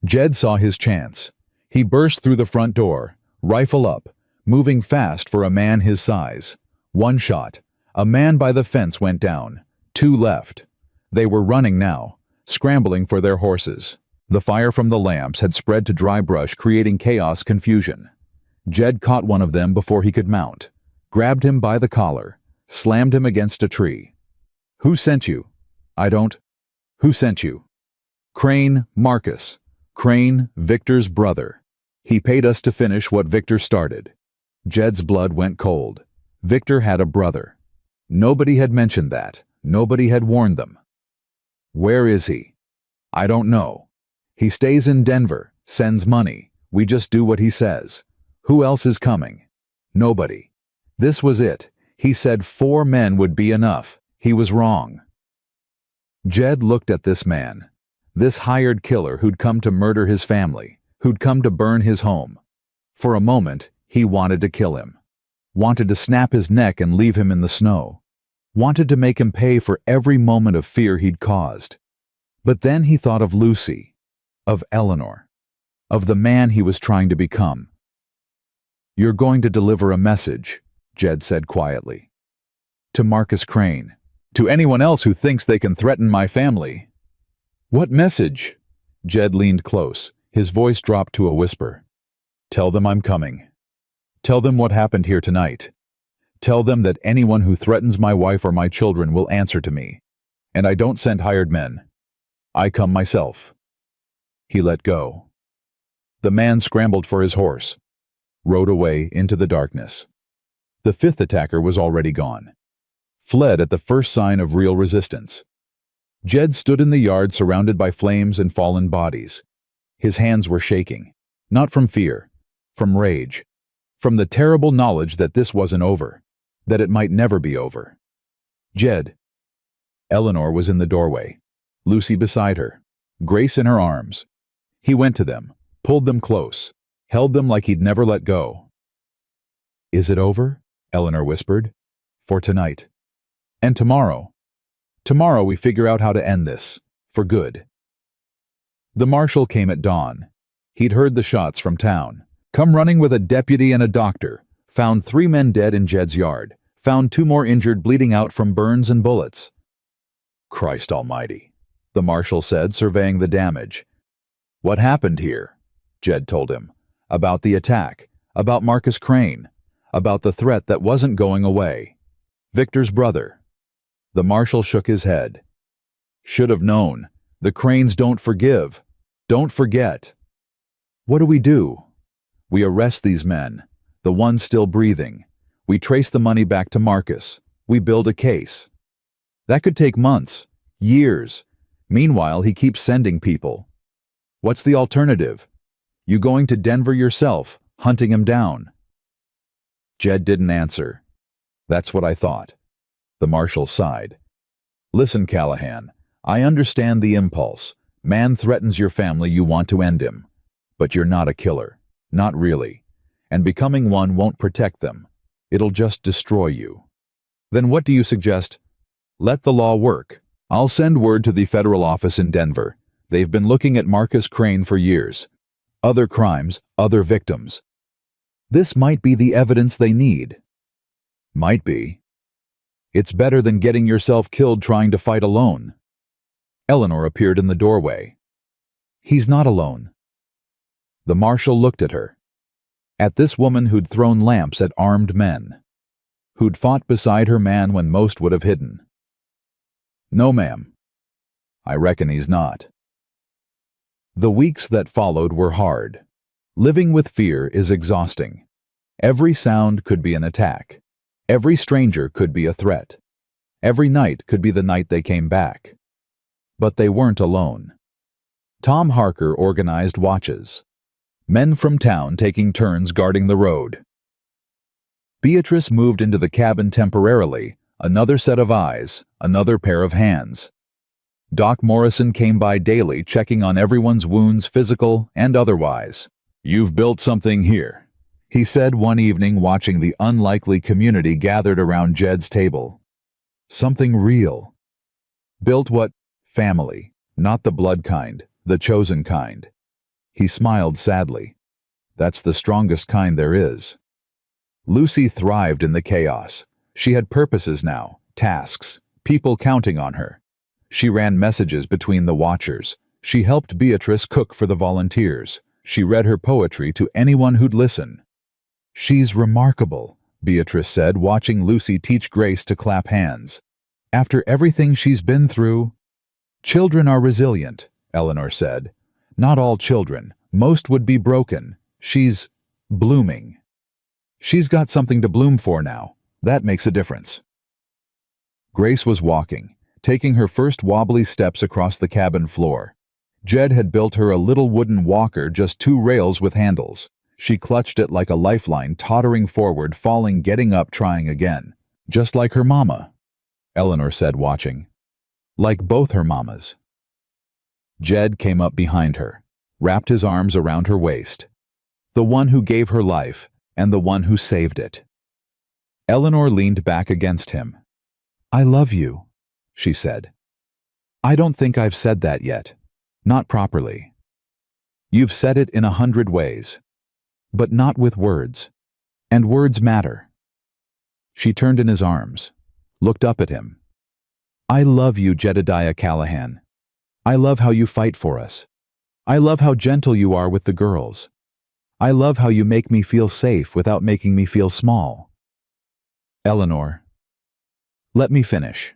Jed saw his chance. He burst through the front door, rifle up, moving fast for a man his size. 1 shot. A man by the fence went down. 2 left. They were running now, scrambling for their horses. The fire from the lamps had spread to dry brush, creating chaos, confusion. Jed caught one of them before he could mount, grabbed him by the collar, slammed him against a tree. "Who sent you?" "I don't." "Who sent you?" "Crane, Marcus. Crane, Victor's brother. He paid us to finish what Victor started." Jed's blood went cold. Victor had a brother. Nobody had mentioned that. Nobody had warned them. "Where is he?" "I don't know. He stays in Denver, sends money. We just do what he says. Who else is coming?" "Nobody." This was it. He said 4 men would be enough. He was wrong. Jed looked at this man, this hired killer who'd come to murder his family, who'd come to burn his home. For a moment, he wanted to kill him. Wanted to snap his neck and leave him in the snow. Wanted to make him pay for every moment of fear he'd caused. But then he thought of Lucy, of Eleanor, of the man he was trying to become. "You're going to deliver a message," Jed said quietly. "To Marcus Crane. To anyone else who thinks they can threaten my family. What message? Jed leaned close. His voice dropped to a whisper. Tell them I'm coming. Tell them what happened here tonight. Tell them that anyone who threatens my wife or my children will answer to me. And I don't send hired men. I come myself. He let go. The man scrambled for his horse, rode away into the darkness. The fifth attacker was already gone. Fled at the first sign of real resistance. Jed stood in the yard surrounded by flames and fallen bodies. His hands were shaking, not from fear, from rage, from the terrible knowledge that this wasn't over, that it might never be over. Jed. Eleanor was in the doorway, Lucy beside her, Grace in her arms. He went to them, pulled them close, held them like he'd never let go. Is it over? Eleanor whispered. For tonight. And tomorrow. Tomorrow we figure out how to end this, for good. The marshal came at dawn. He'd heard the shots from town, come running with a deputy and a doctor, found 3 men dead in Jed's yard, found 2 more injured bleeding out from burns and bullets. Christ almighty, the marshal said, surveying the damage. What happened here? Jed told him. About the attack, about Marcus Crane, about the threat that wasn't going away. Victor's brother. The marshal shook his head. Should have known. The Cranes don't forgive. Don't forget. What do? We arrest these men, the ones still breathing. We trace the money back to Marcus. We build a case. That could take months, years. Meanwhile, he keeps sending people. What's the alternative? You going to Denver yourself, hunting him down? Jed didn't answer. That's what I thought. The marshal sighed. Listen, Callahan, I understand the impulse. Man threatens your family, you want to end him. But you're not a killer. Not really. And becoming one won't protect them. It'll just destroy you. Then what do you suggest? Let the law work. I'll send word to the federal office in Denver. They've been looking at Marcus Crane for years. Other crimes, other victims. This might be the evidence they need. Might be. It's better than getting yourself killed trying to fight alone. Eleanor appeared in the doorway. He's not alone. The marshal looked at her. At this woman who'd thrown lamps at armed men. Who'd fought beside her man when most would have hidden. No, ma'am. I reckon he's not. The weeks that followed were hard. Living with fear is exhausting. Every sound could be an attack. Every stranger could be a threat. Every night could be the night they came back. But they weren't alone. Tom Harker organized watches. Men from town taking turns guarding the road. Beatrice moved into the cabin temporarily, another set of eyes, another pair of hands. Doc Morrison came by daily, checking on everyone's wounds, physical and otherwise. You've built something here, he said one evening watching the unlikely community gathered around Jed's table. Something real. Built what? Family, not the blood kind, the chosen kind. He smiled sadly. That's the strongest kind there is. Lucy thrived in the chaos. She had purposes now, tasks, people counting on her. She ran messages between the watchers. She helped Beatrice cook for the volunteers. She read her poetry to anyone who'd listen. She's remarkable, Beatrice said, watching Lucy teach Grace to clap hands. After everything she's been through. Children are resilient, Eleanor said. Not all children. Most would be broken. She's blooming. She's got something to bloom for now. That makes a difference. Grace was walking, taking her first wobbly steps across the cabin floor. Jed had built her a little wooden walker, just 2 rails with handles. She clutched it like a lifeline, tottering forward, falling, getting up, trying again. Just like her mama, Eleanor said, watching. Like both her mamas. Jed came up behind her, wrapped his arms around her waist. The one who gave her life, and the one who saved it. Eleanor leaned back against him. I love you, she said. I don't think I've said that yet. Not properly. You've said it in 100 ways. But not with words. And words matter. She turned in his arms, looked up at him. I love you, Jedediah Callahan. I love how you fight for us. I love how gentle you are with the girls. I love how you make me feel safe without making me feel small. Eleanor, let me finish.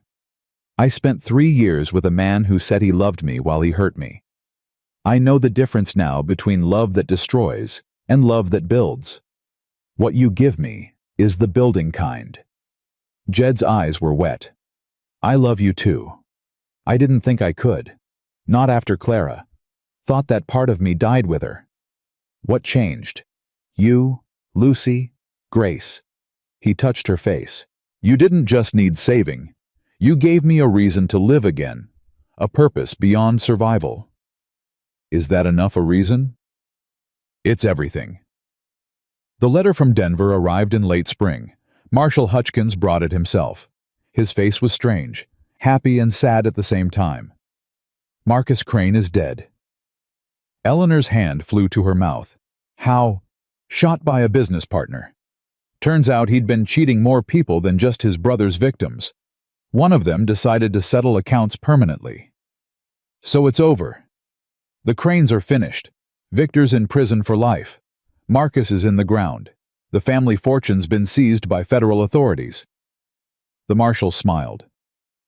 I spent 3 years with a man who said he loved me while he hurt me. I know the difference now between love that destroys and love that builds. What you give me is the building kind. Jed's eyes were wet. I love you too. I didn't think I could. Not after Clara. Thought that part of me died with her. What changed? You, Lucy, Grace. He touched her face. You didn't just need saving. You gave me a reason to live again. A purpose beyond survival. Is that enough a reason? It's everything. The letter from Denver arrived in late spring. Marshal Hutchkins brought it himself. His face was strange, happy and sad at the same time. Marcus Crane is dead. Eleanor's hand flew to her mouth. How? Shot by a business partner. Turns out he'd been cheating more people than just his brother's victims. One of them decided to settle accounts permanently. So it's over. The Cranes are finished. Victor's in prison for life. Marcus is in the ground. The family fortune's been seized by federal authorities. The marshal smiled.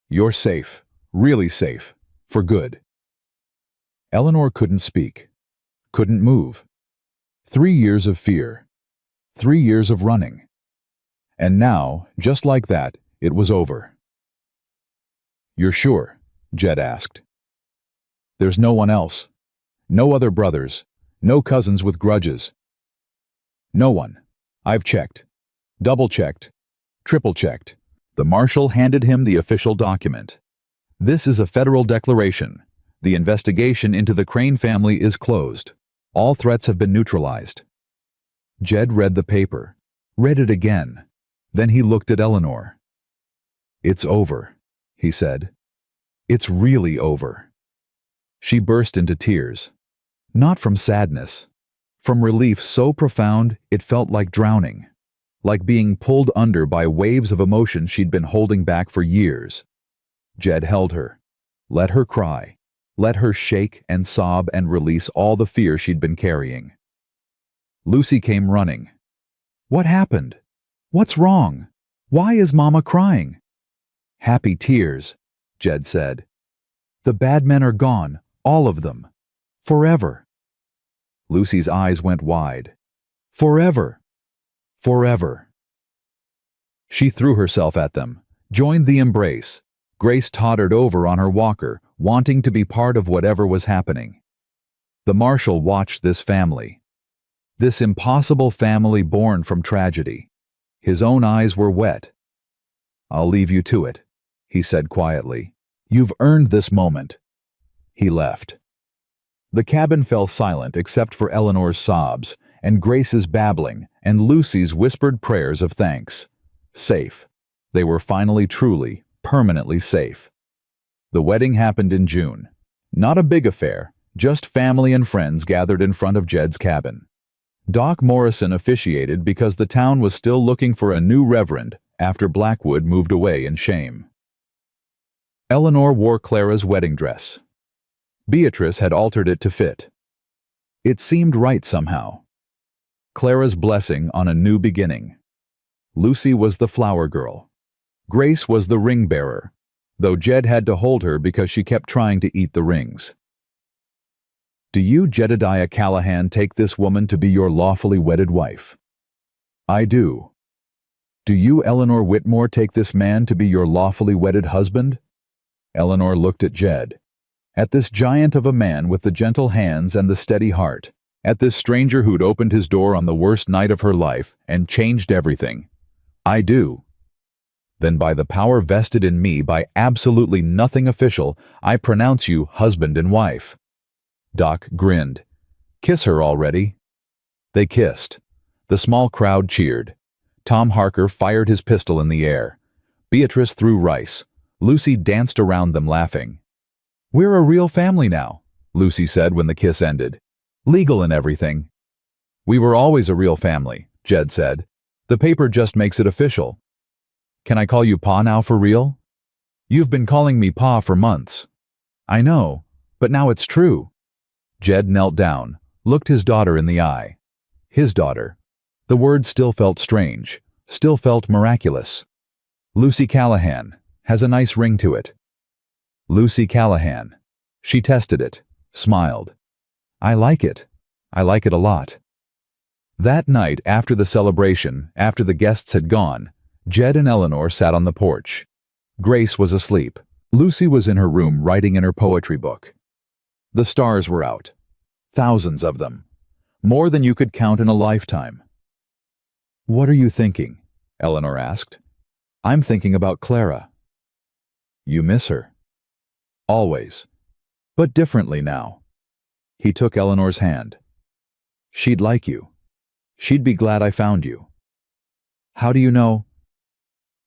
You're safe, really safe, for good. Eleanor couldn't speak, couldn't move. 3 years of fear, 3 years of running. And now, just like that, it was over. You're sure? Jed asked. There's no one else. No other brothers, no cousins with grudges. No one. I've checked. Double-checked. Triple-checked. The marshal handed him the official document. This is a federal declaration. The investigation into the Crane family is closed. All threats have been neutralized. Jed read the paper, read it again. Then he looked at Eleanor. It's over, he said. It's really over. She burst into tears. Not from sadness. From relief so profound it felt like drowning. Like being pulled under by waves of emotion she'd been holding back for years. Jed held her. Let her cry. Let her shake and sob and release all the fear she'd been carrying. Lucy came running. What happened? What's wrong? Why is Mama crying? Happy tears, Jed said. The bad men are gone, all of them. Forever. Lucy's eyes went wide. Forever. Forever. She threw herself at them, joined the embrace. Grace tottered over on her walker, wanting to be part of whatever was happening. The marshal watched this family. This impossible family born from tragedy. His own eyes were wet. I'll leave you to it, he said quietly. You've earned this moment. He left. The cabin fell silent except for Eleanor's sobs, and Grace's babbling, and Lucy's whispered prayers of thanks. Safe. They were finally truly, permanently safe. The wedding happened in June. Not a big affair, just family and friends gathered in front of Jed's cabin. Doc Morrison officiated because the town was still looking for a new reverend after Blackwood moved away in shame. Eleanor wore Clara's wedding dress. Beatrice had altered it to fit. It seemed right somehow. Clara's blessing on a new beginning. Lucy was the flower girl. Grace was the ring bearer, though Jed had to hold her because she kept trying to eat the rings. Do you, Jedediah Callahan, take this woman to be your lawfully wedded wife? I do. Do you, Eleanor Whitmore, take this man to be your lawfully wedded husband? Eleanor looked at Jed. At this giant of a man with the gentle hands and the steady heart. At this stranger who'd opened his door on the worst night of her life and changed everything. I do. Then by the power vested in me by absolutely nothing official, I pronounce you husband and wife. Doc grinned. Kiss her already. They kissed. The small crowd cheered. Tom Harker fired his pistol in the air. Beatrice threw rice. Lucy danced around them laughing. We're a real family now, Lucy said when the kiss ended. Legal and everything. We were always a real family, Jed said. The paper just makes it official. Can I call you Pa now for real? You've been calling me Pa for months. I know, but now it's true. Jed knelt down, looked his daughter in the eye. His daughter. The word still felt strange, still felt miraculous. Lucy Callahan has a nice ring to it. Lucy Callahan. She tested it, smiled. I like it. I like it a lot. That night after the celebration, after the guests had gone, Jed and Eleanor sat on the porch. Grace was asleep. Lucy was in her room writing in her poetry book. The stars were out. Thousands of them. More than you could count in a lifetime. What are you thinking? Eleanor asked. I'm thinking about Clara. You miss her? Always. But differently now. He took Eleanor's hand. She'd like you. She'd be glad I found you. How do you know?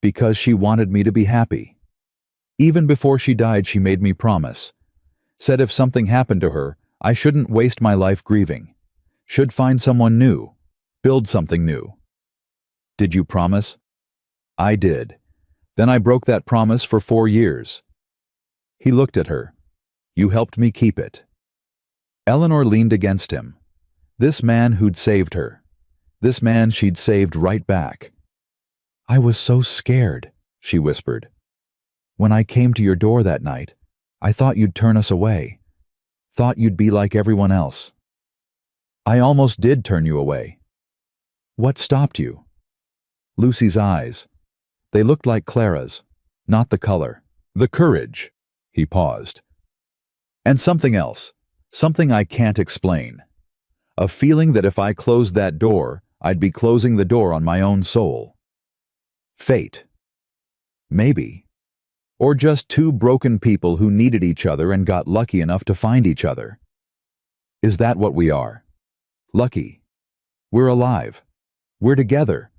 Because she wanted me to be happy. Even before she died, she made me promise. Said if something happened to her, I shouldn't waste my life grieving. Should find someone new. Build something new. Did you promise? I did. Then I broke that promise for 4 years. He looked at her. You helped me keep it. Eleanor leaned against him. This man who'd saved her. This man she'd saved right back. I was so scared, she whispered. When I came to your door that night, I thought you'd turn us away. Thought you'd be like everyone else. I almost did turn you away. What stopped you? Lucy's eyes. They looked like Clara's, not the color. The courage. He paused. And something else, something I can't explain. A feeling that if I closed that door, I'd be closing the door on my own soul. Fate. Maybe. Or just two broken people who needed each other and got lucky enough to find each other. Is that what we are? Lucky. We're alive. We're together.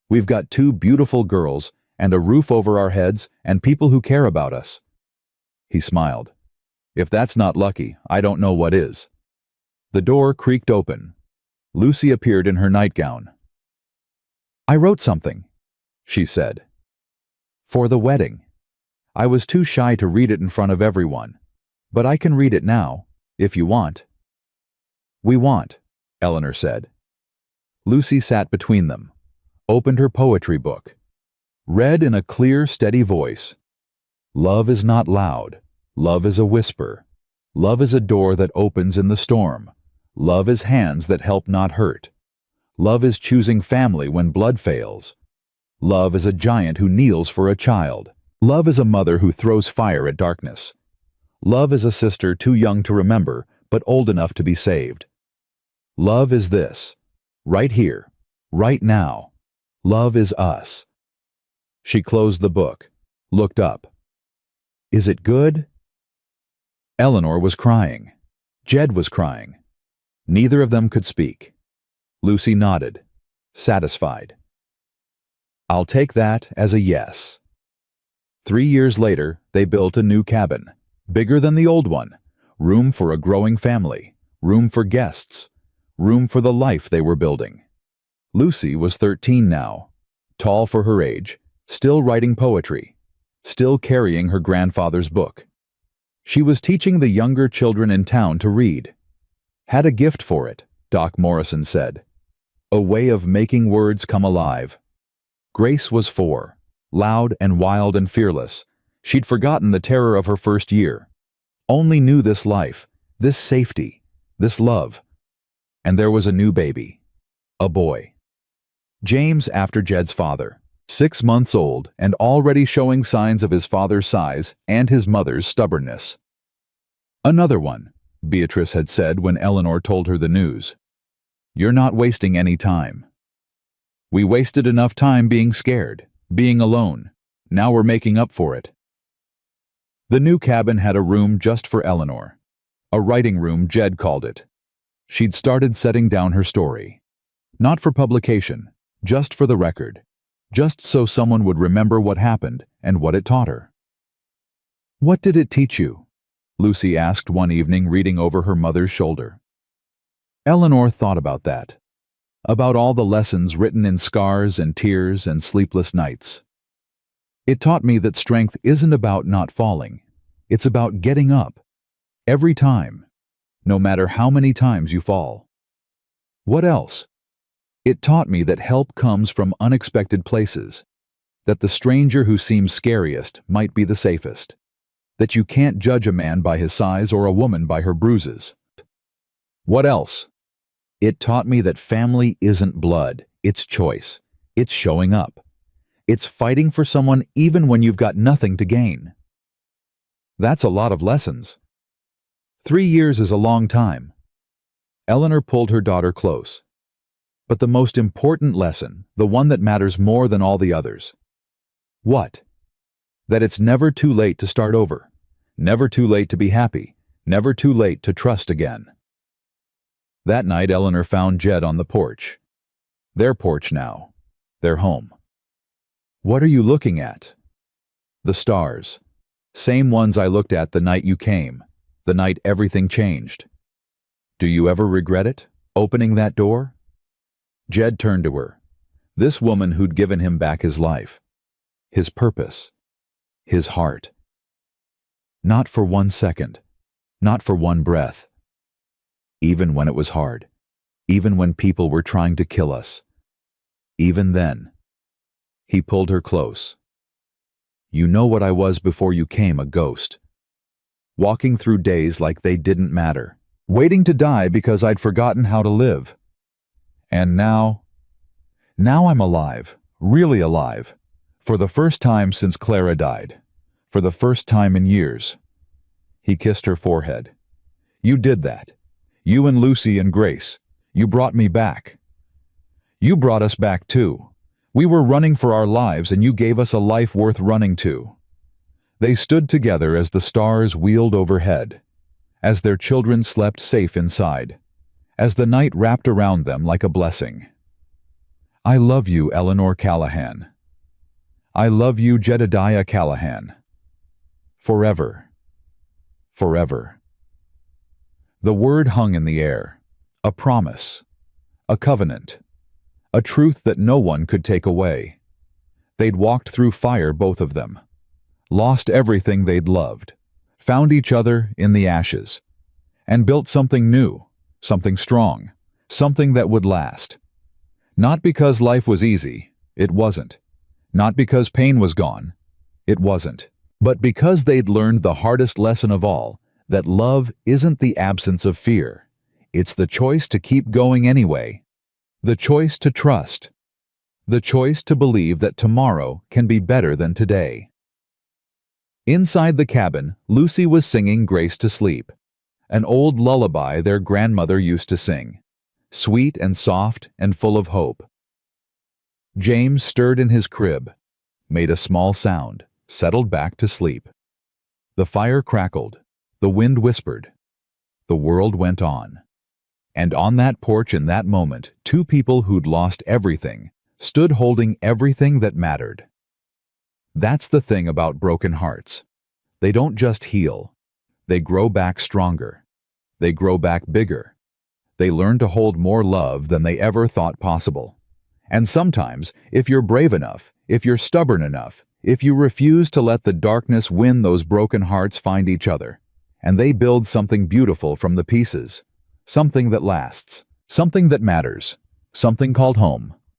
We've got 2 beautiful girls and a roof over our heads and people who care about us. He smiled. If that's not lucky, I don't know what is. The door creaked open. Lucy appeared in her nightgown. I wrote something, she said. For the wedding. I was too shy to read it in front of everyone, but I can read it now, if you want. We want, Eleanor said. Lucy sat between them, opened her poetry book, read in a clear, steady voice. Love is not loud. Love is a whisper. Love is a door that opens in the storm. Love is hands that help not hurt. Love is choosing family when blood fails. Love is a giant who kneels for a child. Love is a mother who throws fire at darkness. Love is a sister too young to remember, but old enough to be saved. Love is this, right here, right now. Love is us. She closed the book, looked up. Is it good? Eleanor was crying. Jed was crying. Neither of them could speak. Lucy nodded, satisfied. I'll take that as a yes. 3 years later, they built a new cabin, bigger than the old one, room for a growing family, room for guests, room for the life they were building. Lucy was 13 now, tall for her age, still writing poetry, still carrying her grandfather's book. She was teaching the younger children in town to read. Had a gift for it, Doc Morrison said. A way of making words come alive. Grace was 4. Loud and wild and fearless. She'd forgotten the terror of her first year. Only knew this life, this safety, this love. And there was a new baby. A boy. James after Jed's father. 6 months old and already showing signs of his father's size and his mother's stubbornness. Another one, Beatrice had said when Eleanor told her the news. You're not wasting any time. We wasted enough time being scared. Being alone. Now we're making up for it. The new cabin had a room just for Eleanor. A writing room, Jed called it. She'd started setting down her story. Not for publication, just for the record. Just so someone would remember what happened and what it taught her. What did it teach you? Lucy asked one evening, reading over her mother's shoulder. Eleanor thought about that. About all the lessons written in scars and tears and sleepless nights. It taught me that strength isn't about not falling. It's about getting up. Every time. No matter how many times you fall. What else? It taught me that help comes from unexpected places. That the stranger who seems scariest might be the safest. That you can't judge a man by his size or a woman by her bruises. What else? It taught me that family isn't blood, it's choice. It's showing up. It's fighting for someone even when you've got nothing to gain. That's a lot of lessons. 3 years is a long time. Eleanor pulled her daughter close. But the most important lesson, the one that matters more than all the others. What? That it's never too late to start over. Never too late to be happy. Never too late to trust again. That night, Eleanor found Jed on the porch. Their porch now. Their home. What are you looking at? The stars. Same ones I looked at the night you came, the night everything changed. Do you ever regret it, opening that door? Jed turned to her. This woman who'd given him back his life. His purpose. His heart. Not for 1 second. Not for one breath. Even when it was hard. Even when people were trying to kill us. Even then. He pulled her close. You know what I was before you came, a ghost. Walking through days like they didn't matter. Waiting to die because I'd forgotten how to live. And now I'm alive, really alive. For the first time since Clara died. For the first time in years. He kissed her forehead. You did that. You and Lucy and Grace. You brought me back. You brought us back too. We were running for our lives and you gave us a life worth running to. They stood together as the stars wheeled overhead, as their children slept safe inside, as the night wrapped around them like a blessing. I love you, Eleanor Callahan. I love you, Jedediah Callahan. Forever. Forever. The word hung in the air, a promise, a covenant. A truth that no one could take away. They'd walked through fire, both of them. Lost everything they'd loved. Found each other in the ashes. And built something new, something strong, something that would last. Not because life was easy, it wasn't. Not because pain was gone, it wasn't. But because they'd learned the hardest lesson of all, that love isn't the absence of fear. It's the choice to keep going anyway. The choice to trust. The choice to believe that tomorrow can be better than today. Inside the cabin, Lucy was singing Grace to sleep, an old lullaby their grandmother used to sing, sweet and soft and full of hope. James stirred in his crib, made a small sound, settled back to sleep. The fire crackled, the wind whispered. The world went on. And on that porch in that moment, 2 people who'd lost everything stood holding everything that mattered. That's the thing about broken hearts. They don't just heal. They grow back stronger. They grow back bigger. They learn to hold more love than they ever thought possible. And sometimes, if you're brave enough, if you're stubborn enough, if you refuse to let the darkness win, those broken hearts find each other, and they build something beautiful from the pieces. Something that lasts, something that matters, something called home.